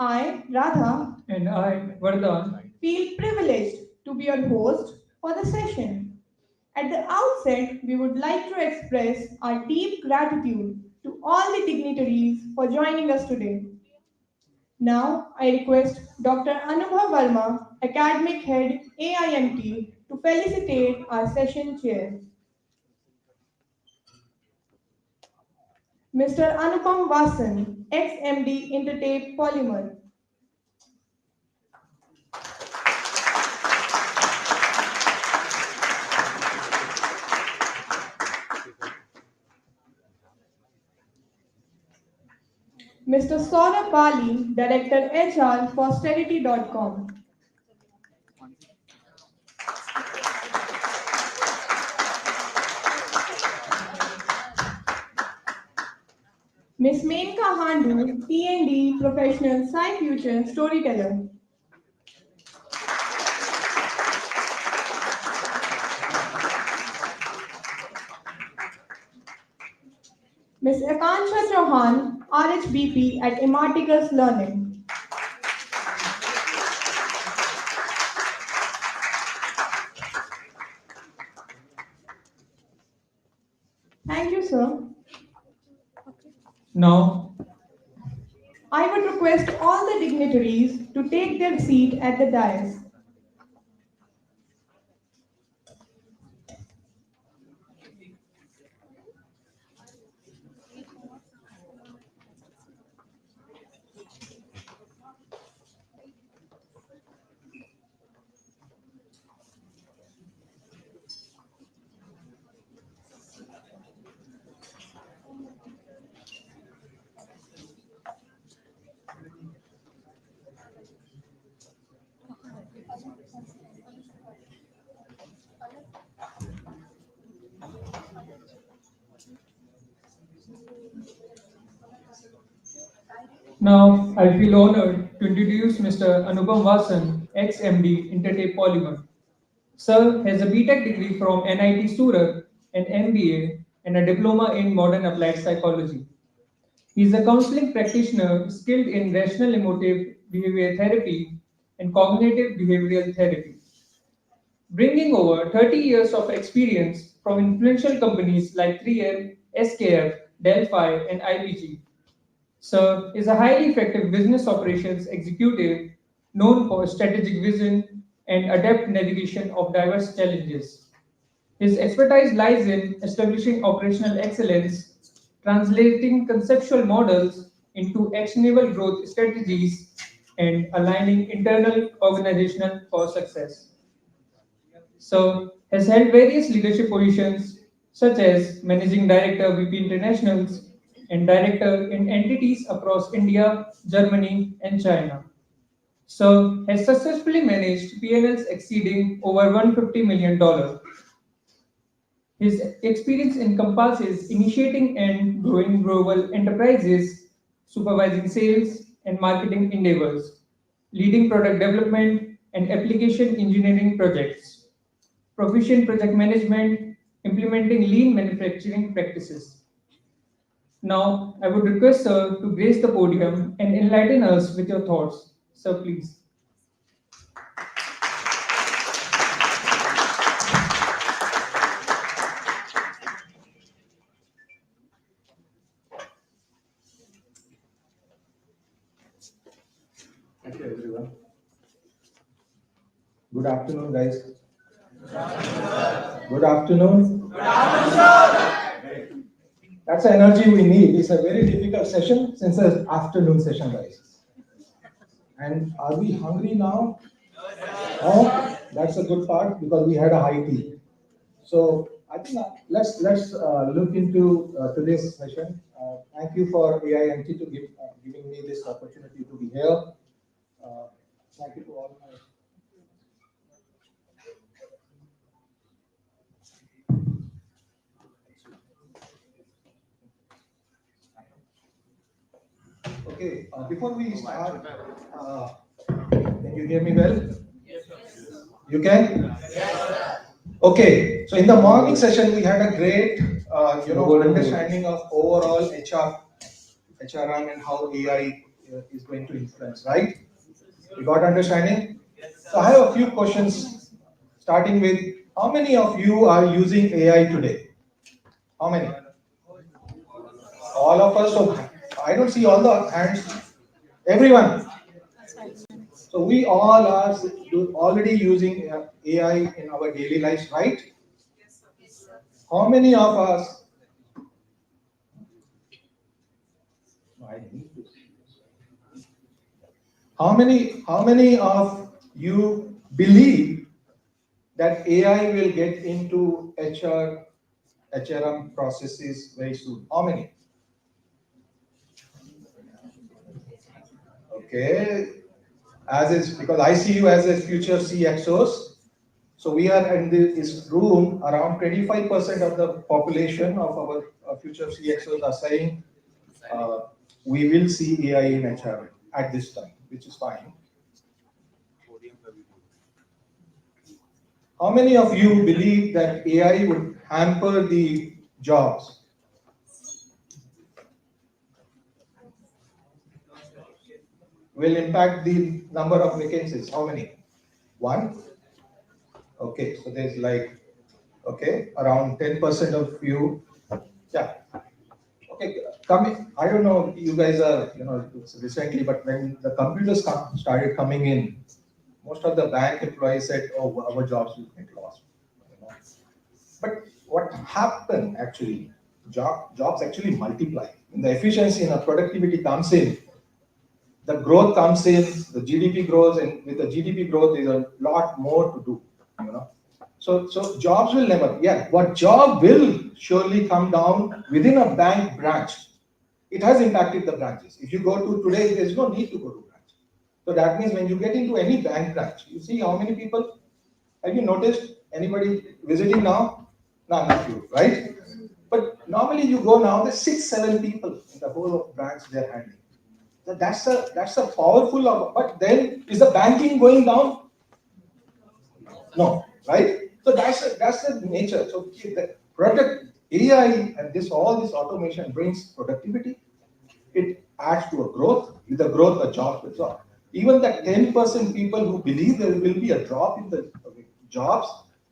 I, Radha, And I, Vardhan, feel privileged to be your host for the session. At the outset, we would like to express our deep gratitude to all the dignitaries for joining us today. Now, I request Dr. Anubhav Verma, Academic Head AIMT, to felicitate our session chair. Mr. Anupam Vasan, ex-MD Intertape Polymer. Mr. Saurabh Bali, Director HR for Sterity.com. Ms. Menka Handu, T&D Professional Sci Future Storyteller. Ms. Akansha Chauhan, RHBP at Imarticus Learning. Thank you, sir. now I would request all the dignitaries to take their seat at the dais. Now, I feel honored to introduce Mr. Anupam Vasan, ex-MD, Intertape Polymer. Sir has a BTech degree from NIT Surat, an MBA, and a diploma in modern applied psychology. He is a counseling practitioner skilled in rational emotive behavior therapy and cognitive behavioral therapy, bringing over 30 years of experience from influential companies like 3M, SKF, Delphi, and IPG. Sir is a highly effective business operations executive known for strategic vision and adept navigation of diverse challenges. His expertise lies in establishing operational excellence, translating conceptual models into actionable growth strategies, and aligning internal organizational for success. So, has held various leadership positions such as Managing Director VP Internationals and Director in entities across India, Germany, and China. So, has successfully managed P&Ls exceeding over $150 million. His experience encompasses initiating and growing global enterprises, supervising sales and marketing endeavors, leading product development and application engineering projects, proficient project management, implementing lean manufacturing practices. Now, I would request Sir to grace the podium and enlighten us with your thoughts. Sir, please. Thank you, everyone. Good afternoon, guys. Good afternoon. That's the energy we need. It's a very difficult session since it's afternoon session, guys. And are we hungry now? Oh, that's a good part because we had a high tea. So I think let's look into today's session. Thank you for AIMT to giving me this opportunity to be here. Thank you to all my. Okay, before we start, can you hear me well? You can? Okay, so in the morning session, we had a great, understanding of overall HRM and how AI is going to influence, right? You got understanding? So I have a few questions, starting with, how many of you are using AI today? How many? All of us, so I don't see all the hands. Everyone. So we all are already using AI in our daily lives, right? How many of us? How many of you believe that AI will get into HRM processes very soon? How many? Okay, as is, because I see you as a future CXOs. So we are in this room, around 25% of the population of our future CXOs are saying we will see AI in HR at this time, which is fine. How many of you believe that AI would hamper the jobs? Will impact the number of vacancies? How many? One? Okay, so there's like, okay, around 10% of you. Yeah. Okay, coming, I don't know, you guys are, it's recently, but when the computers started coming in, most of the bank employees said, oh, our jobs will get lost. But what happened actually, jobs actually multiply. When the efficiency and the productivity comes in, the growth comes in, the GDP grows, and with the GDP growth, there's a lot more to do, So jobs will never, what job will surely come down within a bank branch. It has impacted the branches. If you go to today, there's no need to go to branch. So that means when you get into any bank branch, you see how many people, have you noticed anybody visiting now? No, not you, right? But normally you go now, there's 6-7 people in the whole of branch they're handling. So that's a powerful, but then is the banking going down? No, right? So that's the nature. So the product AI and all this automation brings productivity. It adds to a growth. With the growth, the jobs will drop. Even the 10% people who believe there will be a drop in the jobs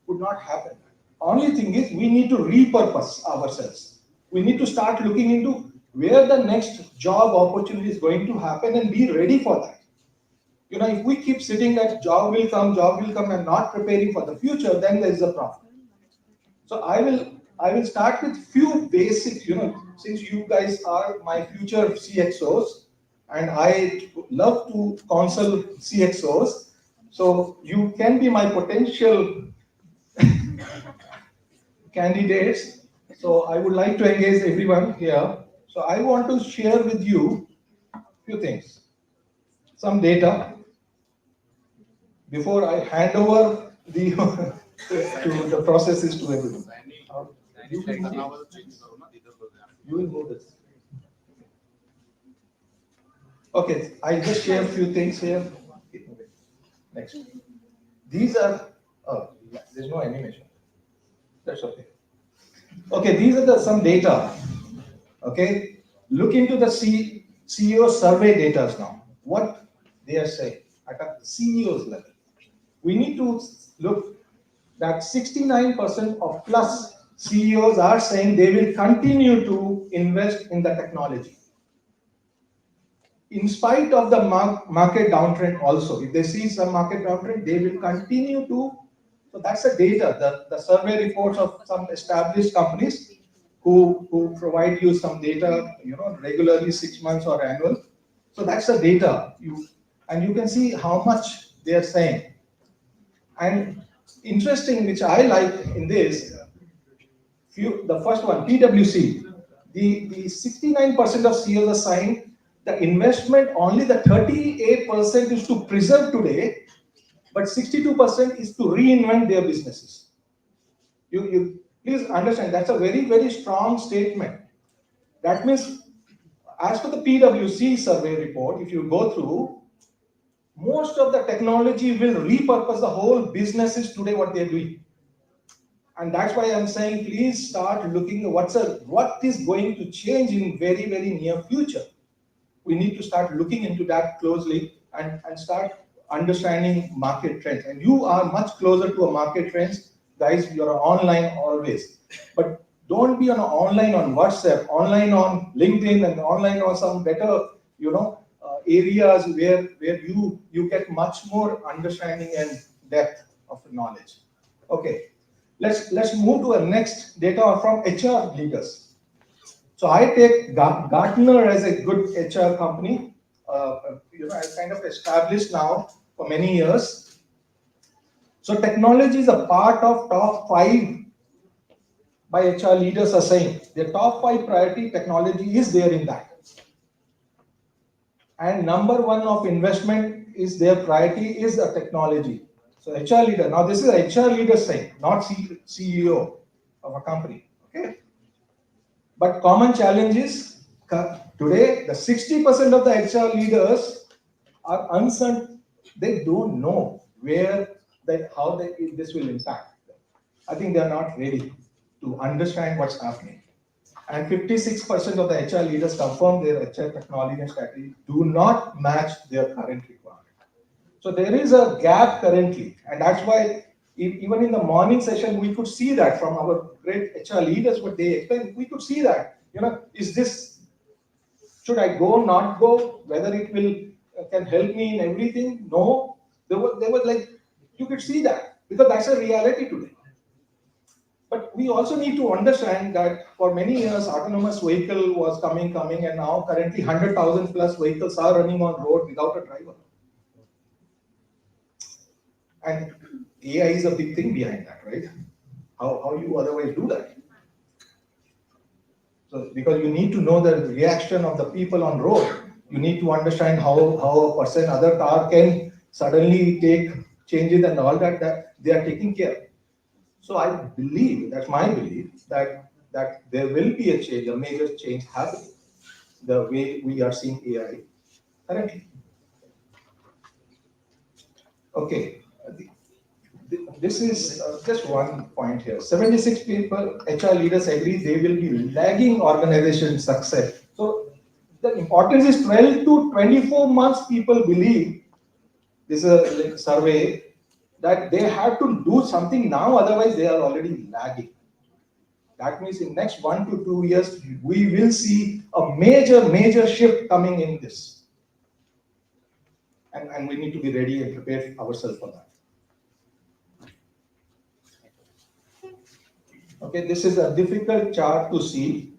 would not happen. Only thing is we need to repurpose ourselves. We need to start looking into where the next job opportunity is going to happen and be ready for that. If we keep sitting that job will come and not preparing for the future, then there is a problem. So I will start with few basics, since you guys are my future CXOs and I love to counsel CXOs, so you can be my potential candidates. So I would like to engage everyone here. So I want to share with you a few things, some data, before I hand over the to the processes to everyone. You will move this. Okay, I just share a few things here. Next. These are, there's no animation. That's okay. Okay, these are some data. Okay, look into the CEO survey data now. What they are saying at a CEO's level. We need to look that 69% of plus CEOs are saying they will continue to invest in the technology. In spite of the market downtrend also, if they see some market downtrend, they will continue to. So that's the data, the survey reports of some established companies who provide you some data, regularly 6 months or annual. So that's the data. And you can see how much they are saying. And interesting, which I like in this, the first one, PwC, the 69% of CEOs are saying the investment, only the 38% is to preserve today, but 62% is to reinvent their businesses. You please understand, that's a very, very strong statement. That means, as per the PwC survey report, if you go through, most of the technology will repurpose the whole businesses today, what they're doing. And that's why I'm saying, please start looking at what is going to change in very, very near future. We need to start looking into that closely and start understanding market trends. And you are much closer to a market trends. Guys, you're online always. But don't be online on WhatsApp, online on LinkedIn, and online on some better, areas where you get much more understanding and depth of knowledge. Okay, let's move to a next data from HR leaders. So I take Gartner as a good HR company. I kind of established now for many years. So technology is a part of top 5 by HR leaders are saying. Their top 5 priority technology is there in that. And number 1 of investment is their priority is a technology. So HR leader, now this is a HR leader saying, not CEO of a company. Okay. But common challenge is today the 60% of the HR leaders are uncertain. They don't know how this will impact them. I think they are not ready to understand what's happening. And 56% of the HR leaders confirm their HR technology and strategy do not match their current requirement. So there is a gap currently, and that's why even in the morning session we could see that from our great HR leaders what they explained. We could see that should I go, not go, whether it can help me in everything? No, they were like, you could see that because that's a reality today. But we also need to understand that for many years, autonomous vehicle was coming, and now currently 100,000 plus vehicles are running on road without a driver. And AI is a big thing behind that, right? How you otherwise do that? So because you need to know the reaction of the people on road, you need to understand how a person, other car can suddenly take changes and all that they are taking care. So I believe, that's my belief, that there will be a change, a major change happening, the way we are seeing AI currently. Okay, this is just one point here. 76 people, HR leaders agree they will be lagging organization success. So the importance is 12 to 24 months people believe, this is a survey, that they have to do something now, otherwise they are already lagging. That means in next 1 to 2 years, we will see a major shift coming in this. And we need to be ready and prepare ourselves for that. Okay, this is a difficult chart to see,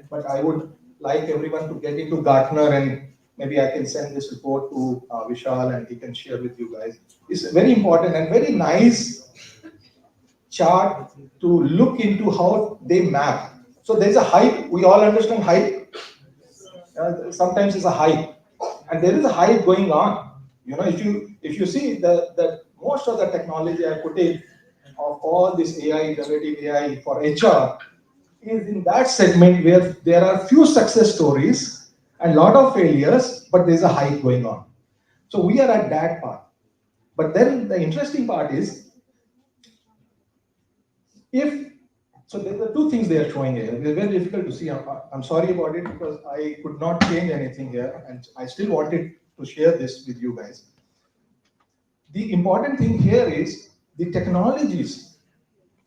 but I would like everyone to get into Gartner, and maybe I can send this report to Vishal and he can share with you guys. It's very important and very nice chart to look into how they map. So there's a hype. We all understand hype. Sometimes it's a hype, and there is a hype going on. If you see the most of the technology I put in of all this AI, generative AI for HR, is in that segment where there are few success stories and lot of failures, but there's a hype going on. So we are at that part. But then the interesting part is, so there are 2 things they are showing here. It's very difficult to see. I'm sorry about it because I could not change anything here, and I still wanted to share this with you guys. The important thing here is the technologies.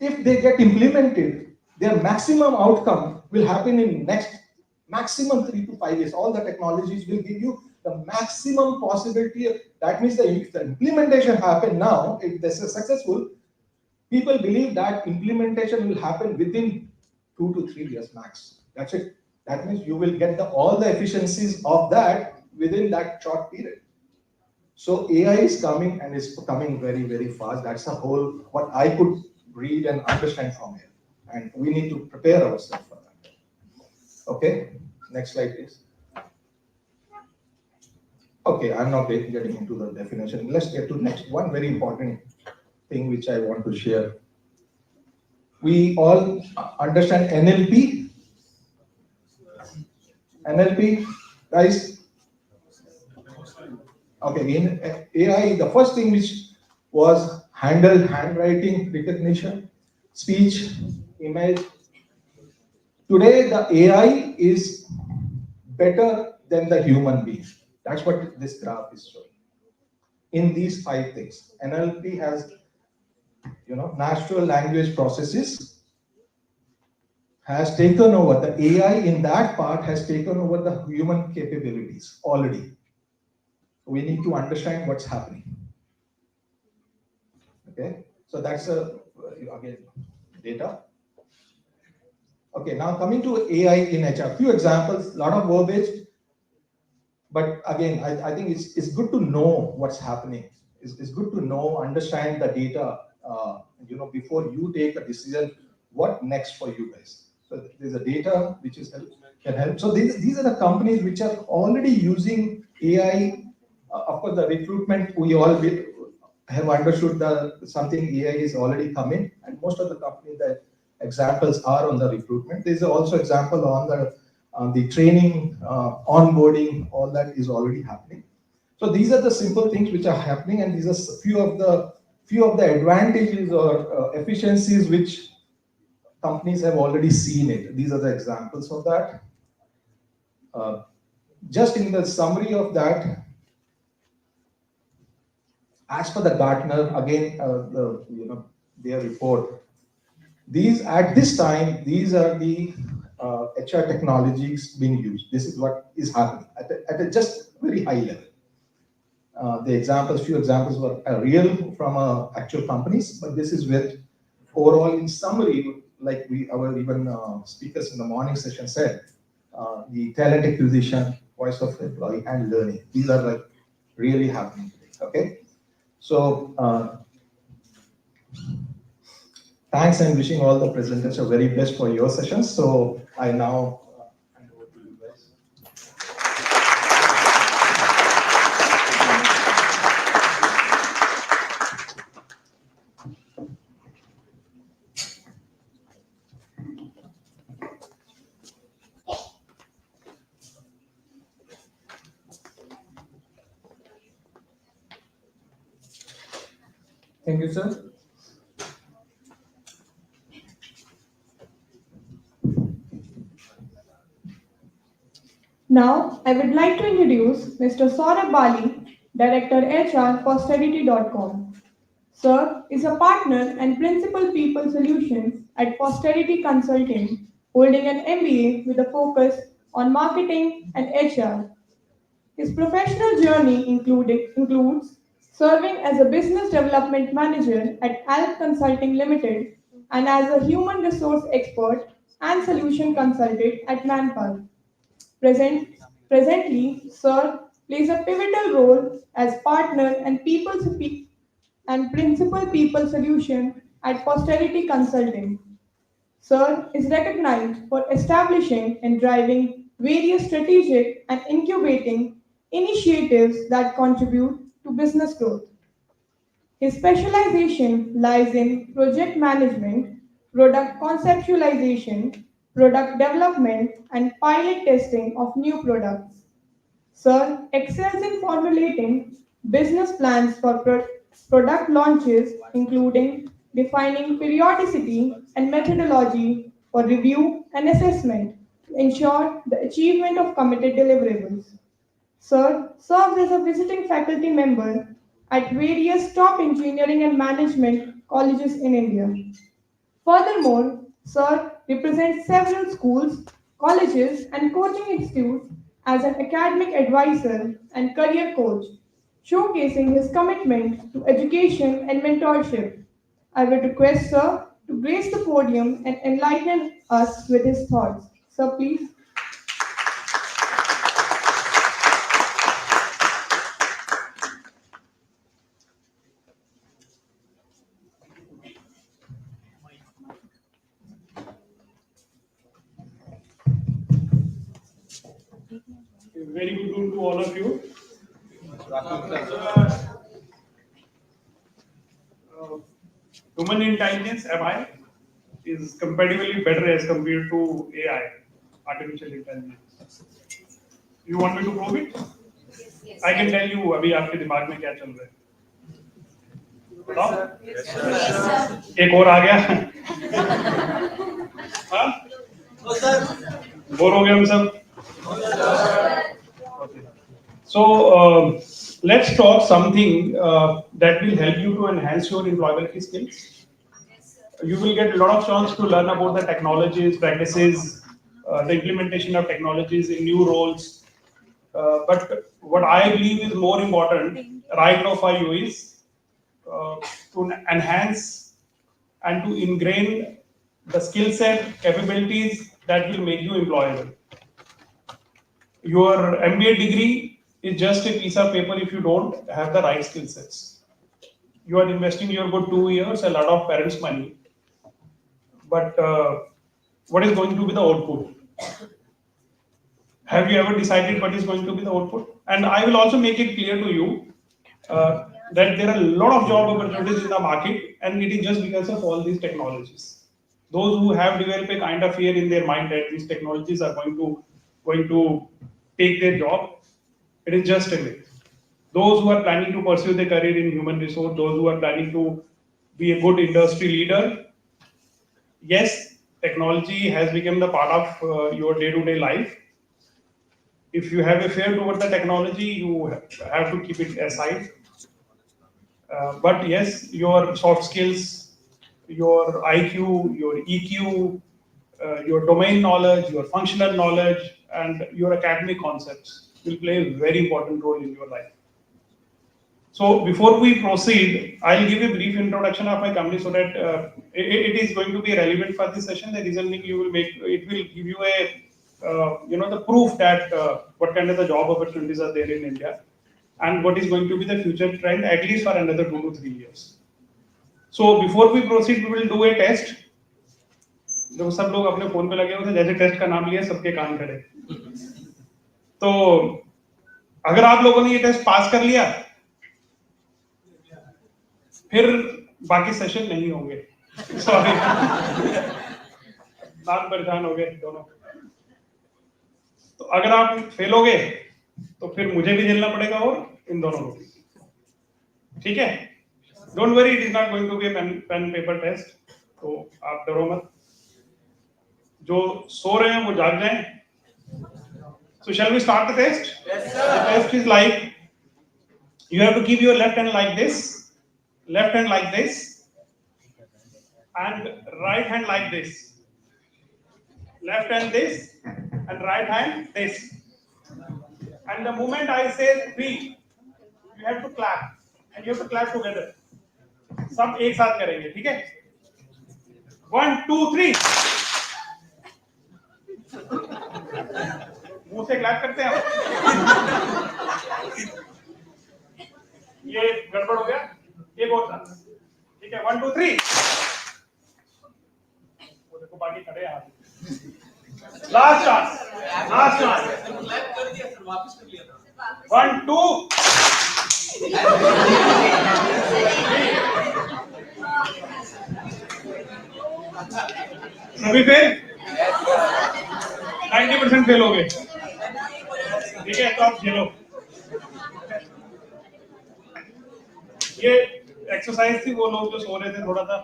If they get implemented, their maximum outcome will happen in next maximum 3 to 5 years. All the technologies will give you the maximum possibility. That means if the implementation happen now, if this is successful, people believe that implementation will happen within 2 to 3 years max. That's it. That means you will get all the efficiencies of that within that short period. So AI is coming, and it's coming very, very fast. That's the whole, what I could read and understand from here. And we need to prepare ourselves for that. Okay, next slide, please. Okay, I'm not getting into the definition. Let's get to next one very important thing which I want to share. We all understand NLP. NLP, guys. Okay, in AI, the first thing which was handwriting recognition, speech, image. Today, the AI is better than the human being. That's what this graph is showing. In these 5 things, NLP has, natural language processes has taken over. The AI in that part has taken over the human capabilities already. We need to understand what's happening. Okay, so that's again data. Okay, now coming to AI in HR, few examples, lot of verbiage, but again, I think it's good to know what's happening. It's good to know, understand the data, before you take a decision, what next for you guys. So there's a data which can help. So these are the companies which are already using AI. Of course, the recruitment, we all have understood that something AI is already coming, and most of the companies that examples are on the recruitment. There's also example on the training, onboarding, all that is already happening. So these are the simple things which are happening, and these are few of the advantages or efficiencies which companies have already seen it. These are the examples of that. Just in the summary of that, as per the Gartner, again, their report, these at this time, these are the HR technologies being used. This is what is happening at a just very high level. Few examples were real from actual companies, but this is with overall in summary, like our speakers in the morning session said, the talent acquisition, voice of employee, and learning. These are like really happening today. Okay, so thanks, and wishing all the presenters a very best for your sessions. So I now hand over to you guys. Thank you, sir. Now, I would like to introduce Mr. Saurabh Bali, Director HR for Posterity.com. Sir is a partner and principal people solutions at Posterity Consulting, holding an MBA with a focus on marketing and HR. His professional journey includes serving as a business development manager at ALP Consulting Limited and as a human resource expert and solution consultant at Manpower. Presently, Sir plays a pivotal role as partner and principal people solution at Posterity Consulting. Sir is recognized for establishing and driving various strategic and incubating initiatives that contribute to business growth. His specialization lies in project management, product conceptualization, product development, and pilot testing of new products. Sir excels in formulating business plans for product launches, including defining periodicity and methodology for review and assessment to ensure the achievement of committed deliverables. Sir serves as a visiting faculty member at various top engineering and management colleges in India. Furthermore, Sir represents several schools, colleges, and coaching institutes as an academic advisor and career coach, showcasing his commitment to education and mentorship. I would request Sir to grace the podium and enlighten us with his thoughts. Sir, please. Very good evening to all of you. Human intelligence, MI, is comparatively better as compared to AI, artificial intelligence. You want me to prove it? I can tell you अभी आपके दिमाग में क्या चल रहा है. बताओ? एक और आ गया. हाँ? बोर हो गए हम सब. So let's talk something that will help you to enhance your employability skills. You will get a lot of chance to learn about the technologies, practices, the implementation of technologies in new roles. But what I believe is more important right now for you is to enhance and to ingrain the skill set, capabilities that will make you employable. Your MBA degree is just a piece of paper if you don't have the right skill sets. You are investing your good 2 years, a lot of parents' money. But what is going to be the output? Have you ever decided what is going to be the output? And I will also make it clear to you that there are a lot of job opportunities in the market, and it is just because of all these technologies. Those who have developed a kind of fear in their mind that these technologies are going to take their job, it is just a myth. Those who are planning to pursue their career in human resource, those who are planning to be a good industry leader, yes, technology has become the part of your day-to-day life. If you have a fear toward the technology, you have to keep it aside. But yes, your soft skills, your IQ, your EQ, your domain knowledge, your functional knowledge, and your academic concepts will play a very important role in your life. So before we proceed, I'll give a brief introduction of my company so that it is going to be relevant for this session. The reason you will make it will give you a the proof that what kind of the job opportunities are there in India, and what is going to be the future trend at least for another 2 to 3 years. So before we proceed, we will do a test. जो सब लोग अपने phone पे लगे हुए थे, जैसे test का नाम लिया सबके कान खड़े. तो अगर आप लोगों ने ये टेस्ट पास कर लिया, फिर बाकी सेशन नहीं होंगे. सॉरी, नाक परेशान हो गए दोनों. तो अगर आप फेल हो गए तो फिर मुझे भी झेलना पड़ेगा और इन दोनों को. ठीक है? Don't worry, it is not going to be a pen paper test. तो आप डरो मत. जो सो रहे हैं वो जाग जाएं. So shall we start the test? Yes, sir. The test is like, you have to keep your left hand like this, left hand like this, and right hand like this. Left hand this, and right hand this. And the moment I say 3, you have to clap, and you have to clap together. सब एक साथ करेंगे, ठीक है? 1, 2, 3. मुंह से clap करते हैं. ये गड़बड़ हो गया. एक और था. ठीक है, 1, 2, 3. वो देखो बाकी खड़े हैं. Last chance. क्लैप कर दिया फिर वापस कर लिया था. 1, 2. सभी फेल. 90% फेल हो गए. ठीक है, तो आप झेलो. ये एक्सरसाइज थी. वो लोग जो सो रहे थे थोड़ा सा,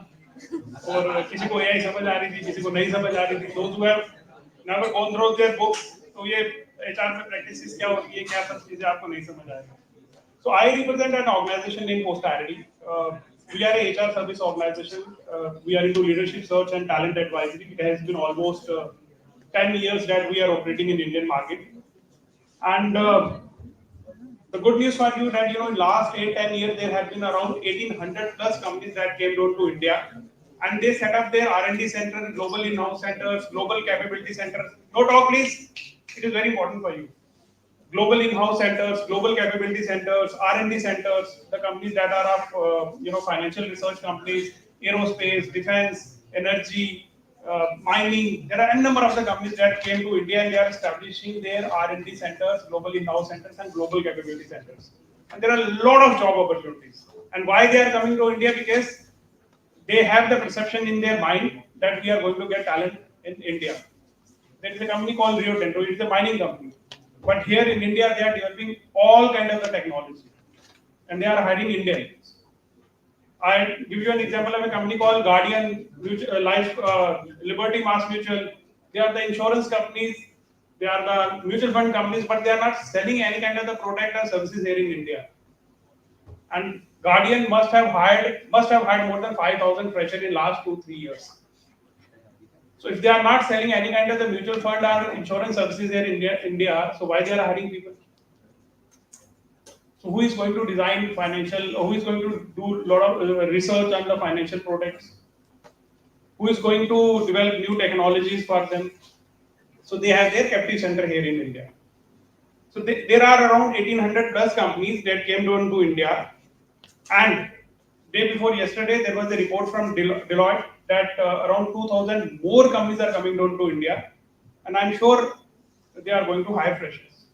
और किसी को एआई समझ आ रही थी, किसी को नहीं समझ आ रही थी. दोस्त हुए never gone through their book. तो ये एचआर में प्रैक्टिसेस क्या होती है, क्या सब चीजें आपको नहीं समझ आएगा. So I represent an organisation in posterity. We are a HR service organization. We are into leadership search and talent advisory. It has been almost 10 years that we are operating in Indian market. And the good news for you that in last 8-10 years there have been around 1800 plus companies that came down to India, and they set up their R&D center, global in-house centers, global capability centers. No talk please. It is very important for you. Global in-house centers, global capability centers, R&D centers, the companies that are of financial research companies, aerospace, defense, energy, mining. There are a number of the companies that came to India and they are establishing their R&D centers, global in-house centers, and global capability centers. And there are a lot of job opportunities. And why they are coming to India? Because they have the perception in their mind that we are going to get talent in India. There is a company called Rio Tinto. It is a mining company. But here in India, they are developing all kinds of the technology. And they are hiring Indians. I'll give you an example of a company called Guardian Life Liberty Mass Mutual. They are the insurance companies, they are the mutual fund companies, but they are not selling any kind of the product or services here in India. And Guardian must have hired more than 5,000 freshers in last 2-3 years. So if they are not selling any kind of the mutual fund or insurance services here in India, so why they are hiring people? So who is going to design who is going to do a lot of research on the financial products? Who is going to develop new technologies for them? So they have their captive center here in India. So there are around 1,800 plus companies that came down to India. And day before yesterday, there was a report from Deloitte that around 2,000 more companies are coming down to India. And I'm sure they are going to hire freshers.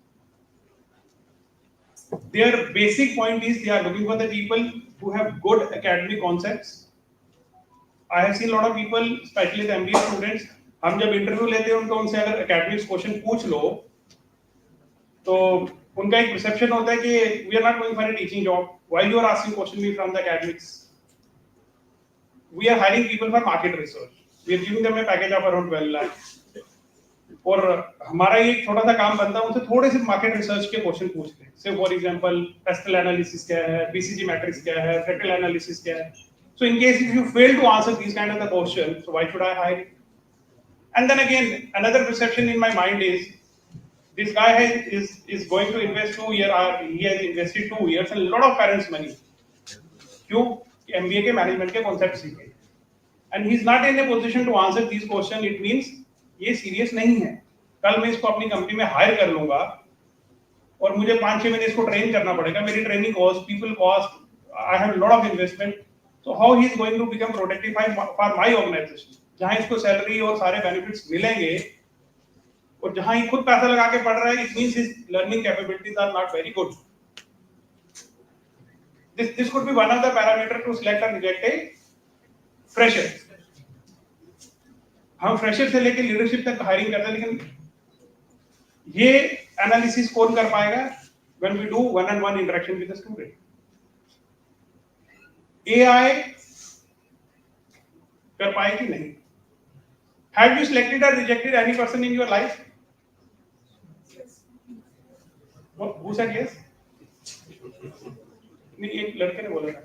Their basic point is they are looking for the people who have good academic concepts. I have seen a lot of people, especially the MBA students, हम जब interview लेते हैं उनसे अगर academics question पूछ लो तो उनका एक परसेप्शन होता है कि we are not going for a teaching job why you are asking question me from the academics we are hiring people for market research we are giving them a package of around 12 lakh और हमारा ये छोटा सा काम बनता है उनसे थोड़े से मार्केट रिसर्च के क्वेश्चन पूछते हैं से फॉर एग्जांपल पेस्टल एनालिसिस क्या है बीसीजी मैट्रिक्स क्या है फ्रैक्टल एनालिसिस क्या है so in case if you fail to answer these kind of the questions so why should I hire you? And then again another perception in my mind is this guy is going to invest 2 years or he has invested 2 years and a lot of parents money क्यों MBA के management के concept सीखे and he is not in a position to answer these questions it means ये serious नहीं है कल मैं इसको अपनी कंपनी में हायर कर लूंगा और मुझे 5-6 महीने इसको ट्रेन करना पड़ेगा मेरी training cost people cost I have lot of investment so how he is going to become productive for my organisation जहां इसको सैलरी और सारे बेनिफिट्स मिलेंगे और जहां ही खुद पैसा लगा के पढ़ रहा है it means his learning capabilities are not very good this could be one of the parameter to select and reject a fresher हम फ्रेशर से लेकर लीडरशिप तक हायरिंग करते हैं लेकिन ये एनालिसिस कौन कर पाएगा when we do one on one interaction with the student AI कर पाएगी नहीं हैव यू सिलेक्टेड और rejected any person in your life who said yes नहीं एक लड़के ने बोला था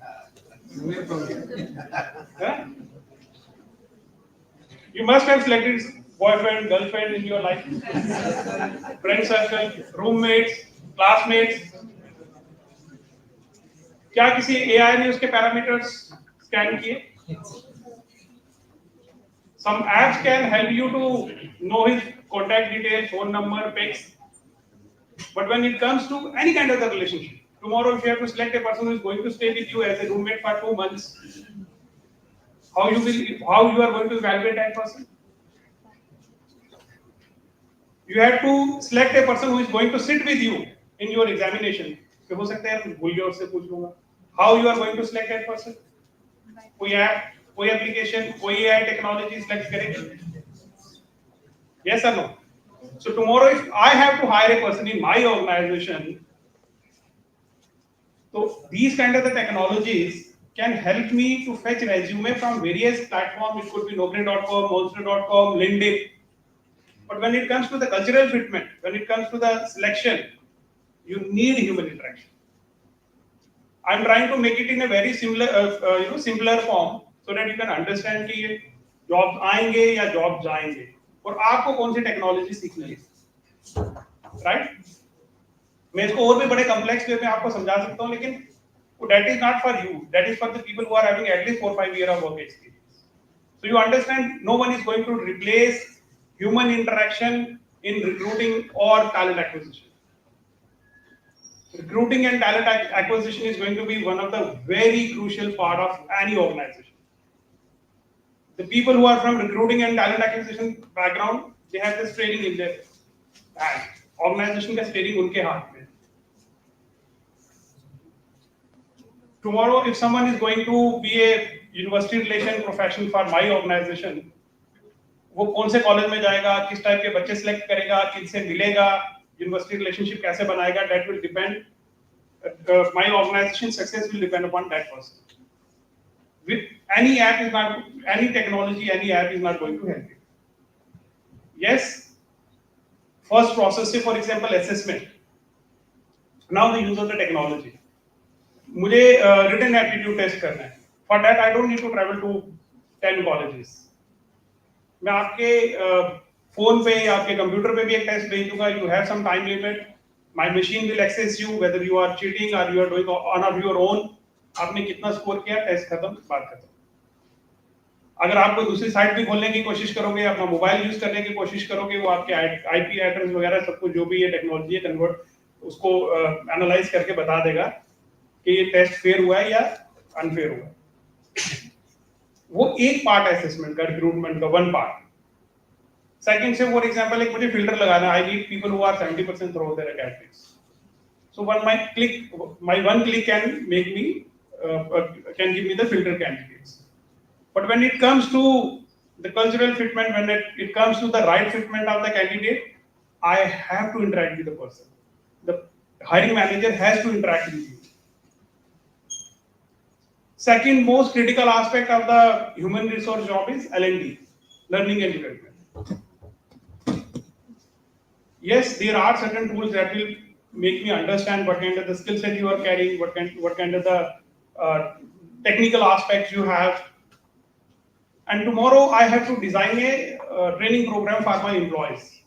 You must have selected boyfriend, girlfriend in your life, friend circle, roommates, classmates. क्या किसी AI ने उसके पैरामीटर्स स्कैन किए? Some apps can help you to know his contact details, phone number, pics. But when it comes to any kind of the relationship, tomorrow if you have to select a person who is going to stay with you as a roommate for 2 months, how you are going to evaluate that person? You have to select a person who is going to sit with you in your examination. हो सकता है भूल गया उससे पूछ लूंगा. How you are going to select that person? कोई app, कोई एप्लीकेशन, कोई AI टेक्नोलॉजी select करेगी? Yes or no? So tomorrow if I have to hire a person in my organization, so these kind of the technologies can help me to fetch resume from various platforms. It could be Naukri.com, Monster.com, LinkedIn. But when it comes to the cultural fitment, when it comes to the selection, you need human interaction. I'm trying to make it in a very similar, simpler form so that you can understand कि jobs आएंगे या jobs जाएंगे और आपको कौन सी technology सीखनी है, right? मैं इसको और भी बड़े कॉम्प्लेक्स वे में आपको समझा सकता हूँ लेकिन that is not for you. That is for the people who are having at least 4-5 years of work experience. So you understand, no one is going to replace human interaction in recruiting or talent acquisition. Recruiting and talent acquisition is going to be one of the very crucial part of any organization. The people who are from recruiting and talent acquisition background, they have this training in their hand. Organization का training उनके हाथ में. tomorrow if someone is going to be a university relation professional for my organization, वो कौन से college में जाएगा, किस टाइप के बच्चे सिलेक्ट करेगा, किनसे मिलेगा, यूनिवर्सिटी रिलेशनशिप कैसे बनाएगा, that will depend, my organization success will depend upon that person. With any app is not, any technology, any app is not going to help you. Yes, first process say for example assessment. Now the use of the technology. मुझे written aptitude test करना है. For that I don't need to travel to 10 colleges. मैं आपके phone पे या आपके computer पे भी एक टेस्ट भेज दूंगा. You have some time limit. My machine will access you whether you are cheating or you are doing on your own. आपने कितना स्कोर किया, टेस्ट खत्म, बात खत्म. अगर आप कोई दूसरी साइट भी खोलने की कोशिश करोगे, अपना मोबाइल यूज करने की कोशिश करोगे, वो आपके आईपी एड्रेस वगैरह सब कुछ जो भी ये टेक्नोलॉजी है कन्वर्ट उसको एनालाइज करके बता देगा कि ये टेस्ट फेयर हुआ है या अनफेयर हुआ है. वो एक पार्ट है असेसमेंट का, रिक्रूटमेंट का वन पार्ट. सेकंड से फॉर एग्जांपल एक मुझे फिल्टर लगाना, I need people who are 70% through their academics. So one my one click can make me can give me the filter candidates. But when it comes to the cultural fitment, when it comes to the right fitment of the candidate, I have to interact with the person. The hiring manager has to interact with you. Second most critical aspect of the human resource job is L&D, learning and development. Yes, there are certain tools that will make me understand what kind of the skill set you are carrying, what kind of the technical aspects you have. And tomorrow I have to design a training program for my employees.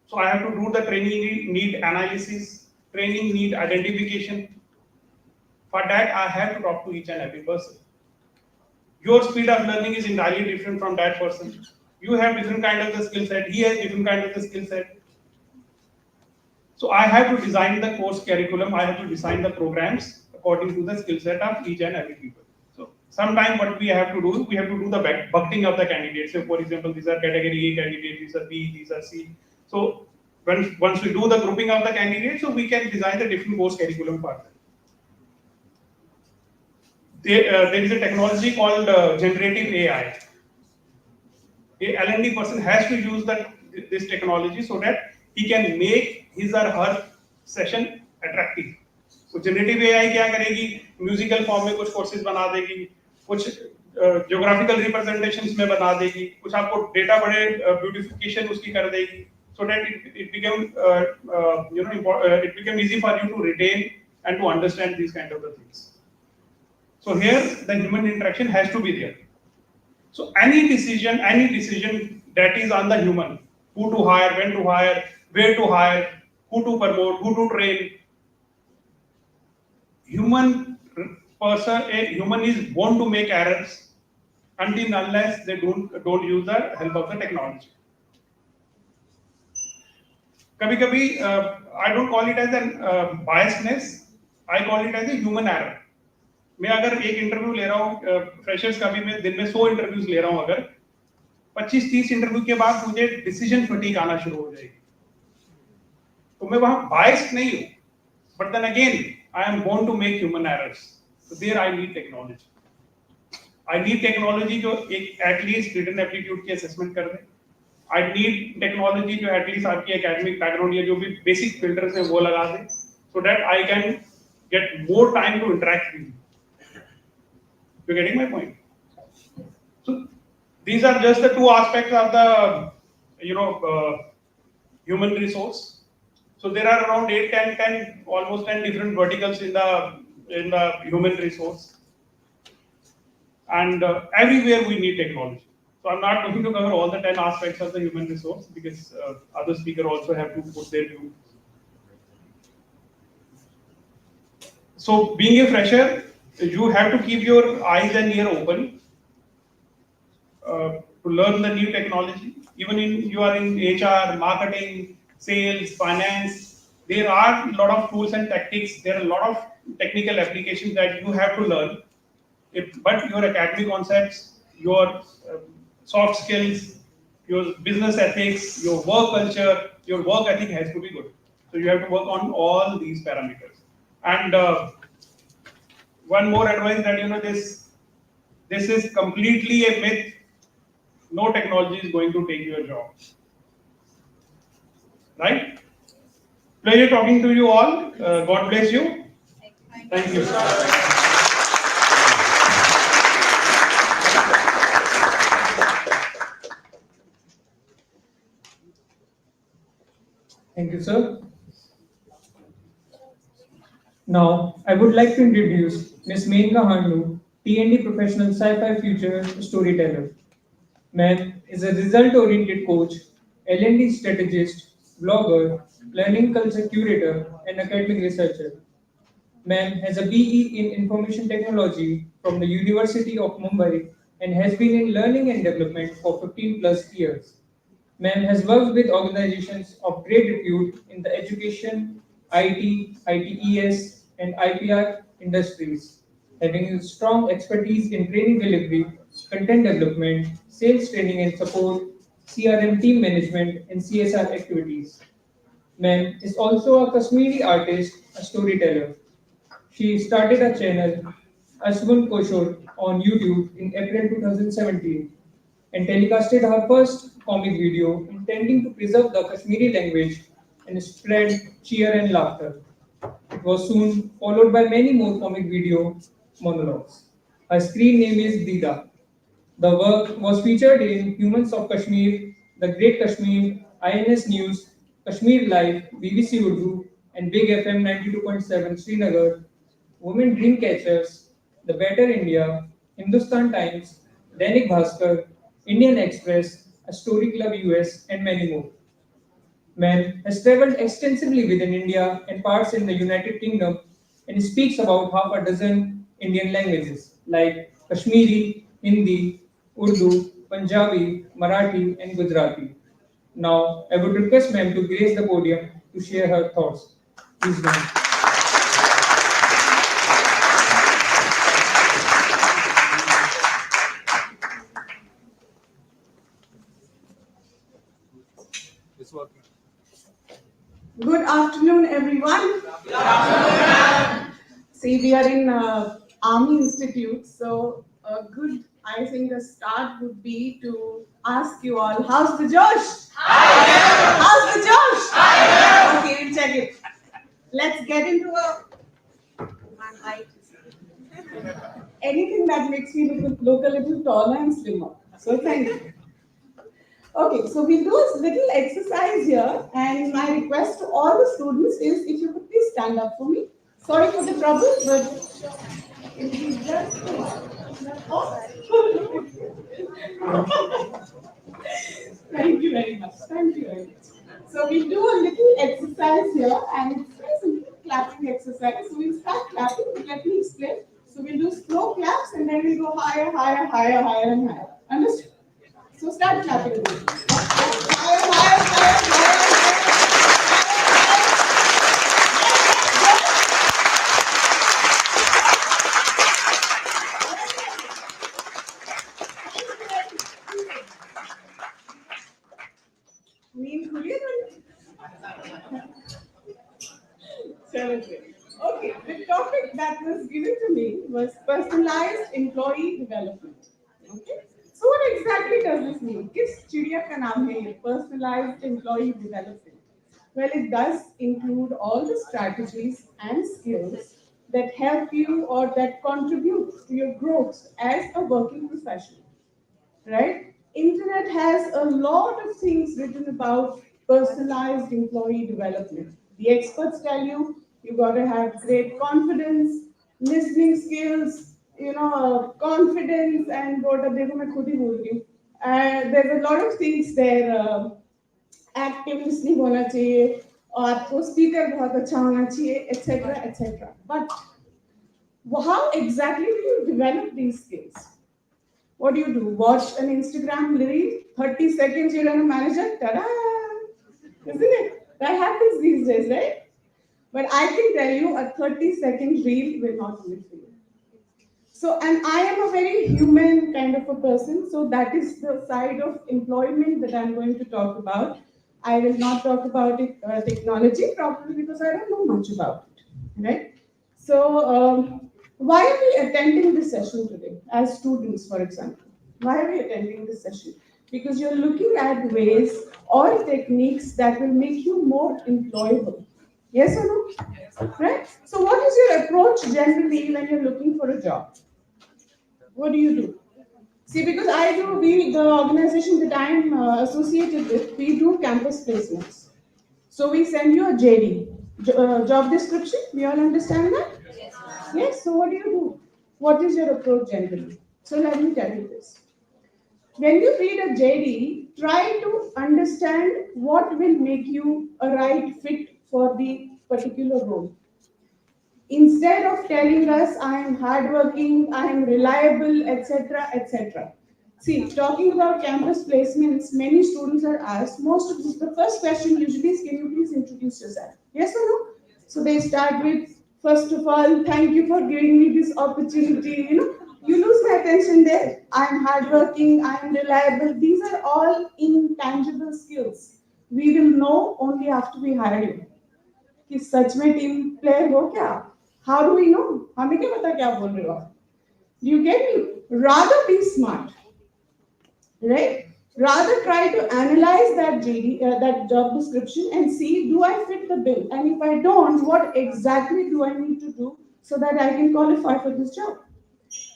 So I have to do the training need analysis, training need identification. For that I have to talk to each and every person. Your speed of learning is entirely different from that person. You have different kind of the skill set, he has different kind of the skill set. So I have to design the course curriculum, I have to design the programs according to the skill set of each and every people. So sometimes what we have to do, we have to do the bucketing of the candidates. So for example, these are category A candidates, these are B, these are C. So once we do the grouping of the candidates, so we can design the different course curriculum for them. There is a technology called generative AI. A L&D person has to use this technology so that he can make his or her session attractive. So generative AI क्या करेगी? Musical form में कुछ courses बना देगी, कुछ geographical representations में बना देगी, कुछ आपको data बड़े beautification उसकी कर देगी, so that it became it became easy for you to retain and to understand these kind of the things. So here the human interaction has to be there. So any decision that is on the human, who to hire, when to hire, where to hire, who to promote, who to train. Human is born to make errors until unless they don't use the help of the technology. कभी-कभी I don't call it as a biasness, I call it as a human error. मैं अगर एक interview ले रहा हूँ freshers का भी, मैं दिन में 100 इंटरव्यूज ले रहा हूँ, अगर 25-30 इंटरव्यू के बाद मुझे डिसीजन फटीग आना शुरू हो जाएगी, तो मैं वहां बायस्ड नहीं हूं, but then again I am born to make human errors. So there I need technology. I need technology जो एक एटलीस्ट रिटन एप्टीट्यूड की असेसमेंट कर दे. आई नीड टेक्नोलॉजी जो एटलीस्ट आपकी एकेडमिक बैकग्राउंड या जो भी बेसिक फिल्टर्स हैं वो लगा दे, so that I can get more time to interact with you. You're getting my point? So these are just the two aspects of the human resource. So there are around 10 almost 10 different verticals in the human resource, and everywhere we need technology. So I'm not going to cover all the 10 aspects of the human resource because other speaker also have to put their view. So being a fresher, you have to keep your eyes and ear open to learn the new technology. Even you are in HR, marketing, sales, finance, there are a lot of tools and tactics. There are a lot of technical applications that you have to learn. But your academic concepts, your soft skills, your business ethics, your work culture, your work ethic has to be good. So you have to work on all these parameters. And one more advice that this is completely a myth. No technology is going to take your job. Right? Pleasure talking to you all. God bless you. Thank you. Thank you, sir. Now, I would like to introduce Ms. Menka Handu, T&D professional sci-fi future storyteller. Ma'am is a result-oriented coach, L&D strategist, blogger, learning culture curator, and academic researcher. Ma'am has a BE in Information Technology from the University of Mumbai and has been in learning and development for 15 plus years. Ma'am has worked with organizations of great repute in the education, IT, ITES, and IPR industries, having strong expertise in training delivery, content development, sales training and support, CRM team management, and CSR activities. Ma'am is also a Kashmiri artist, a storyteller. She started a channel, Ashwin Koshor, on YouTube in April 2017 and telecasted her first comic video intending to preserve the Kashmiri language and spread cheer and laughter. It was soon followed by many more comic video monologues. Her screen name is Dida. The work was featured in Humans of Kashmir, The Great Kashmir, INS News, Kashmir Live, BBC Urdu, and Big FM 92.7 Srinagar, Women Dreamcatchers, The Better India, Hindustan Times, Dainik Bhaskar, Indian Express, A Story Club US, and many more. Ma'am has traveled extensively within India and parts in the United Kingdom and speaks about half a dozen Indian languages like Kashmiri, Hindi, Urdu, Punjabi, Marathi, and Gujarati. Now, I would request ma'am to grace the podium to share her thoughts. Please, ma'am. It's working. Good afternoon, everyone. Good afternoon. See, we are in Army Institute, so I think the start would be to ask you all, how's the Josh? Hi. How's the Josh? Hi. Okay, we'll check it. Let's get into anything that makes me look a little taller and slimmer. So thank you. Okay, so we'll do a little exercise here, and my request to all the students is if you could please stand up for me. Sorry for the trouble, but it is just Thank you very much. Thank you very much. So we'll do a little exercise here, and it's a simple clapping exercise. So we'll start clapping, but let me explain. So we'll do slow claps, and then we'll go higher, higher, higher, higher, and higher. Understood? So start clapping. Higher, higher, higher, higher. Okay, the topic that was given to me was personalized employee development. Okay, so what exactly does this mean? किस चिड़िया का नाम है ये personalized employee development? Well, it does include all the strategies and skills that help you or that contribute to your growth as a working professional. Right? Internet has a lot of things written about personalized employee development. The experts tell you got to have great confidence, listening skills, confidence, and what देखो मैं खुद ही बोल रही हूँ. There's a lot of things there. Active listening होना चाहिए, और आपको speaker बहुत अच्छा होना चाहिए, etc., etc. But how exactly do you develop these skills? What do you do? Watch an Instagram reel, 30 seconds, you're a manager, ta-da! Isn't it? That happens these days, right? But I can tell you a 30-second reel will not do it for you. So, and I am a very human kind of a person, so that is the side of employment that I'm going to talk about. I will not talk about it, technology, probably because I don't know much about it, right? So, Why are we attending this session today? As students, for example, why are we attending this session? Because you're looking at ways or techniques that will make you more employable. Yes or no? Yes. Right? So what is your approach generally when you're looking for a job? What do you do? See, because the organization that I'm associated with, we do campus placements. So we send you a JD, job description. We all understand that? Yes. Yes. So what do you do? What is your approach generally? So let me tell you this. When you read a JD, try to understand what will make you a right fit for the particular role. Instead of telling us I am hardworking, I am reliable, etc., etc. See, talking about campus placements, many students are asked, the first question usually is, can you please introduce yourself? Yes or no? So they start with, first of all, thank you for giving me this opportunity. You lose my attention there. I am hardworking, I am reliable. These are all intangible skills. We will know only after we hire you. कि सच में team player हो क्या? How do we know? हमें क्या पता क्या बोल रहे हो आप? Do you get me? Rather be smart, right? Rather try to analyze that that job description and see, do I fit the bill? And if I don't, what exactly do I need to do so that I can qualify for this job?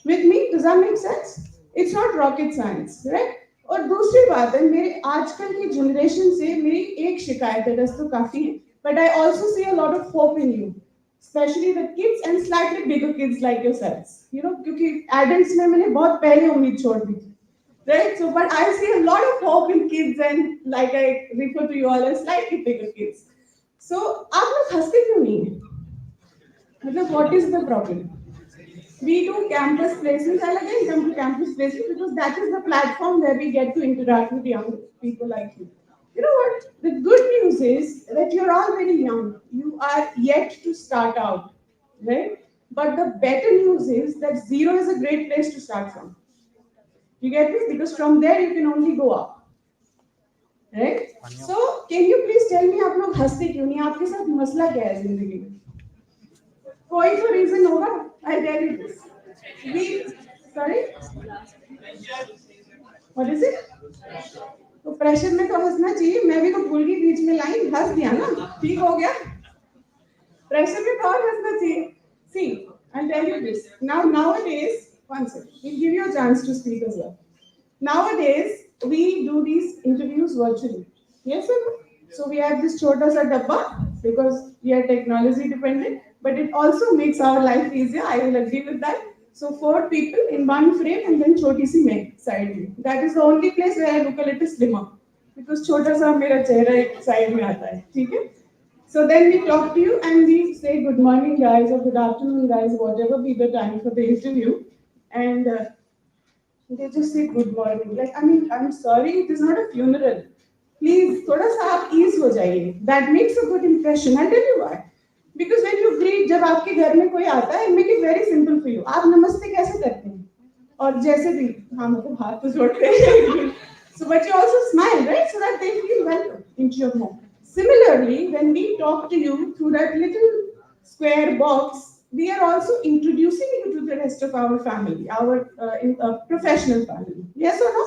With me, does that make sense? It's not rocket science, right? और दूसरी बात है, मेरे आजकल की generation से मेरी एक शिकायत है, दस तो काफी है, but I also see a lot of hope in you, especially the kids and slightly bigger kids like yourselves. क्योंकि adults में मैंने बहुत पहले उम्मीद छोड़ दी थी, right? So, but I see a lot of hope in kids, and like I refer to you all as slightly bigger kids. So, आप लोग हंसते क्यों नहीं हैं? मतलब what is the problem? We do campus placements. I'll again come to campus placements because that is the platform where we get to interact with young people like you. You know what? The good news is that you're all very young. You are yet to start out, right? But the better news is that zero is a great place to start from. You get me? Because from there you can only go up, right? So can you please tell me, आप लोग हंसते क्यों नहीं? आपके साथ मसला क्या है जिंदगी में? कोई तो रीजन होगा. I'll tell you this. Sorry? What is it? तो प्रेशर में तो हंसना चाहिए. मैं भी तो भूल गई बीच में लाइन, हंस दिया ना, ठीक हो गया. प्रेशर में तो और हंसना चाहिए. See, I'll tell you this. Nowadays, one second. We'll give you a chance to speak as well. Nowadays, we do these interviews virtually. Yes or no? So we have this chota sa dabba because we are technology dependent, but it also makes our life easier. I will agree with that. So 4 people in one frame and then choti si main side में. That is the only place where I look a little slimmer because छोटा सा मेरा चेहरा एक side में आता है, ठीक है? So then we talk to you and we say good morning guys or good afternoon guys, whatever be the time for the interview, and they just say good morning. Like, I mean, I'm sorry, it is not a funeral. Please, थोड़ा सा आप ease हो जाइए. That makes a good impression. I'll tell you why. Because when you greet, जब आपके घर में कोई आता है, make it very simple for you. आप नमस्ते कैसे करते हैं? और जैसे भी, हाँ मतलब हाथ तो जोड़ते हैं. So, but you also smile, right? So that they feel welcome into your home. Similarly, when we talk to you through that little square box, we are also introducing you to the rest of our family, our professional family. Yes or no?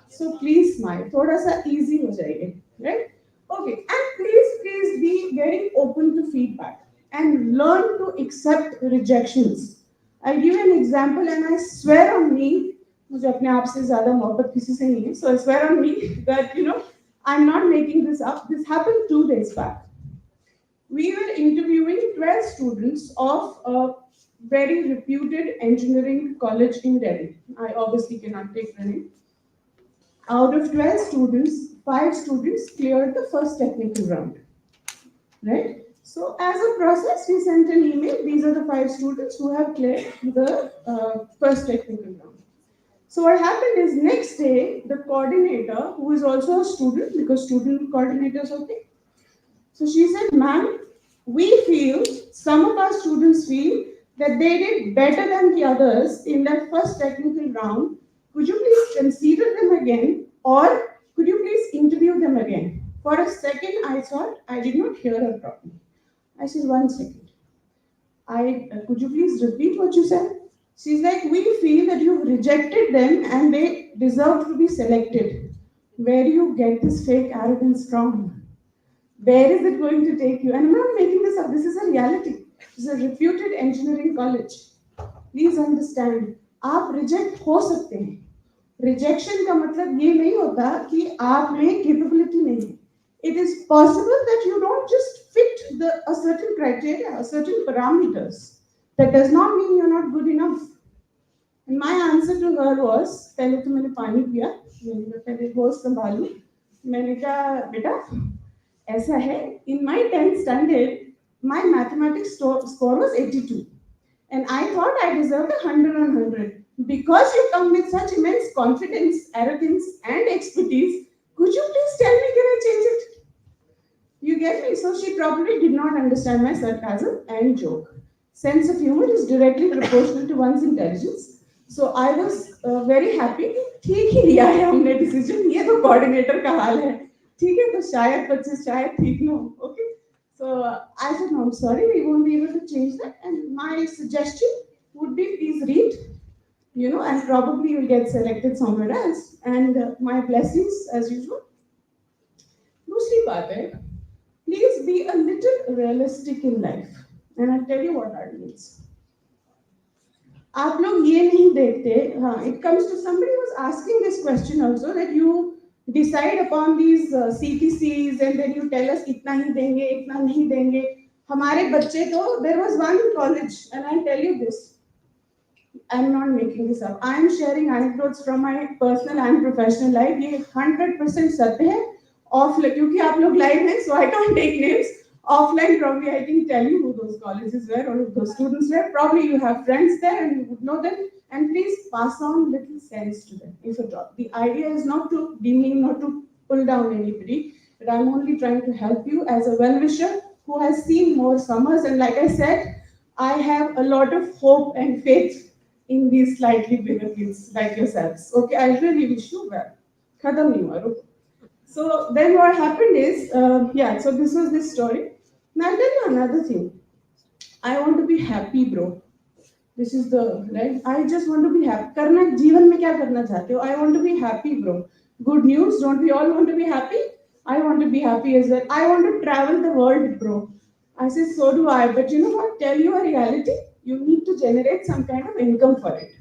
So please smile. थोड़ा सा easy हो जाइए, right? Okay, and please be very open to feedback and learn to accept rejections. I'll give you an example, and I swear on me, मुझे अपने आप से ज़्यादा मोहब्बत किसी से नहीं है. So I swear on me that I'm not making this up. This happened 2 days back. We were interviewing 12 students of a very reputed engineering college in Delhi. I obviously cannot take the name. Out of 12 students, 5 students cleared the first technical round. Right? So as a process, we sent an email. These are the 5 students who have cleared the first technical round. So what happened is next day, the coordinator, who is also a student, because student coordinators, okay. So she said, ma'am, we feel, some of our students feel that they did better than the others in that first technical round. Could you please consider them again, or could you please interview them again? For a second, I thought I did not hear her properly. I said, one second. Could you please repeat what you said? She's like, we feel that you've rejected them and they deserve to be selected. Where do you get this fake arrogance from? Where is it going to take you? And I'm not making this up, this is a reality. It's a reputed engineering college. Please understand, आप reject हो सकते हैं. Rejection का मतलब ये नहीं होता कि आप में capability नहीं है. It is possible that you don't just fit a certain criteria, a certain parameters. That does not mean you're not good enough. And my answer to her was, पहले तो मैंने पानी पिया, मैंने पहले होश संभालूं, मैंने कहा बेटा ऐसा है, in my 10th standard, my mathematics score was 82. And I thought I deserved 100 on 100. Because you come with such immense confidence, arrogance, and expertise, could you please tell me, can I change it? You get me? So she probably did not understand my sarcasm and joke. Sense of humor is directly proportional to one's intelligence. So I was very happy. ठीक ही लिया है हमने decision. ये तो coordinator का हाल है. ठीक है तो शायद बच्चे शायद ठीक ना हो. Okay. So I said no, I'm sorry, we won't be able to change that. And my suggestion would be please read, and probably you'll get selected somewhere else. And my blessings as usual. दूसरी बात है, please be a little realistic in life. And I'll tell you what that means. आप लोग ये नहीं देखते, हाँ, it comes to somebody was asking this question also, that you decide upon these CTCs and then you tell us इतना ही देंगे, इतना नहीं देंगे. हमारे बच्चे तो, there was one college, and I'll tell you this. I'm not making this up. I'm sharing anecdotes from my personal and professional life. ये 100% सत्य है. Offline, क्योंकि आप लोग live हैं, so I can't take names. Offline, probably I can tell you who those colleges were or who those students were. Probably you have friends there and you would know them. And please pass on little sense to them, if at all. The idea is not to demean, not to pull down anybody, but I'm only trying to help you as a well-wisher who has seen more summers. And like I said, I have a lot of hope and faith in these slightly bigger kids like yourselves. Okay, I really wish you well. Khadam nahi hua, ruko. So then what happened is, so this was this story. Now I'll tell you another thing. I want to be happy, bro. This is the, right? I just want to be happy. करना जीवन में क्या करना चाहते हो? I want to be happy, bro. Good news, don't we all want to be happy? I want to be happy as well. I want to travel the world, bro. I said, so do I. But you know what? Tell you a reality. You need to generate some kind of income for it.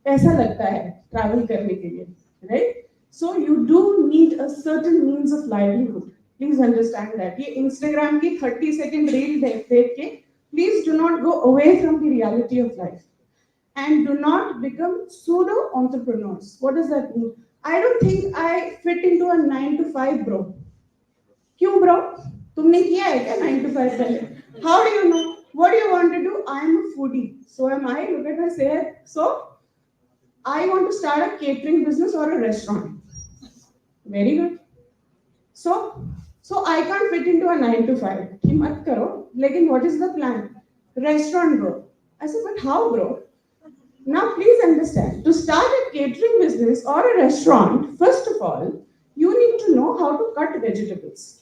ऐसा लगता है travel करने के लिए, right? So you do need a certain means of livelihood. Please understand that. ये Instagram की 30-second reel देख के, please do not go away from the reality of life. And do not become pseudo-entrepreneurs. What does that mean? I don't think I fit into a 9 to 5, bro. क्यों bro? तुमने किया है क्या 9 to 5 पहले? How do you know? What do you want to do? I am a foodie. So am I. Look at my hair. So I want to start a catering business or a restaurant. Very good. So I can't fit into a 9 to 5. कि मत करो. लेकिन what is the plan? Restaurant, bro. I said, but how, bro? Now please understand. To start a catering business or a restaurant, first of all, you need to know how to cut vegetables.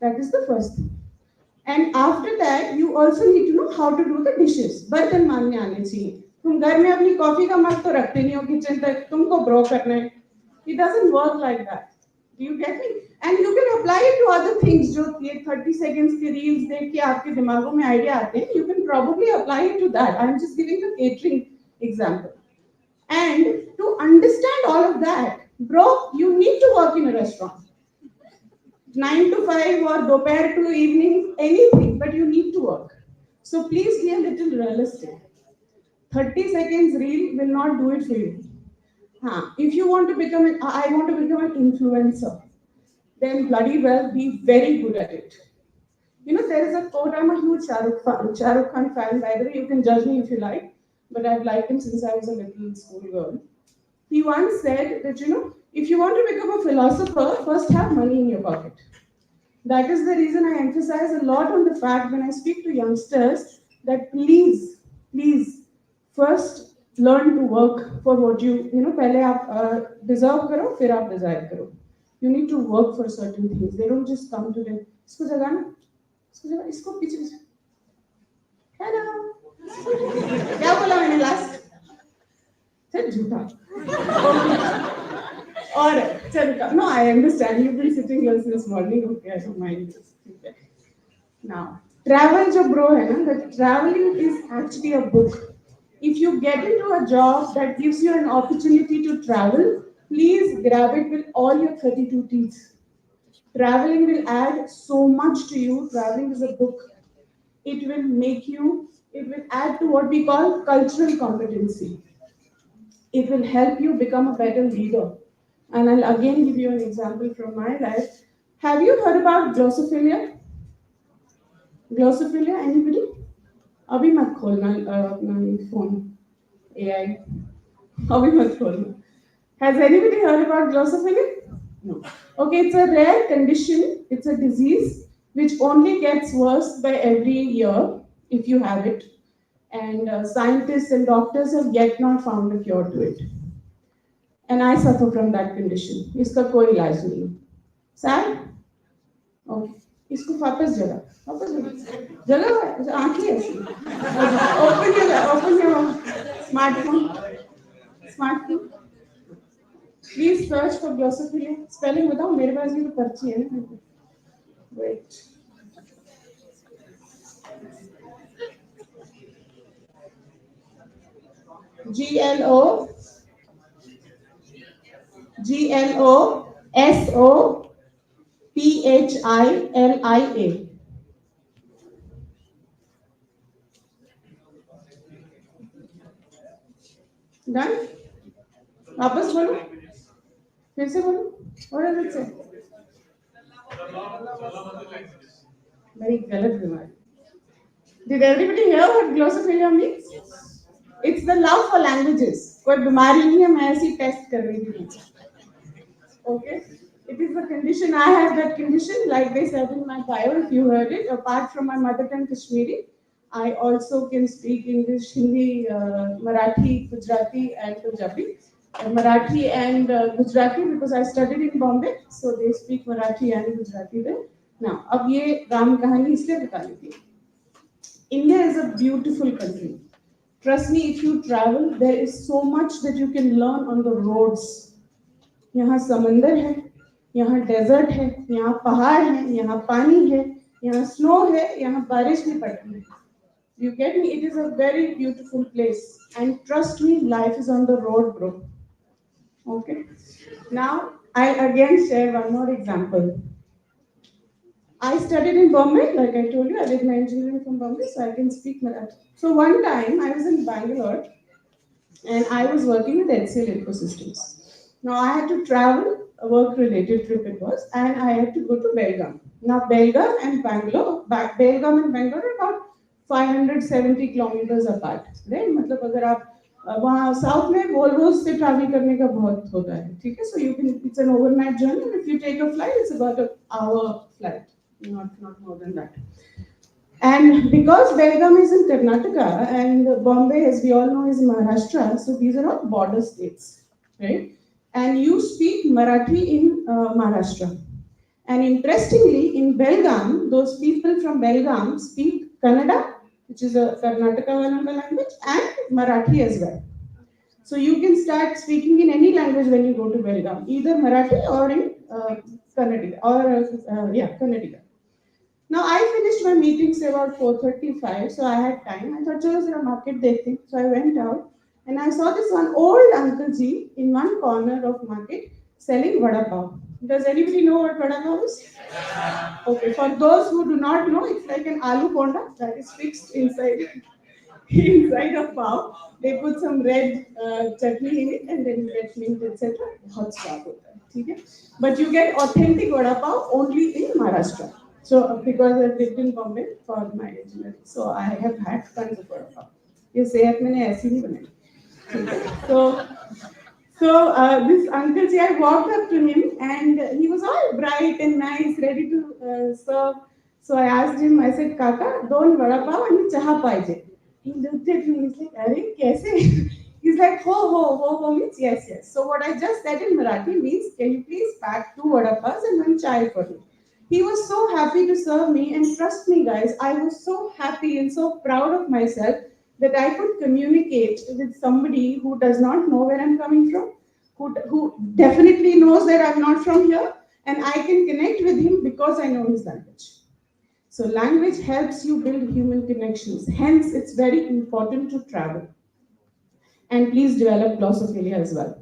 That is the first thing. And after that, you also need to know how to do the dishes. बर्तन मांगने आने चाहिए. तुम घर में अपनी coffee का मग तो रखते नहीं हो किचन तक. तुमको ब्रो करना है. It doesn't work like that. Do you get me? And you can apply it to other things. जो ये 30 seconds के reels देख के आपके दिमागों में idea आते हैं, you can probably apply it to that. I'm just giving the catering example. And to understand all of that, bro, you need to work in a restaurant. 9 to 5 or dopair to evening, anything, but you need to work. So please be a little realistic. 30 seconds reel will not do it for you. If you want to become I want to become an influencer, then bloody well be very good at it. There is a quote. I'm a huge Shah Rukh Khan fan. By the way, you can judge me if you like, but I've liked him since I was a little schoolgirl. He once said that if you want to become a philosopher, first have money in your pocket. That is the reason I emphasize a lot on the fact when I speak to youngsters that please first learn to work for what you पहले आप deserve करो, फिर आप desire करो. You need to work for certain things. They don't just come to them. इसको जगाना, इसको पीछे. हेलो क्या बोला मैंने लास्ट? चल झूठा और चल no I understand you been sitting here since morning okay I don't mind this ठीक है नाउ ट्रैवल जो ब्रो है ना that travelling is actually a book if you get into a job that gives you an opportunity to travel please grab it with all your 32 teeth. Traveling will add so much to you. Traveling is a book. It will make you, it will add to what we call cultural competency. It will help you become a better leader. And I'll again give you an example from my life. Have you heard about glossophilia? Glossophilia, anybody? अभी मत खोलना अपना phone AI अभी मत खोलना. Has anybody heard about glossophilia? No. Okay, it's a rare condition. It's a disease which only gets worse by every year if you have it. And scientists and doctors have yet not found a cure to it. And I suffer from that condition. इसका कोई इलाज नहीं है. Sad? Okay. इसको वापस जगह आंखें ऐसी. Open your smartphone. Please search for glossophilia. Spelling बताओ मेरे पास भी तो पर्ची है ना. Wait. glossophilia. Done? वापस बोलो. फिर से बोलो. What does it say? मेरी गलत बीमारी. Did everybody hear what glossophilia means? It's the love for languages. कोई बीमारी नहीं है मैं ऐसी टेस्ट कर रही थी. Okay. It is the condition. I have that condition, like they said in my bio, if you heard it. Apart from my mother tongue Kashmiri, I also can speak English, Hindi, Marathi, Gujarati, and Punjabi. Marathi and Gujarati because I studied in Bombay, so they speak Marathi and Gujarati there. Now, अब ये राम कहानी इसलिए बता रही थी. India is a beautiful country. Trust me, if you travel, there is so much that you can learn on the roads. यहाँ समंदर है, यहाँ डेजर्ट है, यहाँ पहाड़ है, यहाँ पानी है, यहाँ स्नो है, यहाँ बारिश भी पड़ती है. You get me? It is a very beautiful place. And trust me, life is on the road, bro. Okay. Now, I'll again share one more example. I studied in Bombay, like I told you, I did my engineering from Bombay, so I can speak Marathi. So one time, I was in Bangalore, and I was working with HCL Ecosystems. Now, I had to travel, a work-related trip it was, and I had to go to Belgaum. Now, Belgaum and Bangalore are about 570 kilometers apart. Right? मतलब अगर आप वहाँ south में Volvo से travel करने का बहुत होता है, ठीक है? So you can, it's an overnight journey, and if you take a flight, it's about an hour flight, not more than that. And because Belgaum is in Karnataka and Bombay, as we all know, is Maharashtra, so these are all border states, right? And you speak Marathi in Maharashtra. And interestingly, in Belgaum, those people from Belgaum speak Kannada, which is a Karnataka language, and Marathi as well. So you can start speaking in any language when you go to Belgaum, either Marathi or in Kannada, Kannada. Now I finished my meeting say about 4:35, so I had time. I thought, chalo zara market dekhte. So I went out and I saw this one old uncle ji in one corner of market selling vada pav. Does anybody know what vada pav is? Okay, for those who do not know, it's like an aloo bonda that is fixed inside a pav. They put some red chutney in it and then you get mint, etc. Hot swab hota hai, theek hai? But you get authentic vada pav only in Maharashtra. So because I lived in Bombay for my engineering, so I have had tons of vada pav. ये सेहत मैंने ऐसी नहीं बनाई. So this uncle ji, I walked up to him and he was all bright and nice, ready to serve. So I asked him, I said, Kaka, don't vada pav and chaha paije. He looked at me, he's like, Arey, kaise? He's like, ho means yes, yes. So what I just said in Marathi means, can you please pack 2 vada pavs and 1 chai for me? He was so happy to serve me, and trust me, guys, I was so happy and so proud of myself that I could communicate with somebody who does not know where I'm coming from, who definitely knows that I'm not from here, and I can connect with him because I know his language. So, language helps you build human connections. Hence, it's very important to travel. And please develop glossophilia as well.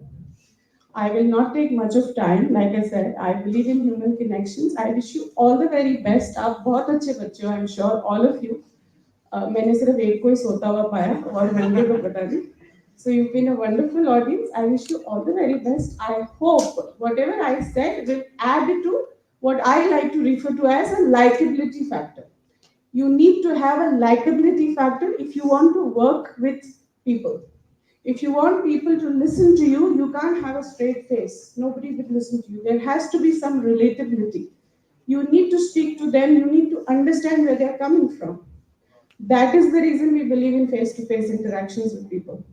I will not take much of time. Like I said, I believe in human connections. I wish you all the very best. आप बहुत अच्छे बच्चे हो. I'm sure all of you. मैंने सिर्फ एक को ही सोता हुआ पाया और मंडे को पता नहीं. So you've been a wonderful audience. I wish you all the very best. I hope whatever I said will add to what I like to refer to as a likability factor. You need to have a likability factor if you want to work with people. If you want people to listen to you, you can't have a straight face. Nobody will listen to you. There has to be some relatability. You need to speak to them. You need to understand where they're coming from. That is the reason we believe in face-to-face interactions with people.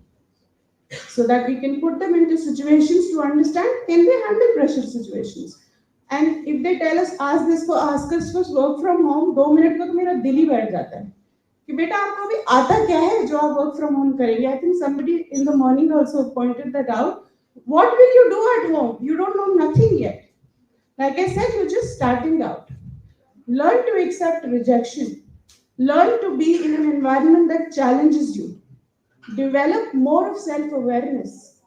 So that we can put them into situations to understand, can they handle pressure situations? And if they tell us, ask us for work from home, 2 minute में तो मेरा दिल ही बैठ जाता है कि बेटा आपको अभी आता क्या है जो आप work from home करेंगे. I think somebody in the morning also pointed that out. What will you do at home? You don't know nothing yet. Like I said, you're just starting out. Learn to accept rejection. Learn to be in an environment that challenges you. Develop more of self-awareness.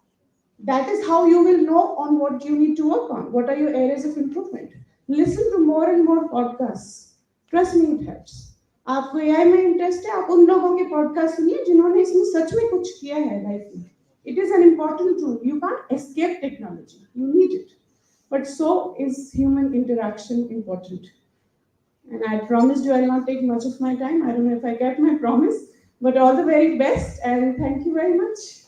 That is how you will know on what you need to work on. What are your areas of improvement? Listen to more and more podcasts. Trust me, it helps. आपको AI में interest है, आप उन लोगों के podcast सुनिए जिन्होंने इसमें सच में कुछ किया है लाइफ में. It is an important tool. You can't escape technology. You need it. But so is human interaction important. And I promised you I'll not take much of my time. I don't know if I kept my promise, but all the very best and thank you very much.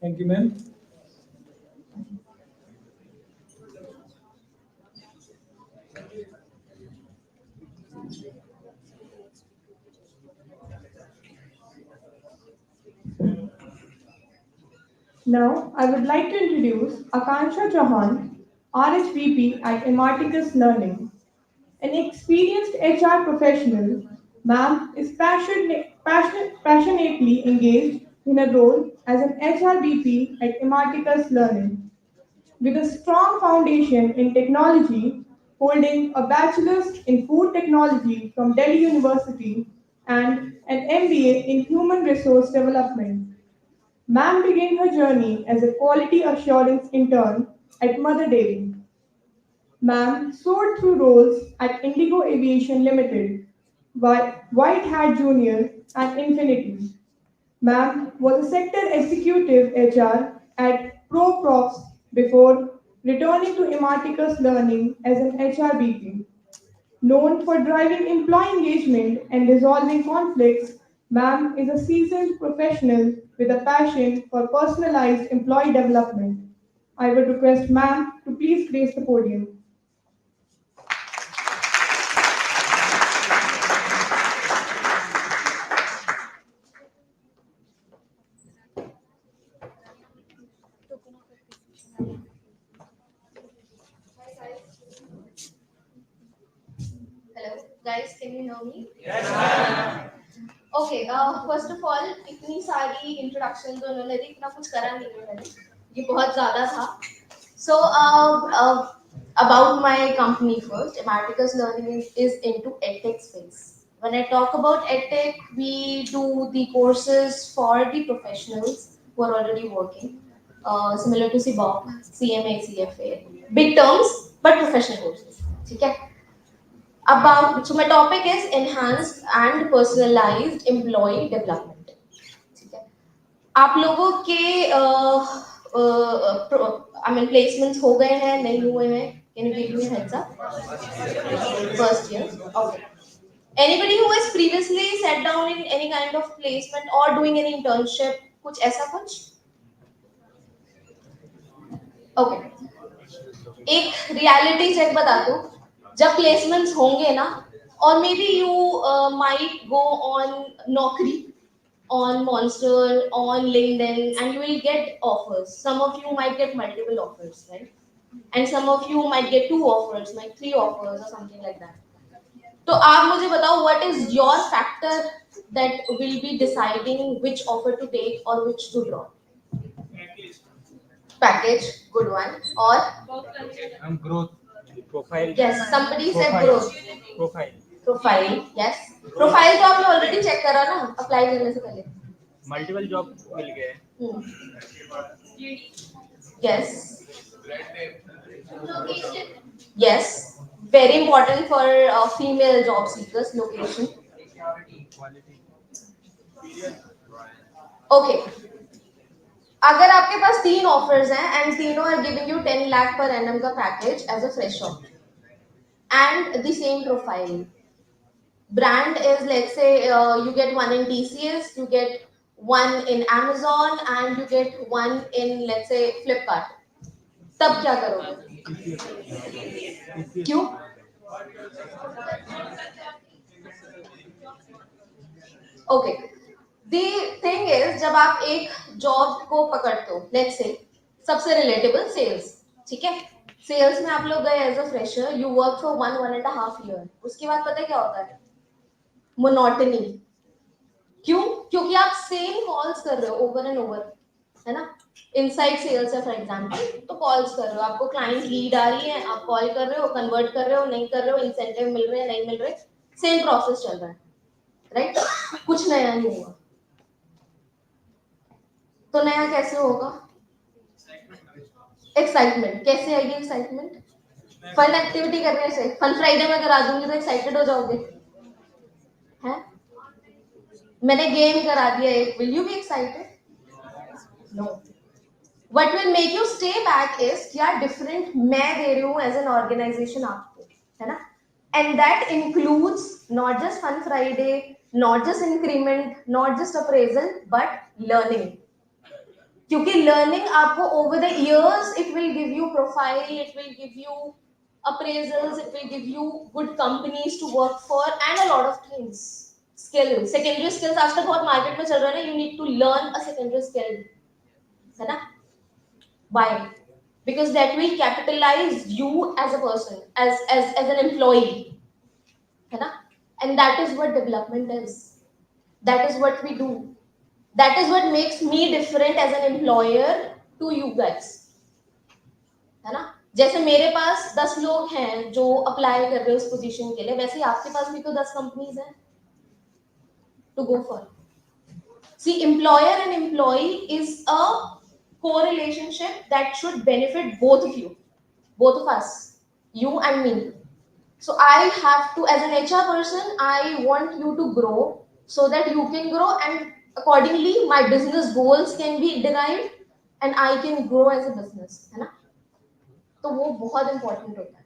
Thank you, ma'am. Now, I would like to introduce Akansha Chauhan, RHVP at Emarticus Learning. An experienced HR professional, ma'am is passionately engaged in a role as an HRBP at Emarticus Learning. With a strong foundation in technology, holding a bachelor's in food technology from Delhi University and an MBA in human resource development. Ma'am began her journey as a quality assurance intern at Mother Dairy. Ma'am soared through roles at Indigo Aviation Limited, White Hat Junior, and Infinity. Ma'am was a sector executive HR at ProProps before returning to Emarticus Learning as an HRBP. Known for driving employee engagement and resolving conflicts, Ma'am is a seasoned professional with a passion for personalized employee development. I would request Ma'am to please grace the podium. Hello, guys, can you hear me? Yes. Okay, first of all, इतनी सारी introduction जो उन्होंने दी, इतना कुछ करा नहीं है मैंने, ये बहुत ज़्यादा था. So, about my company first, Emarticus Learning is into EdTech space. When I talk about EdTech, we do the courses for the professionals who are already working, similar to CBOC, CMA, CFA, big terms, but professional courses. Okay? So my topic is enhanced and personalized employee development. ठीक है? आप लोगों के placements हो गए हैं नहीं हुए हैं? Can you give me a heads up? First year. Okay. Anybody who has previously sat down in any kind of placement or doing any internship, कुछ ऐसा कुछ? Okay. एक reality check बता दूं. जब placements होंगे ना, or maybe you might go on नौकरी, on Monster, on LinkedIn, and you will get offers. Some of you might get multiple offers, right? And some of you might get 2 offers, like 3 offers or something like that. तो आप मुझे बताओ, what is your factor that will be deciding which offer to take or which to drop? Package, good one. Or growth profile. yes, somebody said Profile. growth. Profile. Profile, yes. Profile तो आपने already check करा ना, apply करने से पहले. Multiple job मिल गए. Yes. Yes. Very important for female job seekers. Location. Okay. अगर आपके पास 3 offers हैं and तीनों are giving you 10 lakh per annum का package as a fresher and the same profile. Brand is, let's say, you get one in TCS, you get one in Amazon, and you get one in, let's say, Flipkart. तब क्या करोगे? क्यों? Okay. The thing is, जब आप एक job को पकड़ते हो, let's say, सबसे relatable sales, ठीक है? Sales में आप लोग गए as a fresher, you work for 1.5 year. उसके बाद पता है क्या होता है? Monotony. क्यों? क्योंकि आप सेम कॉल्स कर रहे हो ओवर एंड ओवर, है ना? इनसाइड सेल्स है फॉर एग्जांपल, तो कॉल्स कर रहे हो, आपको क्लाइंट लीड आ रही है, आप कॉल कर रहे हो, कन्वर्ट कर रहे हो, नहीं कर रहे हो, इंसेंटिव मिल रहे हैं, नहीं मिल रहे, सेम प्रोसेस चल रहा है, राइट? कुछ नया नहीं हुआ. तो नया कैसे होगा? एक्साइटमेंट. कैसे आएगी एक्साइटमेंट? फन एक्टिविटी करने से. फन फ्राइडे में करा दूंगी तो एक्साइटेड हो जाओगे, हैं? मैंने गेम करा दिया एक, will you be excited? No. What will make you stay back is क्या different मैं दे रही हूँ as an organization आपको, है ना? And that includes not just Fun Friday, not just increment, not just appraisal, but learning. क्योंकि learning आपको over the years it will give you profile, it will give you appraisals, it will give you good companies to work for and a lot of things. Skills, secondary skills आजकल बहुत market में चल रहा है ना, you need to learn a secondary skill, है ना? Why? Because that will capitalize you as a person, as an employee, है ना? And that is what development is. That is what we do. That is what makes me different as an employer to you guys, है ना? जैसे मेरे पास 10 लोग हैं जो apply कर रहे हैं उस पोजीशन के लिए, वैसे ही आपके पास भी तो 10 कंपनीज हैं to go for. See, employer and employee is a co-relationship that should benefit both of you, both of us, you and me. So I have to, as an HR person, I want you to grow so that you can grow, and accordingly my business goals can be derived and I can grow as a business, है ना? तो वो बहुत important होता है.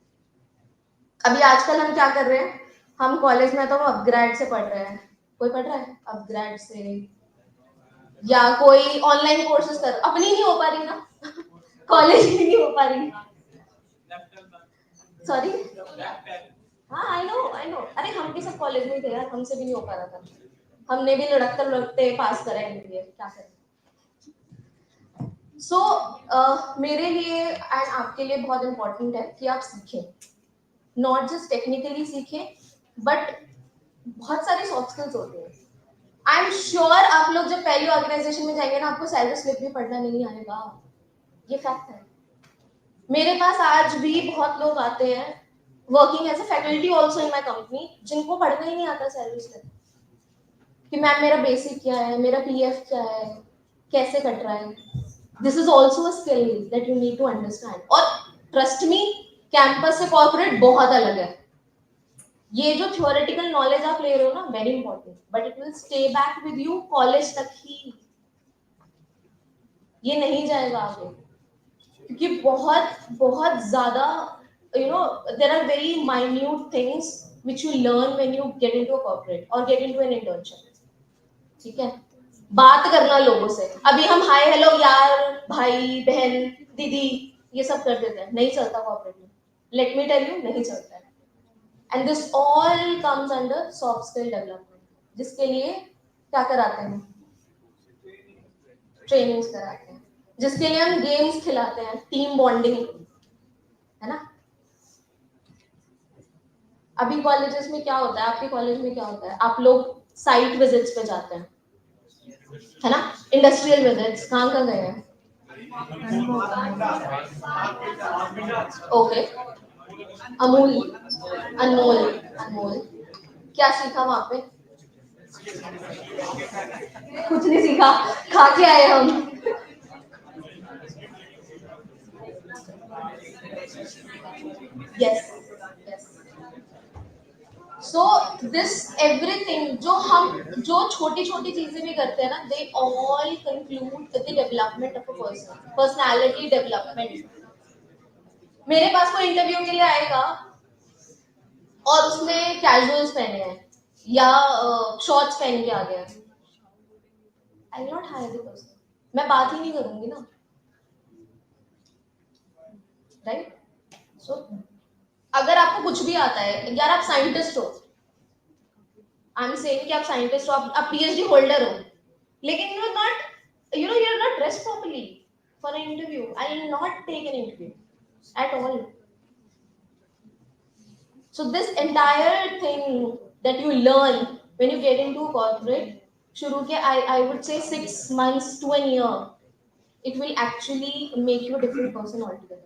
अभी आजकल हम क्या कर रहे हैं? हम कॉलेज में तो अपग्रेड से पढ़ रहे हैं. कोई पढ़ रहा है अपग्रेड से, या कोई ऑनलाइन कोर्सेज कर, अपनी नहीं हो पा रही ना, कॉलेज की नहीं हो पा रही. सॉरी, हाँ आई नो. अरे हम भी सब कॉलेज में थे यार, हमसे भी नहीं हो पा रहा था. हमने भी लड़कते पास करा एमबीए, क्या करें. सो मेरे लिए एंड आपके लिए बहुत इंपॉर्टेंट है कि आप सीखें, नॉट जस्ट टेक्निकली सीखें, बट बहुत सारी सॉफ्ट स्किल्स होती हैं. आई एम श्योर आप लोग जब पहली ऑर्गेनाइजेशन में जाएंगे ना, आपको सैलरी स्लिप भी पढ़ना नहीं आएगा, ये फैक्ट है. मेरे पास आज भी बहुत लोग आते हैं working as a faculty also in my company, जिनको पढ़ना ही नहीं आता सैलरी स्लिप, कि मैम मेरा बेसिक क्या है, मेरा पीएफ क्या है, कैसे कट रहा है. This is also a skill that you need to understand. और ट्रस्ट मी, कैंपस से कॉर्पोरेट बहुत अलग है. ये जो थ्योरेटिकल नॉलेज आप ले रहे हो ना, very important, but it will stay back with you college तक ही, ये नहीं जाएगा आगे. क्योंकि बहुत ज्यादा there are very minute things which you learn when you get into a corporate or get into an internship. ठीक है, बात करना लोगों से. अभी हम हाय हेलो यार, भाई बहन दीदी ये सब कर देते हैं, नहीं चलता कॉर्पोरेट में. लेट मी टेल यू, नहीं चलता है. And this all comes under soft skill development, जिसके लिए क्या कराते हैं? ट्रेनिंग्स कराते हैं, जिसके लिए हम गेम्स खिलाते हैं, टीम बॉन्डिंग, है ना। अभी कॉलेजेस में क्या होता है, आपके कॉलेज में क्या होता है, आप लोग साइट विजिट्स पे जाते हैं, है ना, इंडस्ट्रियल विजिट्स, कहाँ कहाँ गए हैं? ओके, अमूल, अनमोल, अनमोल, क्या सीखा वहां पे? कुछ नहीं सीखा, खा के आए हम। Yes, yes. So this everything जो छोटी छोटी चीजें भी करते हैं ना, they all conclude with the development of a person, personality development. मेरे पास कोई इंटरव्यू के लिए आएगा और उसने कैजुअल्स पहने हैं या शॉर्ट्स पहन के आ गया, I will not hire the person, मैं बात ही नहीं करूंगी ना, राइट। सो अगर आपको कुछ भी आता है, यार आप साइंटिस्ट हो, आई एम सेइंग कि आप साइंटिस्ट हो, आप पीएचडी होल्डर हो, लेकिन you are not, you are not dressed properly for an interview, I will not take an interview at all. So this entire thing that you learn when you get into corporate, शुरू के I would say 6 months to a year, it will actually make you a different person altogether.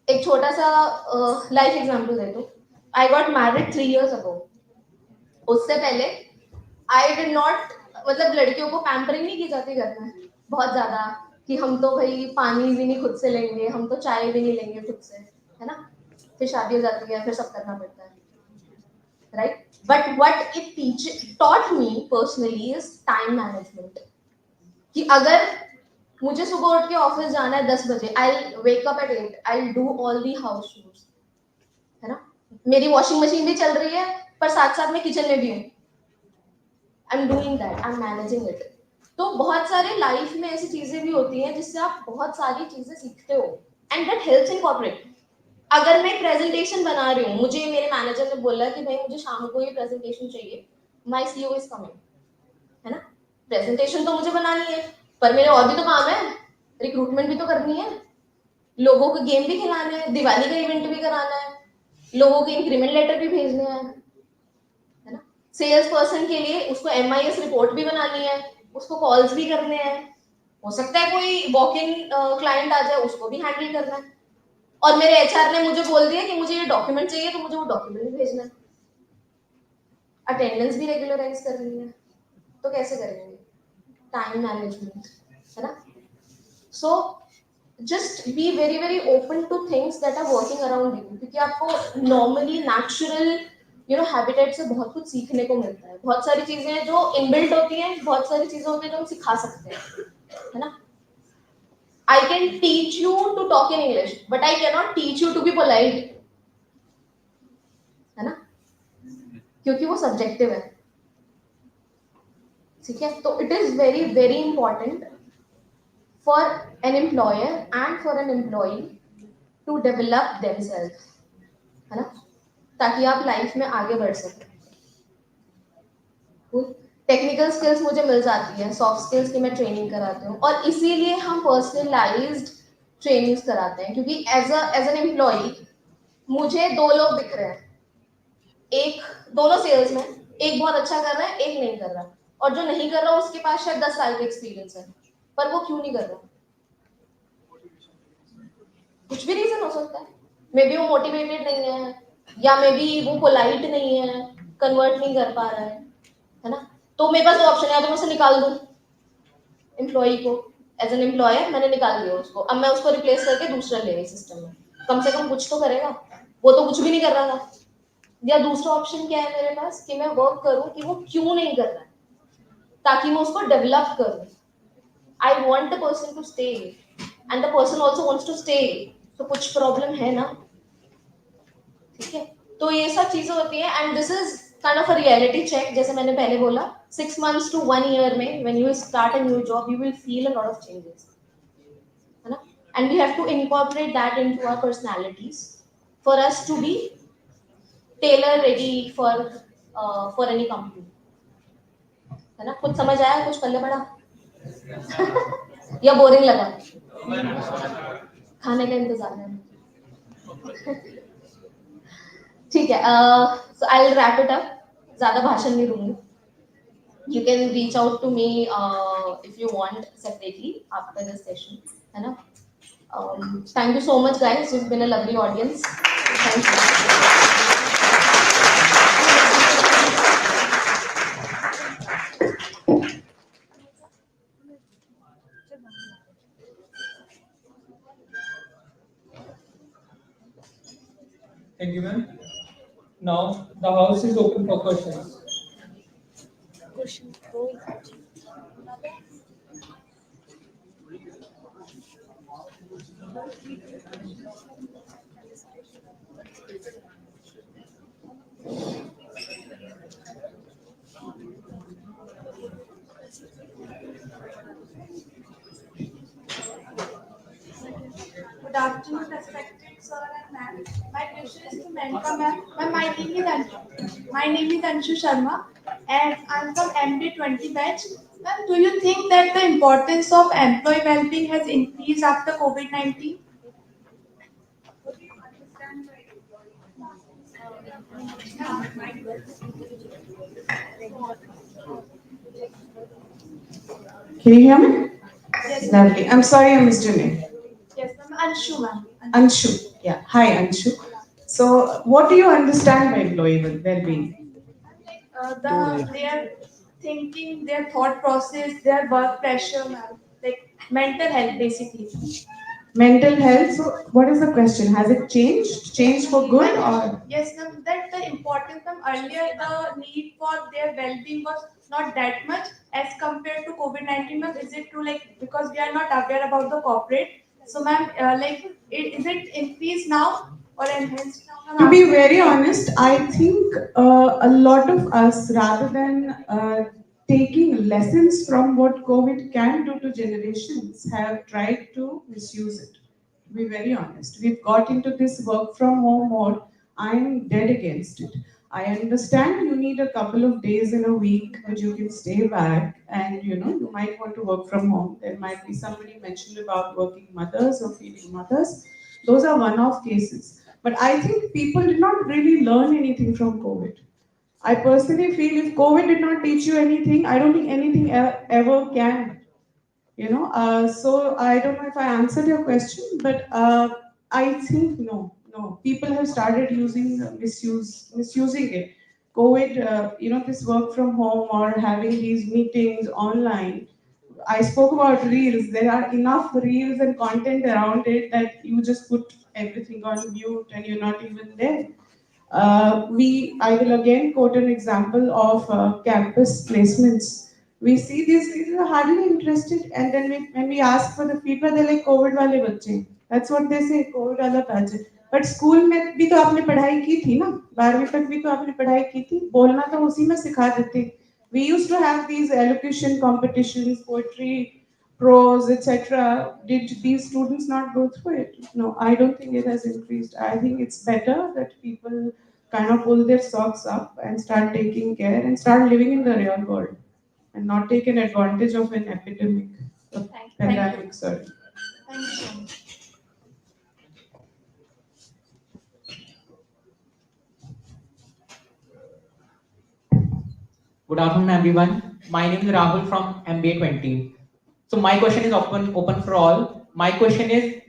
एक छोटा सा life example दे दो. I got married 3 years ago. उससे पहले I did not, मतलब लड़कियों को पैम्परिंग नहीं की जाती घर में बहुत ज्यादा, कि हम तो भाई पानी भी नहीं खुद से लेंगे, हम तो चाय भी नहीं लेंगे खुद से, है ना, फिर शादी हो जाती है, फिर सब करना पड़ता है, right. But what it taught me personally is time management. कि अगर मुझे सुबह उठ के ऑफिस जाना है 10 बजे, I will wake up at 8, I will do all the house chores, है ना, मेरी वॉशिंग मशीन भी चल रही है पर साथ साथ मैं किचन में भी हूँ, I am doing that, I am managing it. तो बहुत सारे लाइफ में ऐसी चीजें भी होती हैं जिससे आप बहुत सारी चीजें सीखते हो, and that helps in corporate. अगर मैं प्रेजेंटेशन बना रही हूँ, मुझे मेरे मैनेजर ने बोला कि भाई मुझे शाम को ये प्रेजेंटेशन चाहिए, माय सीईओ इज कमिंग, है ना, प्रेजेंटेशन तो मुझे बनानी है, पर मेरे और भी तो काम है, रिक्रूटमेंट भी तो करनी है, लोगों को गेम भी खिलाने हैं, दिवाली का इवेंट भी कराना है, लोगों के इंक्रीमेंट लेटर भी भेजने हैं, है ना, सेल्स पर्सन के लिए उसको एमआईएस रिपोर्ट भी बनानी है, उसको कॉल्स भी करने हैं, हो सकता है कोई वॉक इन क्लाइंट आ जाए, उसको भी हैंडल करना है, और मेरे एचआर ने मुझे बोल दिया कि मुझे ये डॉक्यूमेंट चाहिए, तो मुझे वो डॉक्यूमेंट भी भेजना है, अटेंडेंस भी रेगुलराइज करनी है, तो कैसे करेंगे? टाइम मैनेजमेंट, है ना. So just be very very open to things that are working around you, क्योंकि आपको नॉर्मली नेचुरल हैबिटेट से बहुत कुछ सीखने को मिलता है. बहुत सारी चीजें जो इनबिल्ट होती हैं, बहुत सारी चीजें होती हैं जो हम सिखा सकते हैं, है ना. I can teach you to talk in English, but I cannot teach you to be polite, है ना, क्योंकि वो सब्जेक्टिव है, ठीक है. तो it is very very important for an employer and for an employee to develop themselves, है ना, ताकि आप लाइफ में आगे बढ़ सकें. टेक्निकल स्किल्स मुझे मिल जाती है, सॉफ्ट स्किल्स की मैं ट्रेनिंग कराती हूँ, और इसीलिए हम पर्सनलाइज्ड ट्रेनिंग्स कराते हैं, क्योंकि एज एन एम्प्लॉई मुझे 2 लोग दिख रहे हैं, एक दोनों सेल्स में, एक बहुत अच्छा कर रहा है, एक नहीं कर रहा, और जो नहीं कर रहा उसके पास शायद 10 साल का एक्सपीरियंस है, पर वो क्यों नहीं कर रहा? कुछ भी रीजन हो सकता है, मे बी वो मोटिवेटेड नहीं है, या मे बी वो पोलाइट नहीं है, कन्वर्ट नहीं कर पा रहा है ना. तो मेरे पास ऑप्शन है, तो मैं उसे निकाल दूं, एम्प्लॉई को, एज एन एम्प्लॉयर मैंने निकाल दिया उसको, अब मैं उसको रिप्लेस करके दूसरा ले रही सिस्टम में, कम से कम कुछ तो करेगा, वो तो कुछ भी नहीं कर रहा था. या दूसरा ऑप्शन क्या है मेरे पास, कि मैं वर्क करूं कि वो क्यों नहीं कर रहा है, ताकि मैं उसको डेवलप करूं. I want the person to stay and the person also wants to stay, तो कुछ प्रॉब्लम है ना, ठीक है. तो ये सब चीजें होती है, and this is kind of a reality check. जैसे मैंने पहले बोला, 6 months to 1 year में when you start a new job, you will feel a lot of changes, है ना, and we have to incorporate that into our personalities for us to be tailor ready for any company, है ना. कुछ समझ आया, कुछ पल्ले पड़ा? या बोरिंग लगा? खाने का इंतजार है। ठीक है, so I'll wrap it up. ज़्यादा भाषण नहीं दूंगी. You can reach out to me if you want separately after this session, है ना? Thank you so much, guys. You've been a lovely audience. Thank you. Thank you, ma'am. Now the house is open for questions. Good afternoon, respected sir and ma'am. My question is to Menka ma'am. My name is Anshu Sharma, and I'm from MD20 batch. Ma'am, do you think that the importance of employee well-being has increased after COVID-19? Can you hear me? Yes, Lovely. I'm sorry I missed your name. yes, ma'am. Anshu, ma'am. Anshu. Yeah. Hi, Anshu. So, what do you understand by employee well-being? Their thinking, their thought process, their work pressure, ma'am. Like mental health, basically. Mental health. So, what is the question? Has it changed? Changed for good or? Yes, ma'am. That the importance, ma'am. Earlier, the need for their well-being was not that much as compared to COVID-19, ma'am. Is it true? Like because we are not aware about the corporate. So, ma'am, is it increased now or enhanced now? To be very honest, I think a lot of us, rather than taking lessons from what COVID can do to generations, have tried to misuse it. To be very honest, we've got into this work from home mode. I'm dead against it. I understand you need a couple of days in a week which you can stay back and you might want to work from home. There might be somebody mentioned about working mothers or feeding mothers. Those are one-off cases. But I think people did not really learn anything from COVID. I personally feel if COVID did not teach you anything, I don't think anything ever can. So I don't know if I answered your question, but I think no. People have started misusing it. COVID, this work from home or having these meetings online. I spoke about reels. There are enough reels and content around it that you just put everything on mute and you're not even there. I will again quote an example of campus placements. We see these people are hardly interested, and then when we ask for the feedback, they're like COVID wale bacche. That's what they say, COVID wala batch. But school में भी तो आपने पढ़ाई की थी ना, 12वीं तक भी तो आपने पढ़ाई की थी, बोलना तो उसी में सिखा देते. We used to have these elocution competitions, poetry, prose, etc. Did these students not go through it? No, I don't think it has increased. I think it's better that people kind of pull their socks up and start taking care and start living in the real world and not take an advantage of an epidemic, pandemic, sorry. Thank you so much. Good afternoon, everyone. My name is Rahul from MBA20. So my question is open for all. My question is,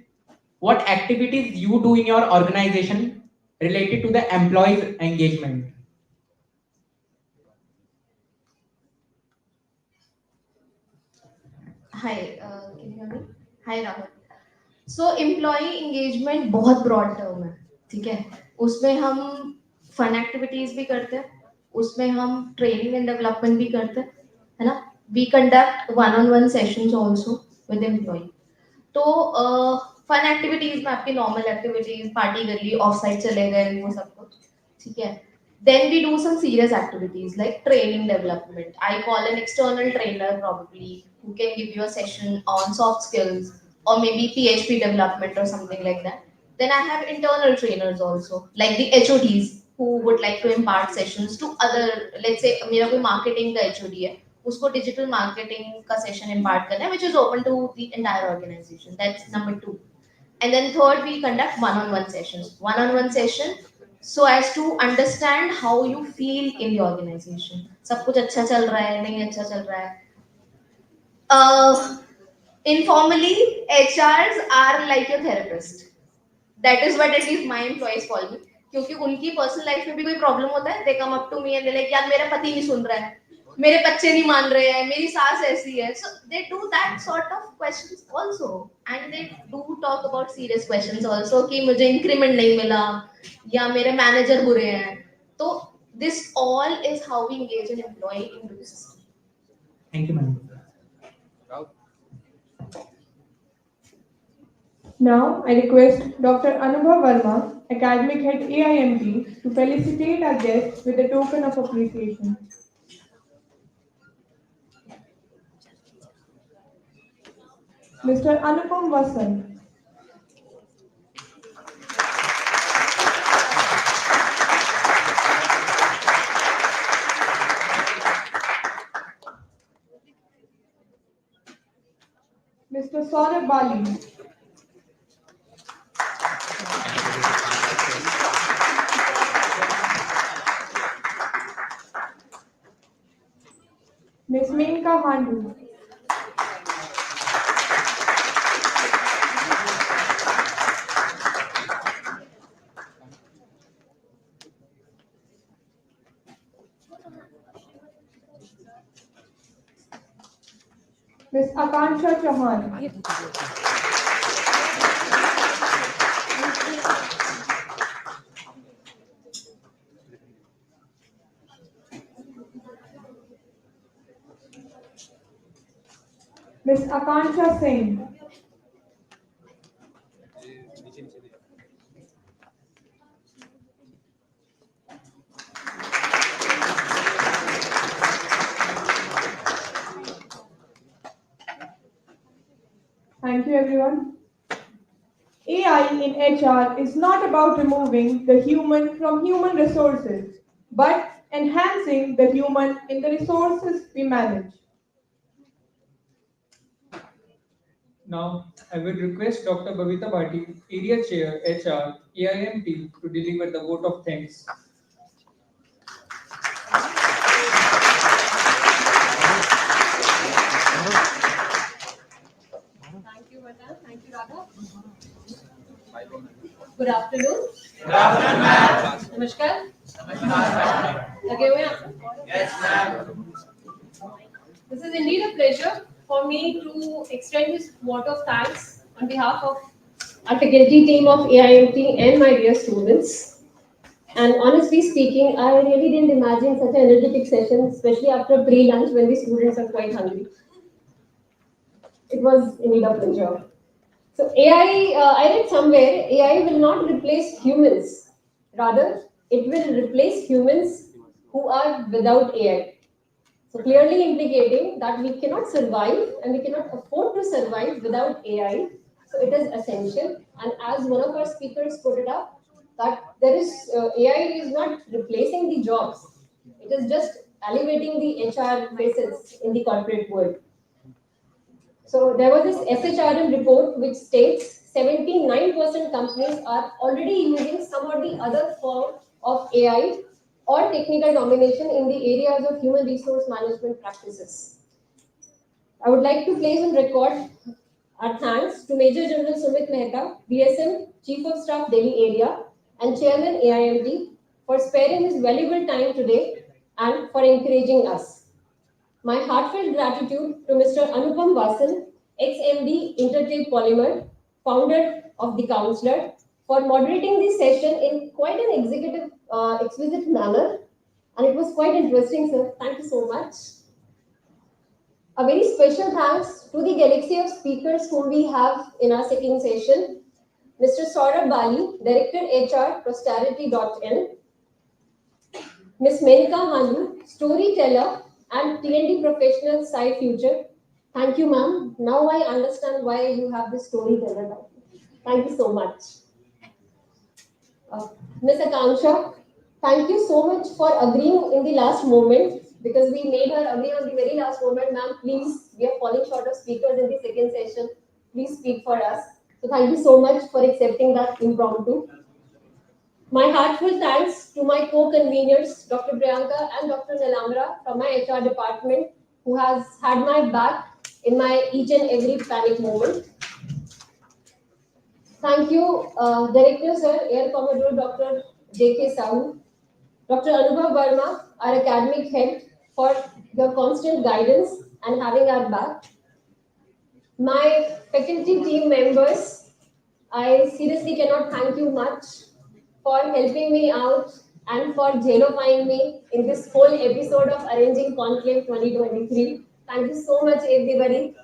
what activities you do in your organization related to the employees' engagement? Hi, can you hear me? Hi, Rahul. So employee engagement बहुत broad term है, ठीक है? उसमें हम fun activities भी करते हैं, उसमें हम training and development भी करते हैं, है ना? We conduct one-on-one sessions also with employee. तो fun activities में आपकी normal activities, party कर ली, off site चले गए, वो सब कुछ, ठीक है? Then we do some serious activities like training development. I call an external trainer probably who can give you a session on soft skills or maybe PHP development or something like that. Then I have internal trainers also, like the HODs who would like to impart sessions to other, let's say मेरा कोई marketing का HOD है, उसको digital marketing का session impart करना है which is open to the entire organization. That's number 2. And then third, we conduct one-on-one sessions. One-on-one session so as to understand how you feel in the organization. सब कुछ अच्छा चल रहा है, नहीं अच्छा चल रहा है. Informally, HRs are like your therapist. That is what at least my employees call me. क्योंकि उनकी पर्सनल लाइफ में भी कोई प्रॉब्लम होता है, they come up to me and they're like, यार मेरा पति नहीं सुन रहा है, मेरे बच्चे नहीं मान रहे हैं, मेरी सास ऐसी है. So they do that sort of questions also, and they do talk about serious questions also कि मुझे इंक्रीमेंट नहीं मिला या मेरे मैनेजर बुरे हैं. तो this all is how we engage an employee into the system. Thank you, ma'am. Now, I request Dr. Anubhav Verma, Academic Head AIMT, to felicitate our guests with a token of appreciation. Mr. Anupam Vasan. Mr. Saurabh Bali. Ms. Menka Handu. Ms. Akansha Chauhan. Ms. Akansha Singh. Thank you, everyone. AI in HR is not about removing the human from human resources, but enhancing the human in the resources we manage. Now, I will request Dr. Babita Bhati, Area Chair, HR, AIMT, to deliver the vote of thanks. Thank you, Vata. Thank you, Radha. Good afternoon. Good afternoon, ma'am. Namaskar. लगे हुए हैं आप? Yes, ma'am. This is indeed a pleasure for me to extend this vote of thanks on behalf of our faculty team of AIMT and my dear students. And honestly speaking, I really didn't imagine such an energetic session, especially after pre-lunch when the students are quite hungry. It was indeed a pleasure. So AI, I read somewhere, AI will not replace humans. Rather, it will replace humans who are without AI. So clearly indicating that we cannot survive and we cannot afford to survive without AI. So it is essential. And as one of our speakers put it up, that there is AI is not replacing the jobs. It is just elevating the HR faces in the corporate world. So there was this SHRM report which states 79% companies are already using some or the other form of AI or technical domination in the areas of human resource management practices. I would like to place on record our thanks to Major General Sumit Mehta, BSM, Chief of Staff Delhi Area, and Chairman AIMT for sparing his valuable time today and for encouraging us. My heartfelt gratitude to Mr. Anupam Vasan, ex-MD Intertrade Polymer, founder of The Counselor, for moderating this session in quite an exquisite manner. And it was quite interesting, sir. Thank you so much. A very special thanks to the galaxy of speakers whom we have in our second session. Mr. Saurabh Bali, Director HR, Prosperity.in. Ms. Menka Handu, Storyteller and T&D Professional Sci Future. Thank you, ma'am. Now I understand why you have this storyteller title. Thank you so much. Ms. Akanksha, thank you so much for agreeing in the last moment because we made her agree on the very last moment. Ma'am, please, we are falling short of speakers in the second session. Please speak for us. So thank you so much for accepting that impromptu. My heartfelt thanks to my co-conveners, Dr. Priyanka and Dr. Nilamra from my HR department, who has had my back in my each and every panic moment. Thank you, Director Sir, Air Commodore Dr. J.K. Sahu, Dr. Anubhav Verma, our academic head, for your constant guidance and having our back. My faculty team members, I seriously cannot thank you much for helping me out and for jailifying me in this whole episode of arranging Conclave 2023. Thank you so much, everybody.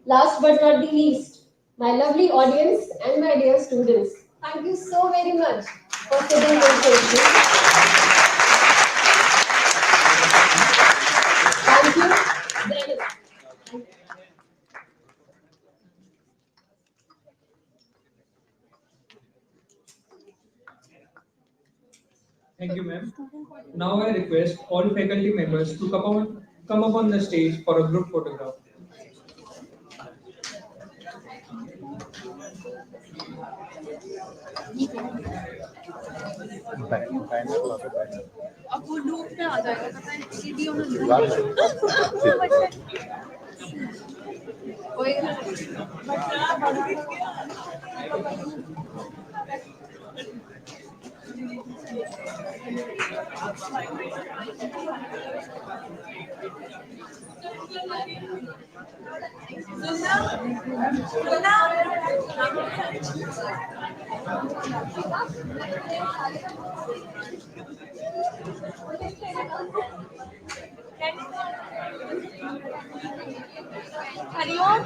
Last but not the least, my lovely audience and my dear students, thank you so very much for sitting patiently. Thank you. Thank you, ma'am. Now I request all faculty members to come up on the stage for a group photograph. अब वो loop में आ जाएगा पता है सीधी हरिओम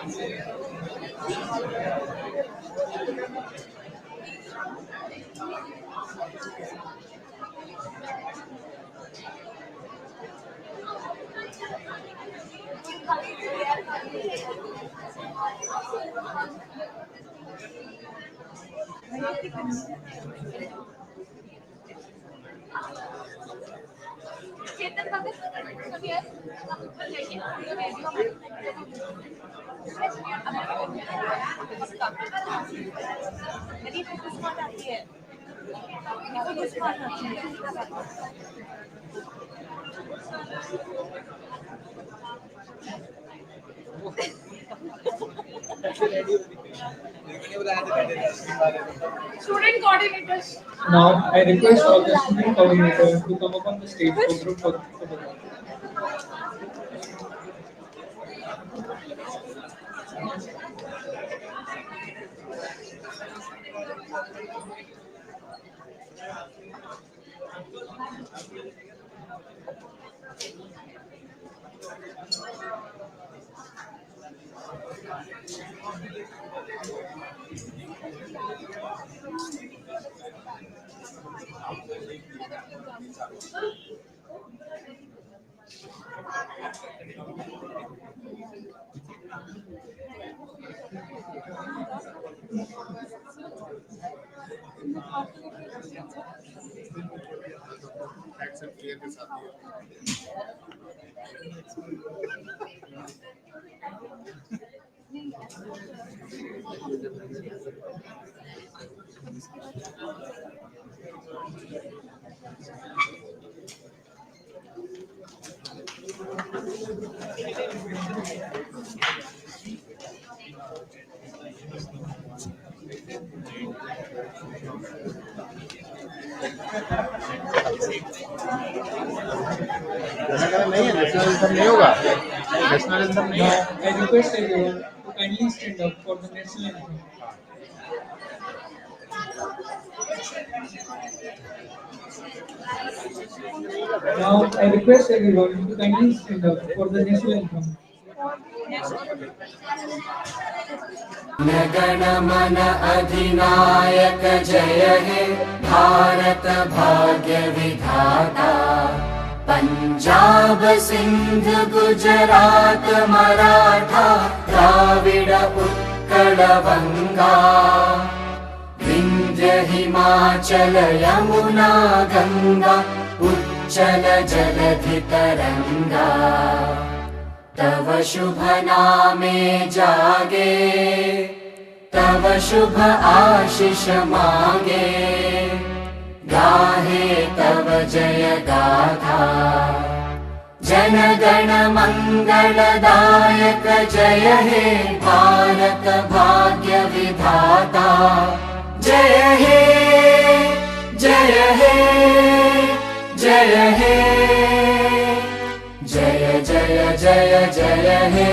चेतन भगत सभी है मेरी तो स्मार्ट आती है तो स्मार्ट आती है Student coordinators. Now I request all the student coordinators to come up on the stage for group photograph. नहीं होगा नेशनलिज्म नहीं है I request everyone to kindly stand up for the national anthem. Now I request everyone to kindly stand up for the national anthem. गण मन अधिनायक जय हे भारत भाग्य विधाता पंजाब सिंध गुजरात मराठा द्राविड उत्कल बंगा विंध्य हिमाचल यमुना गंगा चञ्चल जलधितरङ्गा तव शुभ नामे जागे तव शुभ आशीष मागे गाहे तव जय गाथा जनगण मंगलदायक जय हे भारत भाग्य विधाता जय हे जय हे जय हे जय जय जय जय हे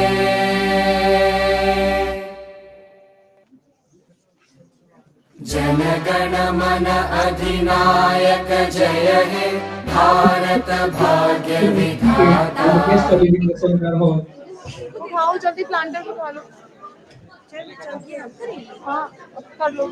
जनगण मन अधिनायक जय हे भारत भाग्य विधाता उठाओ जल्दी प्लांटर को उठा लो हाँ कर लो